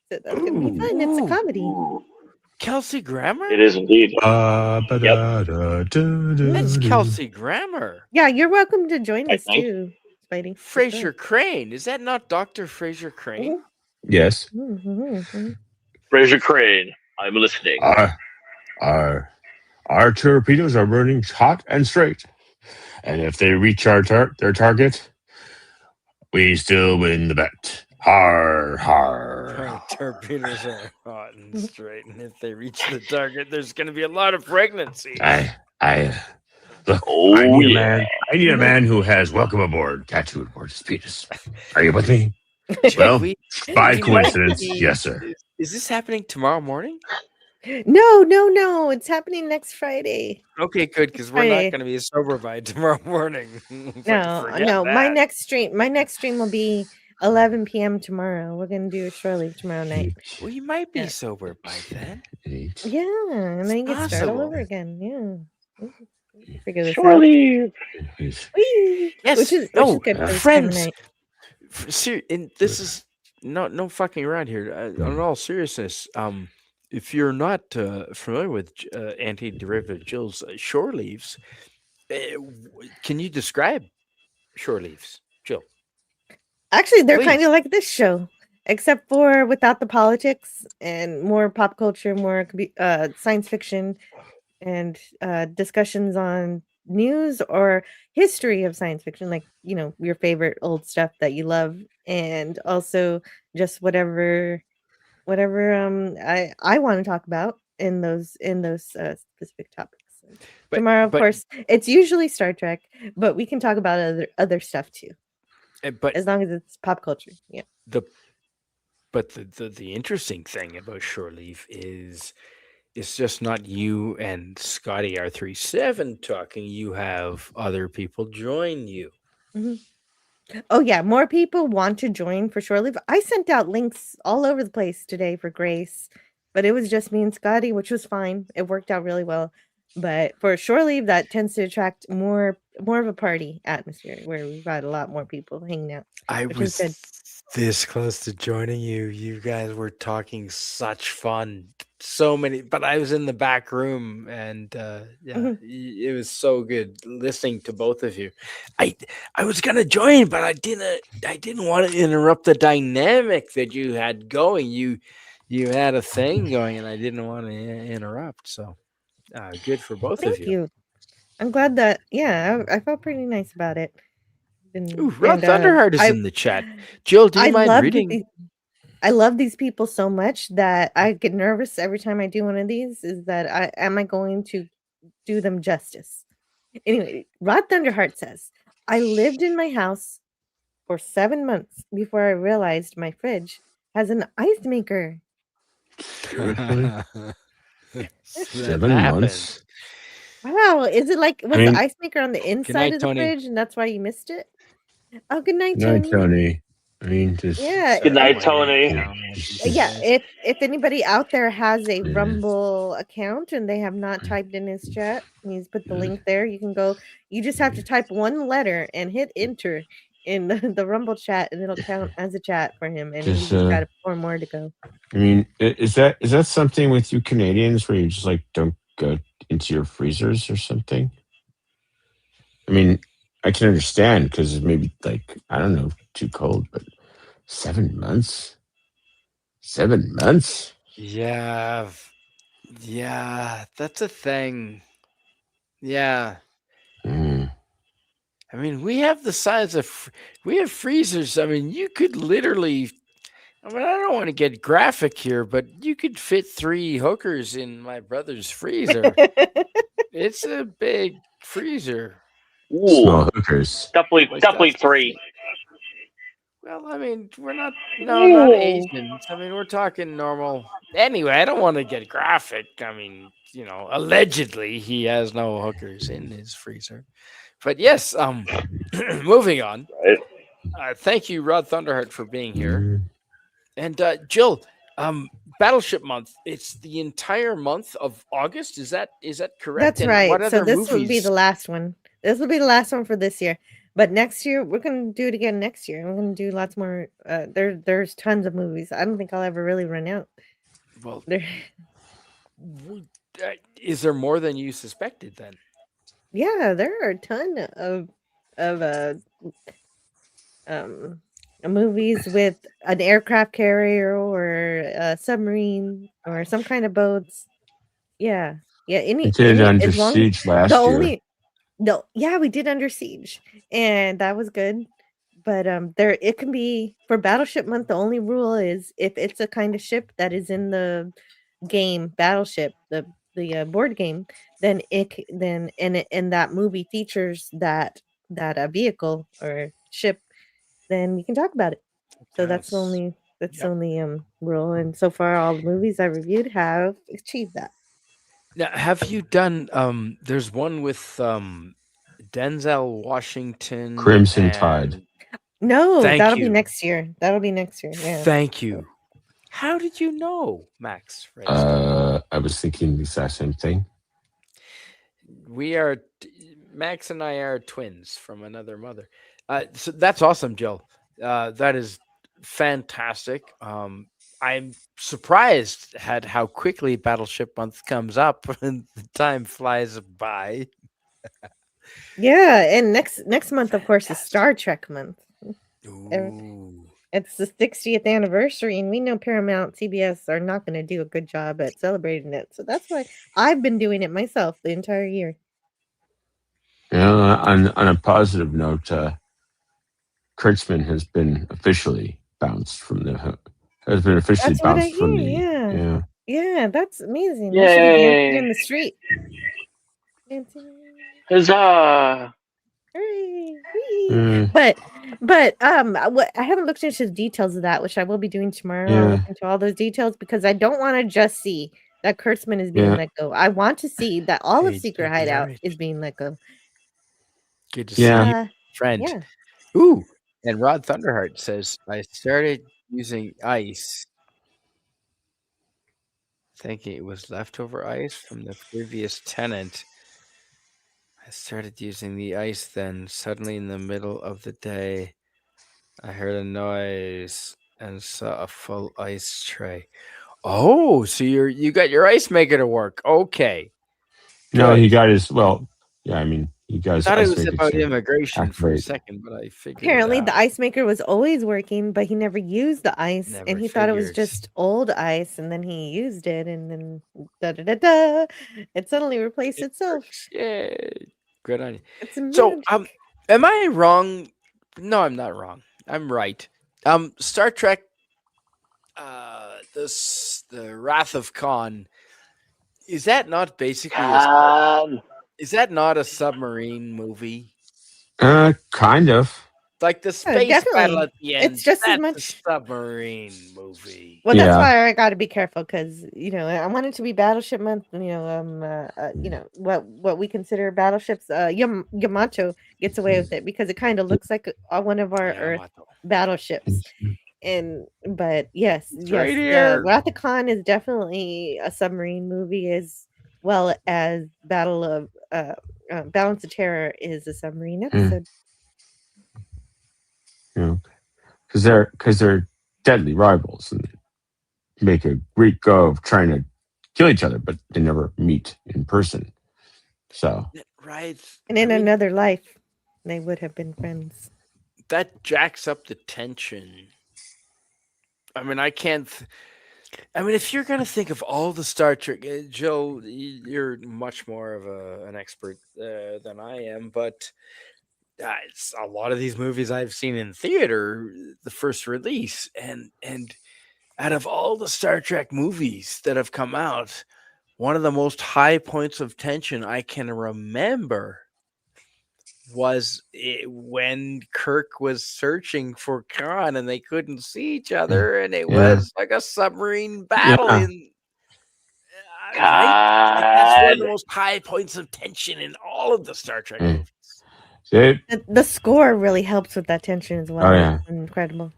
so that's going to be fun. It's a Ooh. comedy. Ooh, Kelsey Grammer? it is indeed. That's Kelsey Grammer. Yeah, you're welcome to join I us think. too, Spidey. Fraser Crane. Is that not Dr. Fraser Crane? Yes. Fraser Crane, I'm listening. Our torpedoes are burning hot and straight. And if they reach their target, we still win the bet. Har, har. Our torpedoes are hot and straight, and if they reach the target, there's going to be a lot of pregnancy. Look, Oh, I need yeah. I need a man who has welcome aboard tattooed aboard his penis. Are you with me? Well, by coincidence, yes, sir. Is this happening tomorrow morning? No. It's happening next Friday. Okay, good, because we're not going to be sober by tomorrow morning. No. My next stream will be 11 p.m. tomorrow. We're gonna do a shore leave tomorrow night. Well, you might be sober by then. Yeah, and then you get started all over again. Yeah. Figure this Shore out. leave. Whee! Yes. Which is good for this time of friends. night. And this is no fucking around here. On all seriousness, if you're not familiar with anti-derivative Jill's shore leaves, can you describe shore leaves, Jill? Actually, they're Please. kind of like this show, except for without the politics and more pop culture, more science fiction, and discussions on news or history of science fiction, like your favorite old stuff that you love, and also just whatever I want to talk about in those specific topics. Tomorrow, of course, it's usually Star Trek, but we can talk about other stuff too. But as long as it's pop culture, yeah. But the interesting thing about shore leave is it's just not you and Scotty R37 talking. You have other people join you. Mm-hmm. Oh yeah, more people want to join for shore leave. I sent out links all over the place today for Grace, but it was just me and Scotty, which was fine. It worked out really well. But for shore leave, that tends to attract more of a party atmosphere where we've got a lot more people hanging out. I was this close to joining you. You guys were talking such fun. So many, but I was in the back room, and it was so good listening to both of you. I was gonna join, but I didn't want to interrupt the dynamic that you had going. You had a thing going, and I didn't want to interrupt. So good for both of you. Thank you. I'm glad that I felt pretty nice about it. Rob Thunderheart is in the chat. Jill, do you mind reading? I love these people so much that I get nervous every time I do one of these. Is that am I going to do them justice? Anyway, Rod Thunderheart says, I lived in my house for 7 months before I realized my fridge has an ice maker. 7 months? Wow, is it like the ice maker on the inside of the fridge, and that's why you missed it? Oh, good night, Tony. I mean, just good night, Tony. Yeah, if anybody out there has a Rumble account and they have not typed in his chat, he's put the link there. You can go. You just have to type one letter and hit enter in the Rumble chat, and it'll count as a chat for him. And he's got 4 more to go. I mean, is that something with you Canadians where you just like don't go into your freezers or something? I mean, I can understand because maybe like I don't know, too cold, but 7 months? 7 months? Yeah, that's a thing. Yeah. I mean, we have the size of we have freezers. I mean, you could literally. I mean, I don't want to get graphic here, but you could fit 3 hookers in my brother's freezer. It's a big freezer. Ooh, Small hookers. definitely, Like definitely that's the 3. thing. Well, I mean, we're not not Ooh. Asians. I mean, we're talking normal. Anyway, I don't want to get graphic. I mean, allegedly he has no hookers in his freezer. But yes, moving on. Right. Thank you, Rod Thunderheart, for being here. Mm. And Jill, Battleship Month. It's the entire month of August. Is that correct? That's And what right. So other this will be movies? the last one. This will be the last one for this year. But next year we're gonna do it again next year. We're gonna do lots more. There's tons of movies. I don't think I'll ever really run out. Well, There, is there more than you suspected then? yeah, there are a ton of um movies with an aircraft carrier or a submarine or some kind of boats. Yeah, yeah. We Any did Under as long Siege the last year. only no, yeah, we did Under Siege, and that was good. But there it can be for Battleship Month. The only rule is if it's a kind of ship that is in the game Battleship, the board game, then and that movie features that vehicle or ship, then we can talk about it. So That's that's the yep. only rule. And so far, all the movies I reviewed have achieved that. Now, have you done? There's one with Denzel Washington Crimson Tide. and No, thank that'll be you, next year. That'll be next year. Yeah. thank So you. How did you know, Max Redstone? I was thinking the exact same thing. We are Max and I are twins from another mother. So that's awesome, Jill. That is fantastic. I'm surprised at how quickly Battleship Month comes up and the time flies by. yeah, and next month, of course, is Fantastic. Star Trek month. Er, Ooh. It's the 60th anniversary, and we know Paramount, CBS are not going to do a good job at celebrating it. So that's why I've been doing it myself the entire year. On a positive note, Kurtzman has been officially bounced from the has been officially That's what I bounced from hear. the Yeah, yeah. yeah, that's amazing. We should be dancing Yay. in the street. Dancing. Huzzah. Hooray, whee. Uh, But what I haven't looked into the details of that, which I will be doing tomorrow. I'll look yeah, into all those details because I don't want to just see that Kurtzman is being yeah. let go. I want to see that all of Hey, Secret Hideout Jared. is being let go. Good to see Yeah. you, Uh friend. yeah. Ooh. And Rod Thunderheart says, I started using ice, thinking it was leftover ice from the previous tenant. I started using the ice then. Suddenly, in the middle of the day, I heard a noise and saw a full ice tray. Oh, so you got your ice maker to work. Okay, No, he good. got his well. Yeah, I mean, he got his Thought it ice was maker about to immigration for a activate. second, but I figured it Apparently the out. ice maker was always working, but he never used the ice and Never he thought it was figured. just old ice and then he used it and then da da da da it suddenly replaced It itself. works. Yay. Good on you. It's So, magic. am I wrong? No, I'm not wrong. I'm right. Star Trek, the Wrath of Khan, is that not basically God. is that not a submarine movie? Kind of. Like the Yeah, space battle definitely. at the It's end, just as that's a much. submarine movie. Well, that's Yeah. why I got to be careful because I want it to be Battleship Month. What we consider battleships. Yamato gets away with it because it kind of looks like one of our Earth Yamato. battleships. But yes, It's right the here. Wrath of Khan is definitely a submarine movie as well as Balance of Terror is a submarine Yeah. episode. Because they're deadly rivals and make a great go of trying to kill each other, but they never meet in person. So Right. And I in mean, another life, they would have been friends. that jacks up the tension. I mean, I can't. I mean, if you're gonna think of all the Star Trek, Joe, you're much more of an expert than I am. But it's a lot of these movies I've seen in theater, the first release, and out of all the Star Trek movies that have come out, one of the most high points of tension I can remember was when Kirk was searching for Khan and they couldn't see each other, and it Yeah. was like a submarine battle Yeah. in right. Like that's one of the God. most high points of tension in all of the Star Trek Yeah. movies. It, The score really helps with that tension as well. Oh, yeah. It's incredible.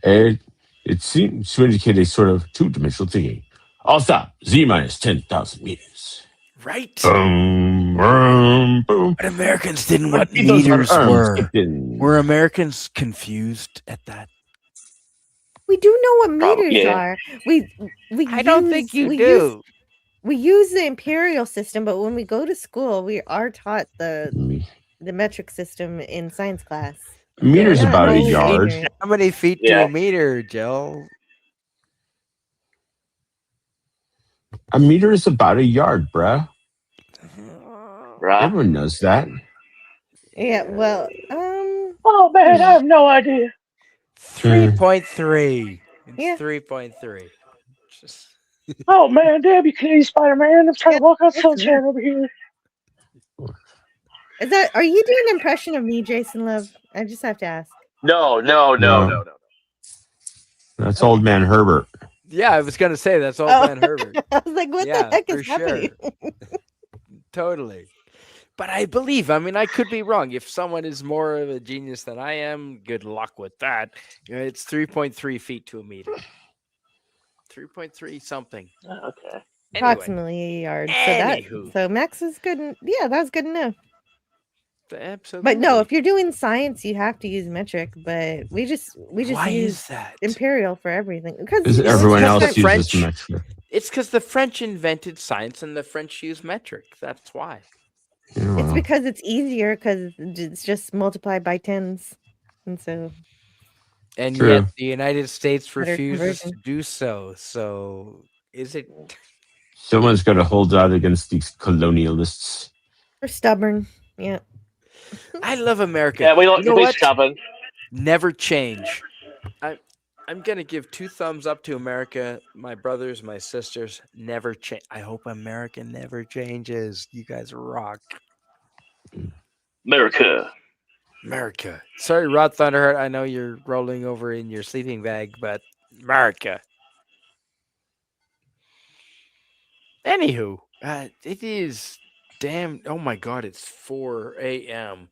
it seems to indicate a sort of two-dimensional thinking. I'll stop. Z minus 10,000 meters. Right. Boom, boom, boom. But Americans didn't What what beat those meters arms, were. Captain? Were Americans confused at that? We do know what meters Yeah. are. We I don't think you do. We use the imperial system, but when we go to school, we are taught the metric system in science class. A meter's Yeah, about a totally yard. ignorant. How many feet to Yeah. a meter, Jill? A meter is about a yard, bruh. Right. Everyone knows that. Yeah, well, Oh man, I have no idea. 3.3. It's Yeah. 3.3. Just Oh man, damn you Canadian Spider-Man. I'm trying to walk out listen, sunshine over here. are you doing an impression of me, Jason Love? I just have to ask. No. That's old man Herbert. yeah, I was gonna say that's old Oh. man Herbert. I was like, what Yeah, the heck for is happening? Totally. But I believe, I mean, I could be wrong. If someone is more of a genius than I am, good luck with that. It's 3.3 feet to a meter. 3.3 something. Okay. Anyway, Approximately a yard. Anywho. So Max is good. Yeah, that's good enough. absolutely. But no, if you're doing science, you have to use metric. But we just why use is that? imperial for everything because Because you know, everyone because else the uses French- metric. It's because the French invented science and the French use metric. That's why. Yeah, It's well, because it's easier because it's just multiplied by tens, and so And True. yet the United States Better refuses to conversion. do so. So is it? someone's got to hold out against these colonialists. we're stubborn. Yeah. I love America. Yeah, we don't You know be what? stubborn. Never change. I'm gonna give 2 thumbs up to America. My brothers, my sisters, never change. I hope America never changes. You guys rock. America. America. Sorry, Rod Thunderheart. I know you're rolling over in your sleeping bag, but America. Anywho, it is damn. Oh my God, it's 4 a.m.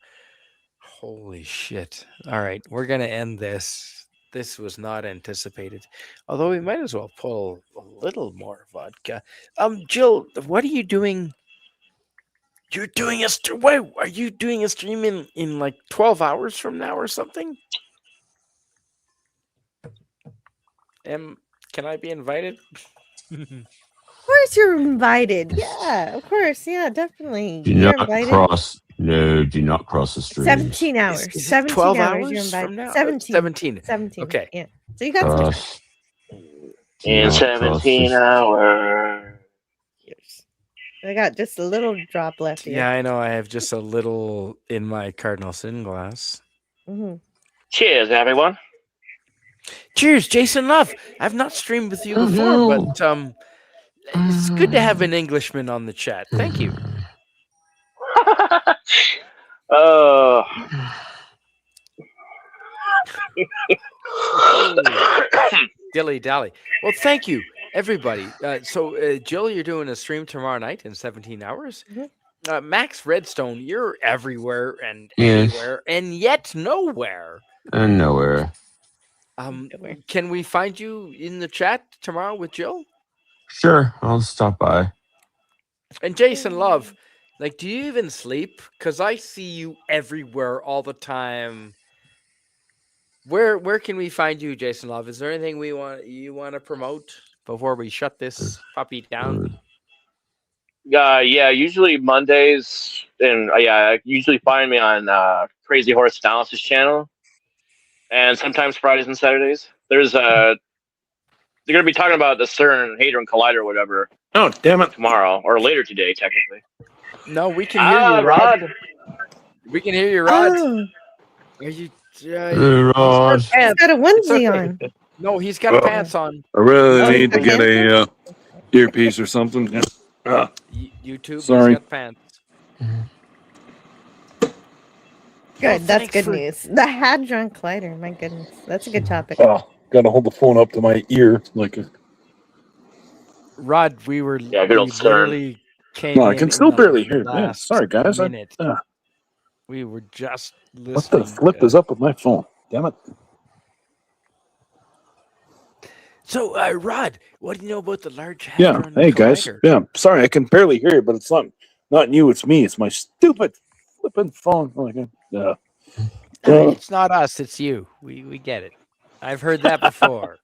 Holy shit. All right, we're going to end this. This was not anticipated. Although we might as well pull a little more vodka. Jill, what are you doing? You're doing a stream. Wait, are you doing a stream in like 12 hours from now or something? Can I be invited? Of course you're invited. Yeah, of course. Yeah, definitely. Do You're not invited. cross. No, do not cross the stream. 17 hours. Is it 17 12 hours. You're hours invited. from now? 17. 17. 17. Okay. Yeah. So you got some time. Cross. Do In not cross 17 the- hours. Yes. I got just a little drop left here. Yeah, I know. I have just a little in my Cardinal Sin glass. Mm-hmm. Cheers, everyone. Cheers, Jason Love. I've not streamed with you Oh, before, no. but it's good to have an Englishman on the chat. Thank you. Oh. Dilly dally. Well, thank you, everybody. So, Jill, you're doing a stream tomorrow night in 17 hours. Mhm. Max Redstone, you're everywhere and Yes. anywhere and yet nowhere. And nowhere. Nowhere. Can we find you in the chat tomorrow with Jill? Sure, I'll stop by. And Jason Love, like, do you even sleep? Because I see you everywhere all the time. Where can we find you, Jason Love? Is there anything you want to promote before we shut this puppy down? Yeah, usually Mondays, and usually find me on Crazy Horse Analysis channel, and sometimes Fridays and Saturdays. They're gonna be talking about the CERN Hadron Collider or whatever. Oh, damn it. Tomorrow or later today, technically. No, we can hear you, Rod. We can hear you, Rod. Oh, Are you? Hey, Rod. he's got a onesie okay. on. No, he's got pants on. I really Oh, he's need to got get pants a earpiece or something. YouTube, Sorry. he's got pants. Good. That's thanks good for- news. The Hadron Collider. My goodness, that's a good topic. Oh, gotta hold the phone up to my ear like a. Rod, we good old CERN. literally came No, I in can in still the barely hear. Yeah, last sorry guys. minute. We were just listening. What the flip is up with my phone? Damn it! So, Rod, what do you know about the Large Yeah. Hadron Hey guys. Collider? Yeah. Sorry, I can barely hear you, but it's not you. It's me. It's my stupid flipping phone. No, it's not us, it's you. We get it. I've heard that before.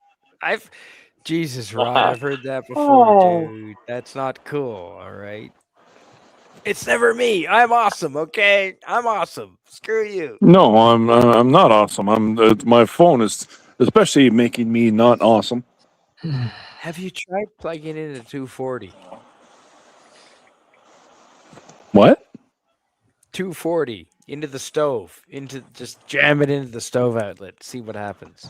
Jesus, Rod, I've heard that before, dude. That's not cool, all right? It's never me. I'm awesome, okay? I'm awesome. Screw you. No, I'm not awesome. My phone is especially making me not awesome. Have you tried plugging in a 240? What? 240 into the stove. Just jam it into the stove outlet. See what happens.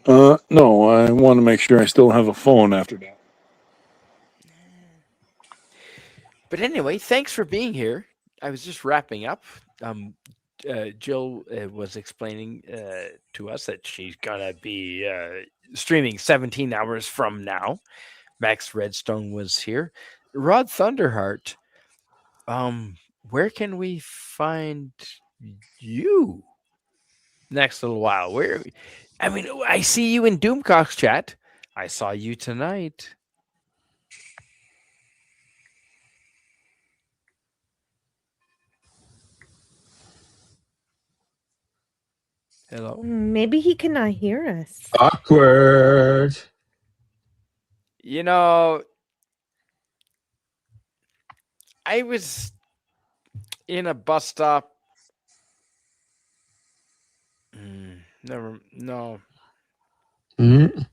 No, I want to make sure I still have a phone after that. But anyway, thanks for being here. I was just wrapping up. Jill was explaining to us that she's gonna be streaming 17 hours from now. Max Redstone was here. Rod Thunderheart, where can we find you next little while? I see you in Doomcock's chat. I saw you tonight. Hello. Maybe he cannot hear us. Awkward. You know, I was in a bus stop. No. Mm.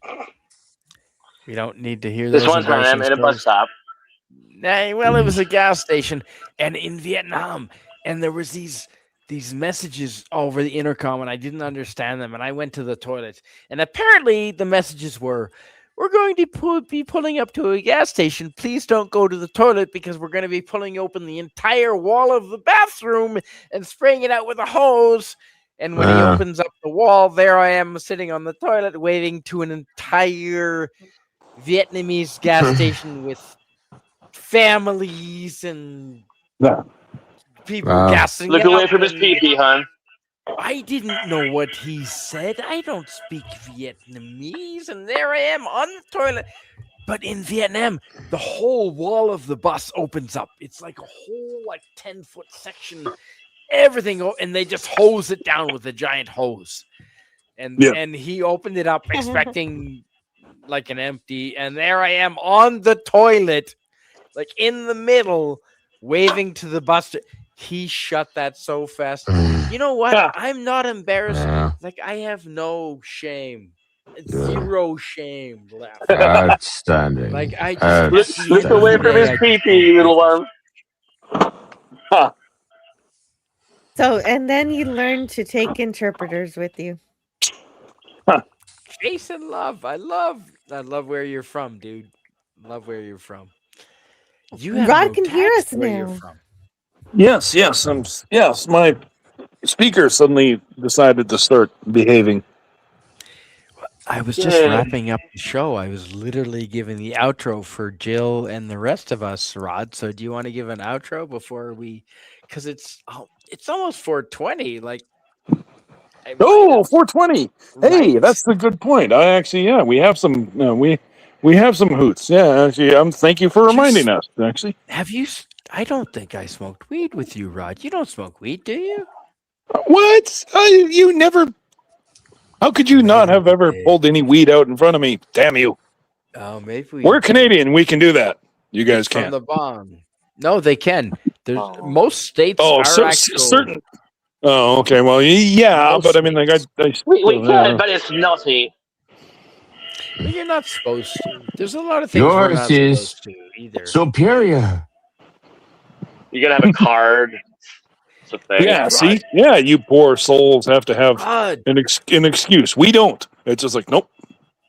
We don't need to hear This those one time embarrassing in a bus stories. stop. Well, it was a gas station, and in Vietnam, and there was these messages over the intercom, and I didn't understand them, and I went to the toilet, and apparently the messages were, "We're going to be pulling up to a gas station. Please don't go to the toilet because we're going to be pulling open the entire wall of the bathroom and spraying it out with a hose." And when he opens up the wall, there I am sitting on the toilet waving to an entire Vietnamese gas station with families and people gassing Look up. away from his pee-pee, hon. I didn't know what he said. I don't speak Vietnamese, and there I am on the toilet. But in Vietnam, the whole wall of the bus opens up. It's like a whole 10-foot section. Everything, and they just hose it down with a giant hose. And he opened it up expecting like an empty, and there I am on the toilet, like in the middle, waving to the bus. He shut that so fast. You know what? I'm not embarrassed. Like, I have no shame. Zero shame left. Outstanding. Like, I just Look away from his pee-pee, little one. So, and then you learn to take interpreters with you. Jason Love. I love where you're from, dude. Love where you're from. You have Rod no can hear text us where you're now. from. Yes. Yes. My speaker suddenly decided to start behaving. I was just wrapping up the show. I was literally giving the outro for Jill and the rest of us, Rod. So do you want to give an outro before we? Because it's almost 4:20. Like, 420. Hey, Right? that's a good point. I actually, we have some. We have some hoots. Yeah, actually, thank you for reminding us. Actually, Have you? I don't think I smoked weed with you, Rod. You don't smoke weed, do you? what? You never. How could you not have ever pulled any weed out in front of me? Damn you! Oh, maybe We're Canadian. We can do that. You guys from can't. the bomb. No, they can. There's most states are actual. Certain. Oh, okay. Well, yeah, Most but I mean, like, we can, but it's naughty. Well, you're not supposed to. There's a lot of things we're not Yours supposed to either. superior. You gotta have a card. It's a thing. Yeah, Rod, see? Yeah, you poor souls have to have Rod, an excuse. We don't. It's just like, nope.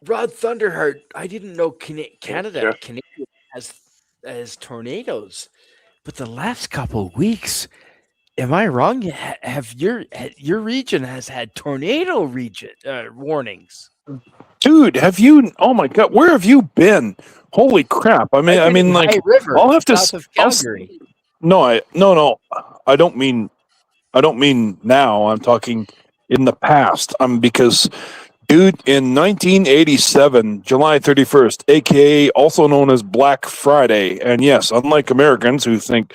Rod Thunderheart. I didn't know Sure. Canada has tornadoes, but the last couple weeks, am I wrong? Have your region has had tornado region warnings? Dude, have you? Oh my God, where have you been? Holy crap! I I've been in mean, like, High River, I'll have to. south of I'll, Calgary. no. I don't mean. I don't mean now. I'm talking in the past. Because, dude, in 1987, July 31st, aka also known as Black Friday, and yes, unlike Americans who think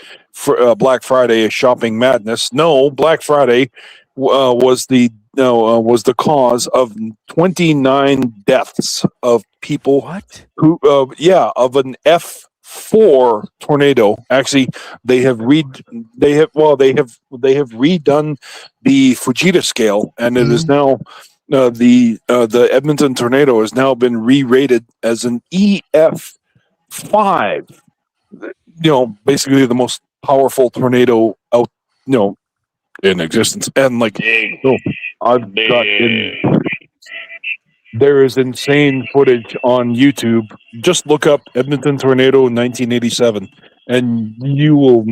Black Friday is shopping madness, no, Black Friday was the cause of 29 deaths of people What? who of an F4 tornado. Actually, they have redone the Fujita scale, and it is now the Edmonton tornado has now been re-rated as an EF5. Basically the most powerful tornado out in existence. And like, Big, so I've got there is insane footage on YouTube. Just look up Edmonton tornado in 1987, and you will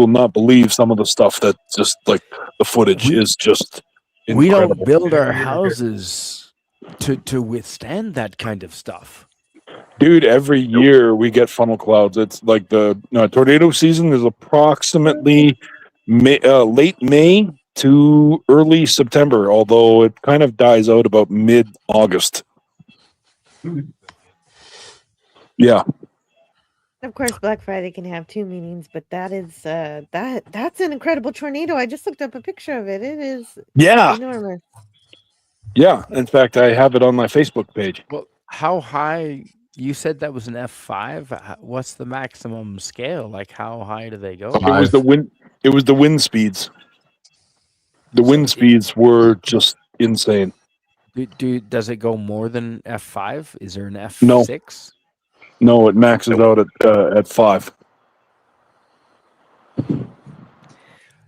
not believe some of the stuff that just like the footage is just We incredible. don't build our houses to withstand that kind of stuff. Dude, every year we get funnel clouds. It's like the tornado season is approximately late May to early September, although it kind of dies out about mid-August. Yeah. Of course, Black Friday can have two meanings, but that is that's an incredible tornado. I just looked up a picture of it. It is Yeah. enormous. Yeah. In fact, I have it on my Facebook page. Well, how high? You said that was an F5. What's the maximum scale? Like, how high do they go? It was the wind. It was the wind speeds. The wind speeds were just insane. Does it go more than F5? Is there an F6? No, it maxes out at 5.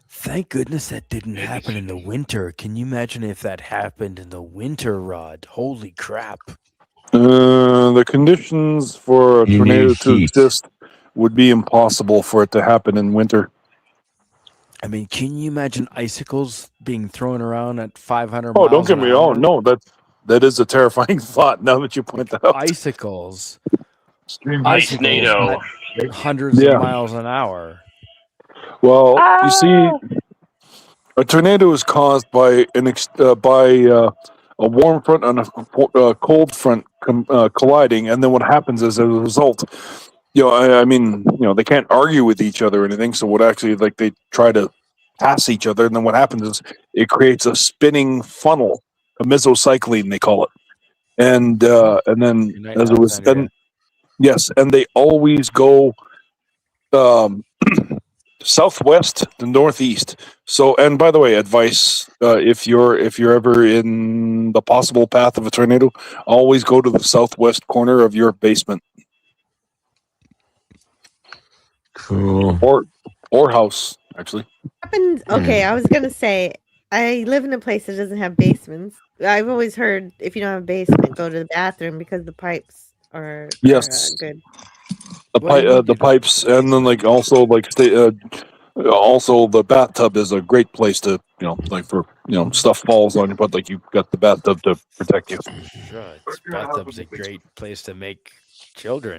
Thank goodness that didn't happen in the winter. Can you imagine if that happened in the winter, Rod? Holy crap. The conditions for a You tornado need to heat. exist would be impossible for it to happen in winter. I mean, can you imagine icicles being thrown around at 500 Oh, miles don't get an me hour? wrong. No, that is a terrifying thought. Now that you point that out, Icicles. Ice NATO. At hundreds Yeah. of miles an hour. well, you see, a tornado is caused by a warm front and a cold front colliding, and then what happens is, as a result, I mean, they can't argue with each other or anything. So what actually, like, they try to pass each other, and then what happens is it creates a spinning funnel, a mesocycline they call it, and then Good night, as it was, Alexandria. yes, and they always go southwest to northeast. So, and by the way, advice: if you're ever in the possible path of a tornado, always go to the southwest corner of your basement Cool. or house, actually. Happens. Okay, I was gonna say I live in a place that doesn't have basements. I've always heard if you don't have a basement, go to the bathroom because the pipes are Yes. good. What do you mean The you don't pipes, have a and then like also like also the bathtub is a great place to like for stuff falls on you, but like you've got the bathtub to protect you. Sure, bathtub's a great place to make children.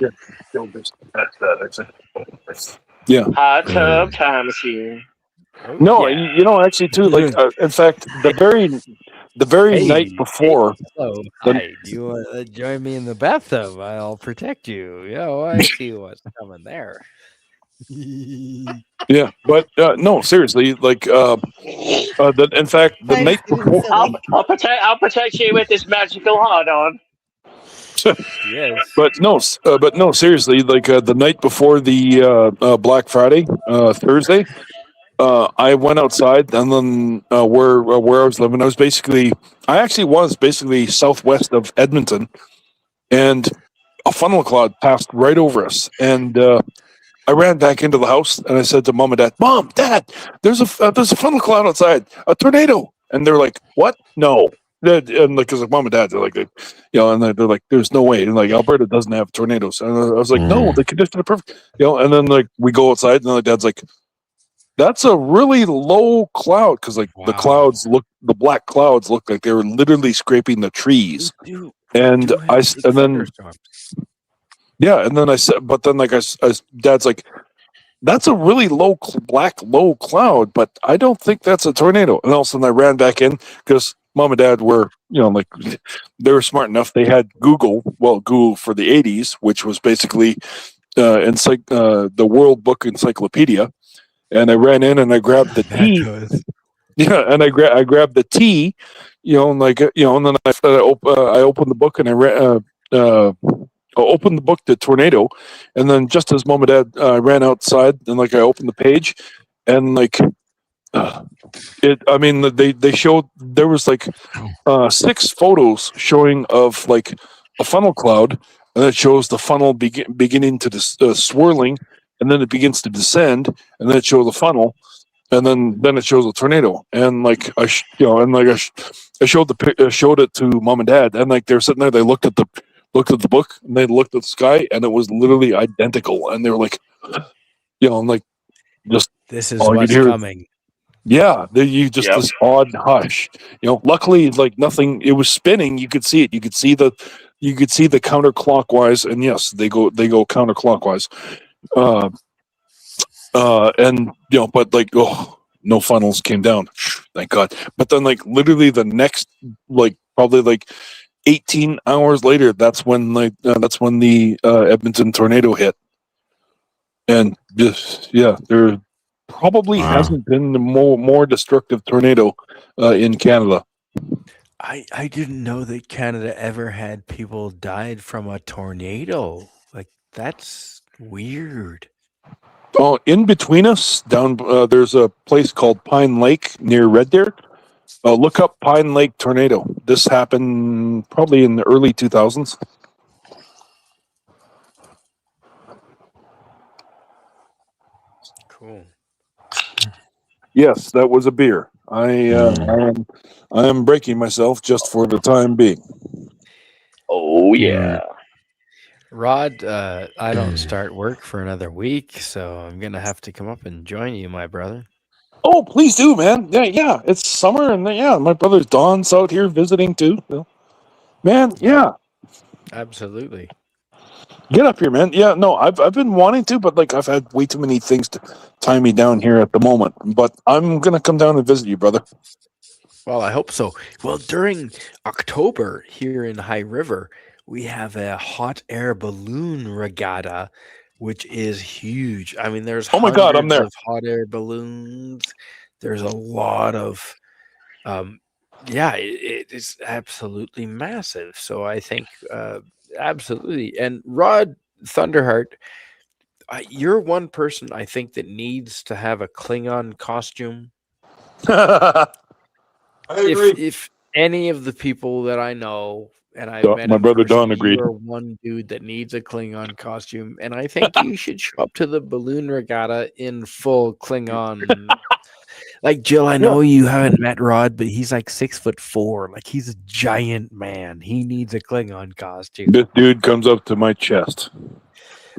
Yeah. Hot tub time is here. Oh, No, yeah. actually too. Like in fact, the very night before. Hello. Hi. Do you want to join me in the bathtub? I'll protect you. I see what's coming there. Yeah, but no, seriously, like in fact, the Nice, night getting before. silly. I'll protect you with this magical hard on. Yes. But no, seriously, like the night before the Black Friday, Thursday, I went outside, and then where I was living, I actually was basically southwest of Edmonton, and a funnel cloud passed right over us, and I ran back into the house and I said to Mom and Dad, "Mom, Dad, there's a funnel cloud outside, a tornado." And they're like, "What? No." And like, cause like Mom and Dad, they're like, you know, and they're like, "There's no way." And like, Alberta doesn't have tornadoes. And I was like, "No, the conditions are perfect." You know, and then like we go outside, and like Dad's like, "That's a really low cloud," because like the black clouds look like they were literally scraping the trees. And and then yeah, and then I said, but then like Dad's like, "That's a really low low cloud, but I don't think that's a tornado." And all of a sudden I ran back in because Mom and Dad were, you know, like they were smart enough. They had Google for the '80s, which was basically the World Book Encyclopedia. And I ran in and I grabbed the tea. Yeah, and I grabbed the tea, you know, and like you know, and then I opened the book and I opened the book to tornado, and then just as Mom and Dad ran outside, and like I opened the page, and like it. I mean, they showed there was like 6 photos showing of like a funnel cloud, and it shows the funnel beginning to swirling, and then it begins to descend, and then it shows the funnel, and then it shows a tornado, and like you know, and like I showed it to Mom and Dad, and like they're sitting there, they looked at the book, and they looked at the sky, and it was literally identical, and they were like, you know, and like just this is what's coming. Yeah, you just this odd hush. You know, luckily, like nothing. It was spinning. You could see it. You could see the counterclockwise, and yes, they go counterclockwise. And you know, but like, no funnels came down. Thank God. But then, like, literally the next, like, probably like 18 hours later, that's when the Edmonton tornado hit, and just there probably hasn't been a more destructive tornado in Canada. I didn't know that Canada ever had people died from a tornado. Like, that's weird. Oh, in between us, down there's a place called Pine Lake near Red Deer. Look up Pine Lake tornado. This happened probably in the early 2000s. Cool. Yes, that was a beer. I am breaking myself just for the time being. Oh yeah. Rod, I don't start work for another week, so I'm gonna have to come up and join you, my brother. Oh, please do, man. Yeah. It's summer, and my brother Don's out here visiting too. So, man, yeah. Absolutely. Get up here, man. Yeah, no, I've been wanting to, but like I've had way too many things to tie me down here at the moment. But I'm gonna come down and visit you, brother. Well, I hope so. Well, during October here in High River, we have a hot air balloon regatta, which is huge. I mean, there's Oh my God, I'm there. of hot air balloons. There's a lot of, it is absolutely massive. So I think absolutely. And Rod Thunderheart, you're one person I think that needs to have a Klingon costume. I agree. If any of the people that I know and I met my in brother person, Don agreed. you're one dude that needs a Klingon costume, and I think you should show up to the balloon regatta in full Klingon. Like Jill, I know you haven't met Rod, but he's like 6'4". Like he's a giant man. He needs a Klingon costume. This dude comes up to my chest.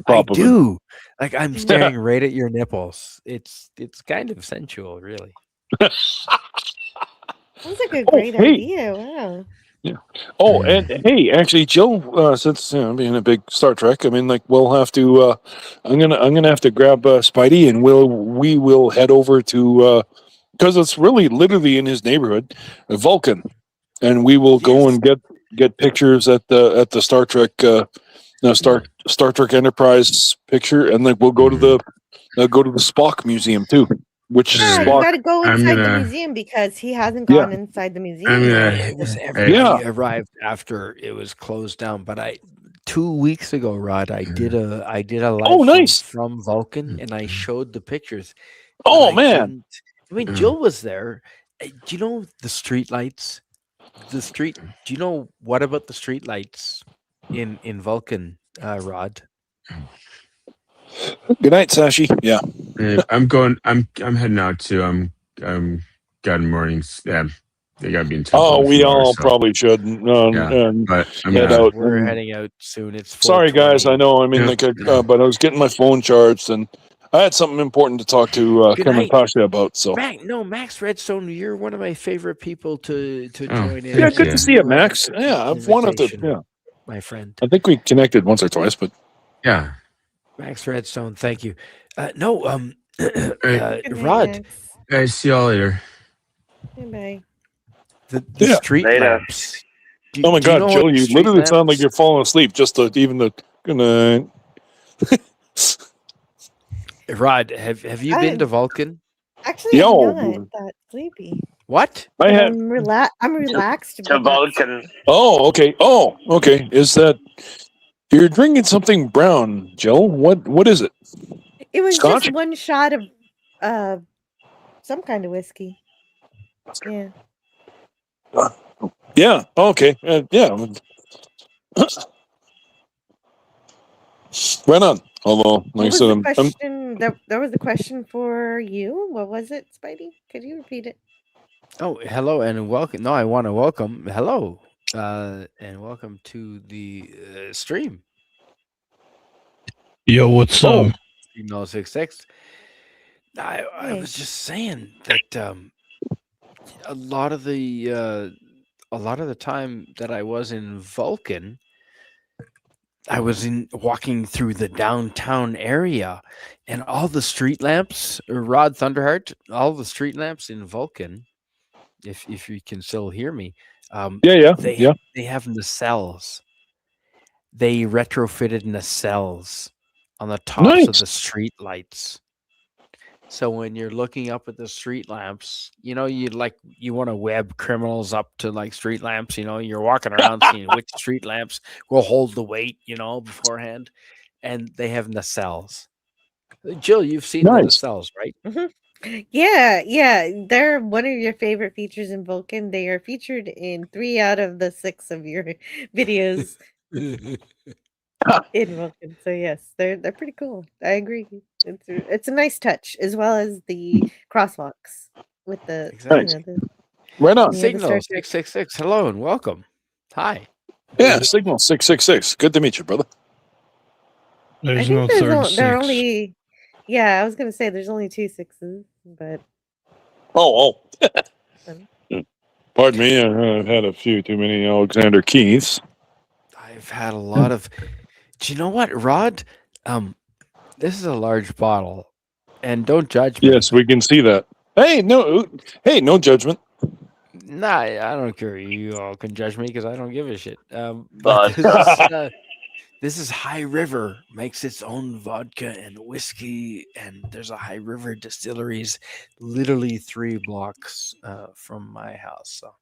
I do. Like I'm staring right at your nipples. It's kind of sensual, really. Sounds like a great idea. Wow. Yeah. Oh, and hey, actually, Jill, since being a big Star Trek, I mean, like we'll have to. I'm gonna have to grab Spidey, and we will head over to because it's really literally in his neighborhood, Vulcan, and we will go and get pictures at the Star Trek Star Trek Enterprise picture, and like we'll go to the Spock Museum too. Which is you got to go inside the museum because he hasn't gone inside the museum. It was everybody arrived after it was closed down. But 2 weeks ago, Rod, I did a live from Vulcan, and I showed the pictures. Oh man! I mean, Jill was there. Do you know the street lights? Do you know what about the street lights in Vulcan, Rod? Good night, Sashi. Yeah. I'm going. I'm heading out too. I'm got mornings. Yeah, they got to be in temple Oh, in a we few hours. all So probably should yeah, but I'm head Yeah, gonna. out. we're heading out soon. It's Sorry, guys. I 4:20. know. I mean, Yeah, but I was getting my phone charged, and I had something important to talk to Good Kim and night, Tasha about. So Max Redstone. You're one of my favorite people to oh, join in. yeah, thank good you. to see you, Max. Yeah, I've wanted to. Invitation, Yeah, my friend. I think we connected once or twice, but Yeah. Max Redstone, thank you. No, All right, Good night, Rod, Max. guys. See y'all later. Bye. the yeah. street Later. lamps. Oh my Do you God, know Jill, what you street literally sound like lamps? you're falling asleep. Just even the good night. Rod, have you been to I'm Vulcan? actually I'm Yo, not that sleepy, What? I but had. I'm relaxed, To but not Vulcan. sleepy. Oh, okay. Oh, okay. Is that you're drinking something brown, Jill? What is it? It was just Scotch? one shot of uh some kind of whiskey. Yeah. Yeah. Okay. Yeah. Right on. Although, like I What was said, the I'm question? There was a question for you. What was it, Spidey? Could you repeat it? Oh, hello and welcome. No, I want to welcome. Hello, and welcome to the stream. Yo, what's Oh. up? Stream 066. I Hey. was just saying that a lot of the time that I was in Vulcan, I was walking through the downtown area, and all the street lamps, Rod Thunderheart, all the street lamps in Vulcan, if you can still hear me, yeah. they have nacelles. They retrofitted nacelles on the tops of Nice. the street lights. So when you're looking up at the street lamps, you want to web criminals up to like street lamps. You're walking around seeing which street lamps will hold the weight, beforehand, and they have nacelles. Jill, you've seen the Nice. nacelles, right? Yeah. They're one of your favorite features in Vulcan. They are featured in 3 out of the 6 of your videos in Vulcan. So yes, they're pretty cool. I agree. It's a nice touch, as well as the crosswalks with the Exactly. Right on. the other Signal Star Trek. 666. Hello and welcome. Hi. Yeah, Signal 666. Good to meet you, brother. I There's think no third there are six. only yeah, I was gonna say there's only 2 6s, but Oh. um, Pardon me. I've had a few too many Alexander Keiths. I've had a lot of. Do you know what, Rod? This is a large bottle, and don't judge me. Yes, we can see that. Hey, no judgment. Nah, I don't care. You all can judge me because I don't give a shit. God. But this is High River makes its own vodka and whiskey, and there's a High River distilleries literally 3 blocks from my house. So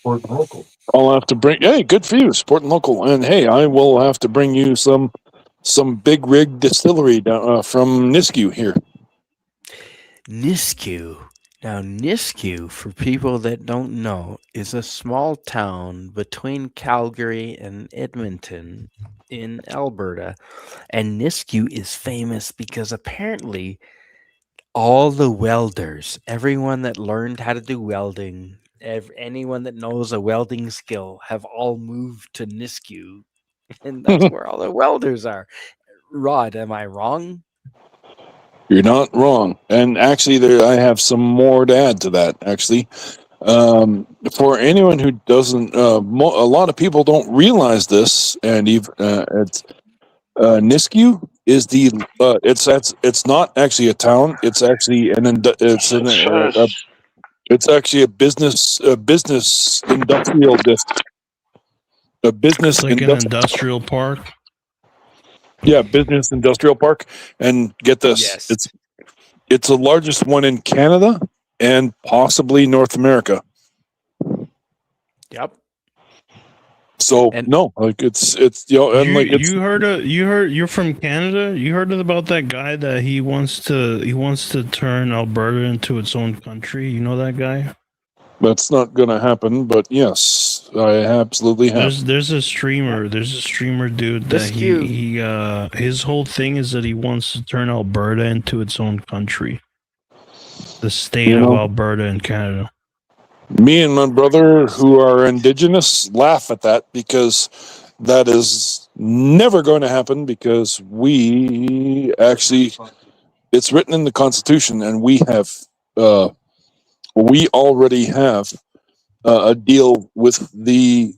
Supporting local. I'll have to bring. Hey, good for you, supporting local. And hey, I will have to bring you some big rig distillery down, from Nisku here. Nisku. Now, Nisku, for people that don't know, is a small town between Calgary and Edmonton in Alberta. And Nisku is famous because apparently all the welders, everyone that learned how to do welding, anyone that knows a welding skill, have all moved to Nisku. And that's where all the welders are. Rod, am I wrong? You're not wrong. And actually, I have some more to add to that. Actually, for anyone who doesn't, a lot of people don't realize this, and it's Nisku is it's not actually a town. It's actually Shush. it's actually a business industrial district. A business It's like an industrial park. Yeah, business industrial park. And get this, Yes. it's the largest one in Canada and possibly North America. Yep. So And- no, like it's and like it's You're from Canada. You heard about that guy that he wants to turn Alberta into its own country. You know that guy? that's not going to happen. But yes, Yes, I absolutely have. There's a streamer dude that This you. he his whole thing is that he wants to turn Alberta into its own country. The state You of know? Alberta in Canada. Me and my brother, who are indigenous, laugh at that because that is never going to happen because we actually, it's written in the Constitution, and we already have a deal with the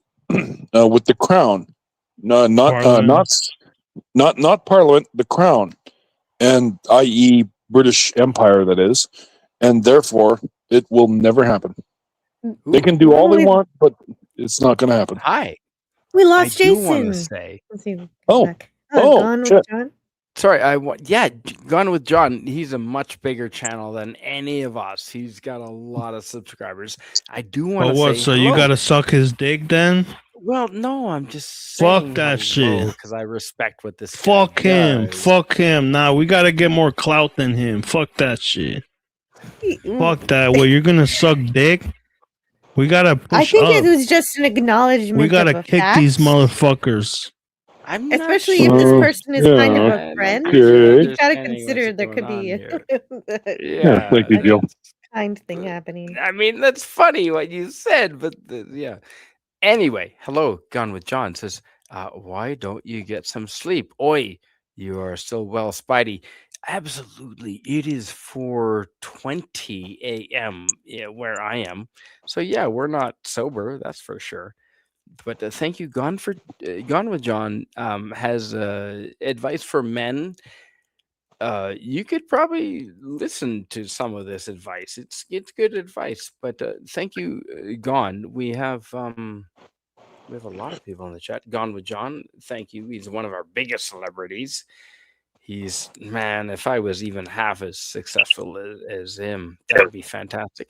Crown, no, Parliament. not Parliament, the Crown, and i.e. British Empire, that is, and therefore it will never happen. They can do all they want, but it's not going to happen. Hi. We I lost do want to Jason. say. Let's see. Come Oh. back. Oh, Gone shit. with John. Sorry, Gone with John. He's a much bigger channel than any of us. He's got a lot of subscribers. I do want But to what? say So you hello. gotta suck his dick then? Well, no, I'm just Fuck saying that shit. because I respect what this Fuck guy him. does. Fuck him. Nah, we gotta get more clout than him. Fuck that shit. Fuck that. Well, you're gonna suck dick? We gotta push I think up. it was just an acknowledgement. We gotta of a kick fact. these motherfuckers. I'm not Especially if this sure. person is kind of Yeah, a friend. okay. You gotta Understanding consider what's there could going be on here. Yeah, thank you, Yeah, Jill. kind thing happening. I mean, that's funny what you said, but yeah. Anyway, hello, Gone with John says, why don't you get some sleep? Oi, you are still well, Spidey. Absolutely. It is 4:20 a.m. Where I am. So yeah, we're not sober, that's for sure. But thank you, Gone with John has advice for men. You could probably listen to some of this advice. It's good advice. But thank you, Gone. We have a lot of people in the chat. Gone with John, thank you. He's one of our biggest celebrities. He's, man, if I was even half as successful as him, that would be fantastic.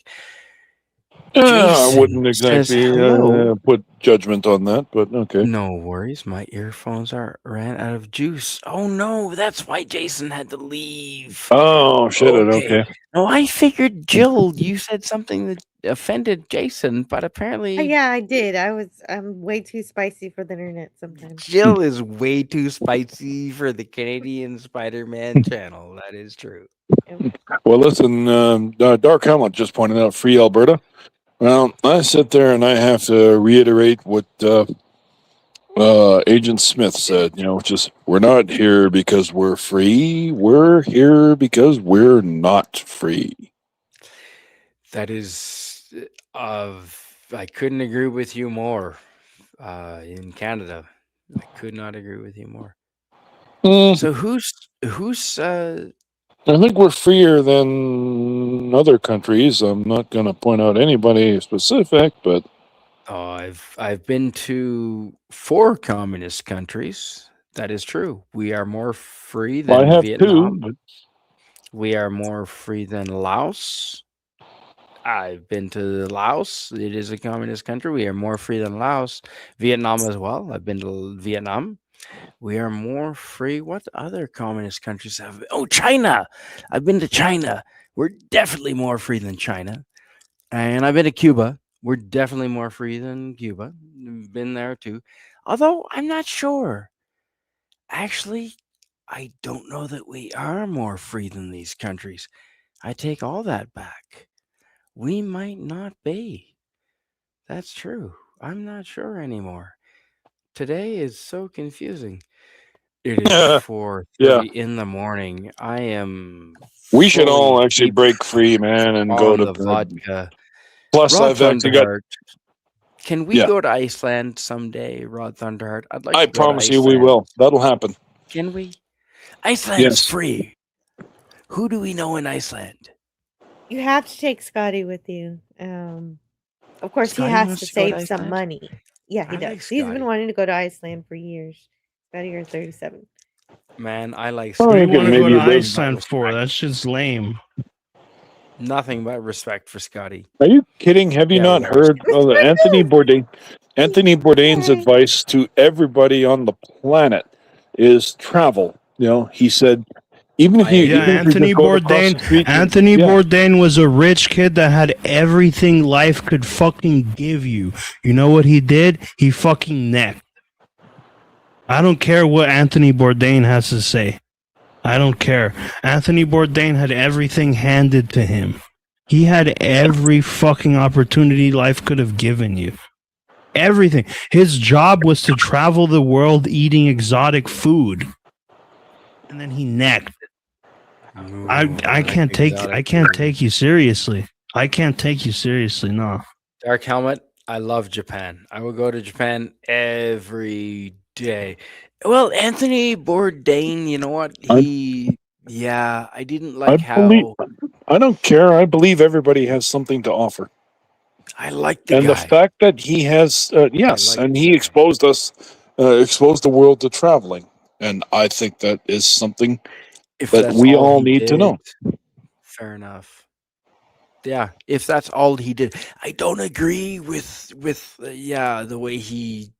I wouldn't Jason says exactly hello. put judgment on that, but okay. No worries. My earphones ran out of juice. Oh no, that's why Jason had to leave. Oh, shit. Okay. No, I figured, Jill, you said something that offended Jason, but apparently Yeah, I did. I'm way too spicy for the internet sometimes. Jill is way too spicy for the Canadian Spider-Man channel. That is true. Well, listen, Dark Hamlet just pointed out free Alberta. Well, I sit there and I have to reiterate what Agent Smith said, which is, we're not here because we're free. We're here because we're not free. That is I couldn't agree with you more. In Canada, I could not agree with you more. So who's I think we're freer than other countries. I'm not going to point out anybody specific, but I've been to 4 communist countries. That is true. We are more free than I have Vietnam. 2. But We are more free than Laos. I've been to Laos. It is a communist country. We are more free than Laos. Vietnam as well. I've been to Vietnam. We are more free. What other communist countries have? Oh, China. I've been to China. We're definitely more free than China. And I've been to Cuba. We're definitely more free than Cuba. Been there too. Although I'm not sure. Actually, I don't know that we are more free than these countries. I take all that back. We might not be. That's true. I'm not sure anymore. Today is so confusing. It is 4:30 in the morning. I am. We should all fully actually deep break free, man, and go on to the bed. vodka. Plus, Rod I've actually got. Thunderheart. Can we go to Iceland someday, Rod Thunderheart? I'd like I to go promise to you, we Iceland. will. That'll happen. Can we? Iceland's free. Who do we know in Iceland? You have to take Scotty with you. Of course, Scotty he has wants to to go to save some Iceland? money. Yeah, he I does. like He's Scotty. been wanting to go to Iceland for years. Scotty, you're 37. Man, I like What do Scotty. you want to go maybe to live- Iceland for? That shit's lame. Nothing but respect for Scotty. Are you kidding? Have you Yeah, not we heard of Anthony Bourdain? Anthony Bourdain's advice to everybody on the planet is travel. He said, Even if you Anthony just go across the street, Anthony yeah. Bourdain was a rich kid that had everything life could fucking give you. You know what he did? He fucking necked. I don't care what Anthony Bourdain has to say. I don't care. Anthony Bourdain had everything handed to him. He had every fucking opportunity life could have given you. Everything. His job was to travel the world eating exotic food. And then he necked. I can't take you seriously. I can't take you seriously, no. Dark Helmet, I love Japan. I will go to Japan every day. Well, Anthony Bourdain, you know what? I didn't like how I don't care. I believe everybody has something to offer. I like the And guy. the fact that he has, yes, like and the he guy. exposed the world to traveling. And I think that is something If that that's we all all he need to know. did, fair enough. Yeah, if that's all he did, I don't agree with the way he.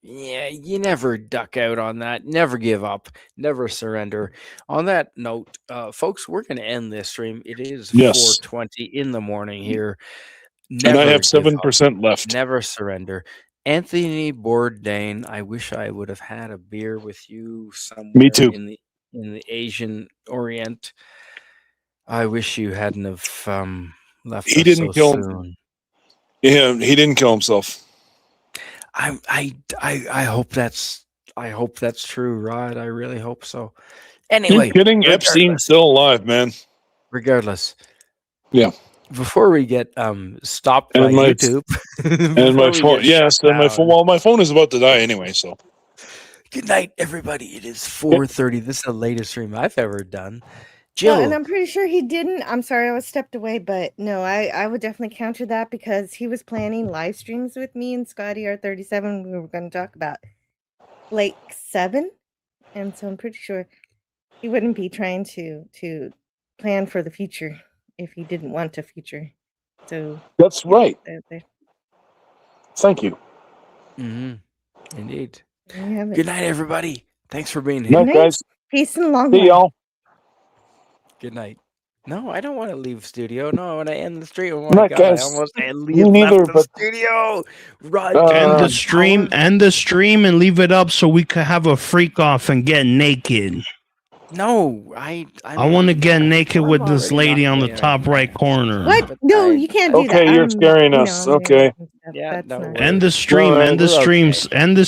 Yeah, you never duck out on that. Never give up. Never surrender. On that note, folks, we're going to end this stream. It is Yes. 4:20 in the morning here. And I Never have give up. 7% left. Never surrender. Anthony Bourdain, I wish I would have had a beer with you somewhere Me too. in the Asian Orient. I wish you hadn't have left He us didn't so kill him. soon. Yeah, he didn't kill himself. I hope that's true, Rod. I really hope so. You're Anyway, kidding? Epstein's still alive, man. regardless. Yeah. Before we get stopped by And my- YouTube, And my before we phone, get yes, shut and my down. phone. Well, my phone is about to die anyway. So Good night, everybody. It is 4:30. This is the latest stream I've ever done. Jill, Well, and I'm pretty sure he didn't. I'm sorry, I was stepped away, but no, I would definitely counter that because he was planning live streams with me and Scotty R37. We were going to talk about like 7, and so I'm pretty sure he wouldn't be trying to plan for the future if he didn't want a future. So that's right. there Thank you. Indeed. you have it. Good night, everybody. Thanks for being Good here. night, guys. Peace and long See life. y'all. Good night. No, I don't want to leave studio. No, I want to end the stream. Oh Good my night, god, I guys. almost Me left neither, the but- studio. Rod, End Uh, the stream, and leave it up so we could have a freak off and get naked. No, I want to get naked with this already lady not on the doing top right corner. What? But No, I- you can't do that. Okay, you're scaring us. I'm Okay. stuff. Yeah, That's no, not- we're- End the stream. All right, End the we're streams. okay. End the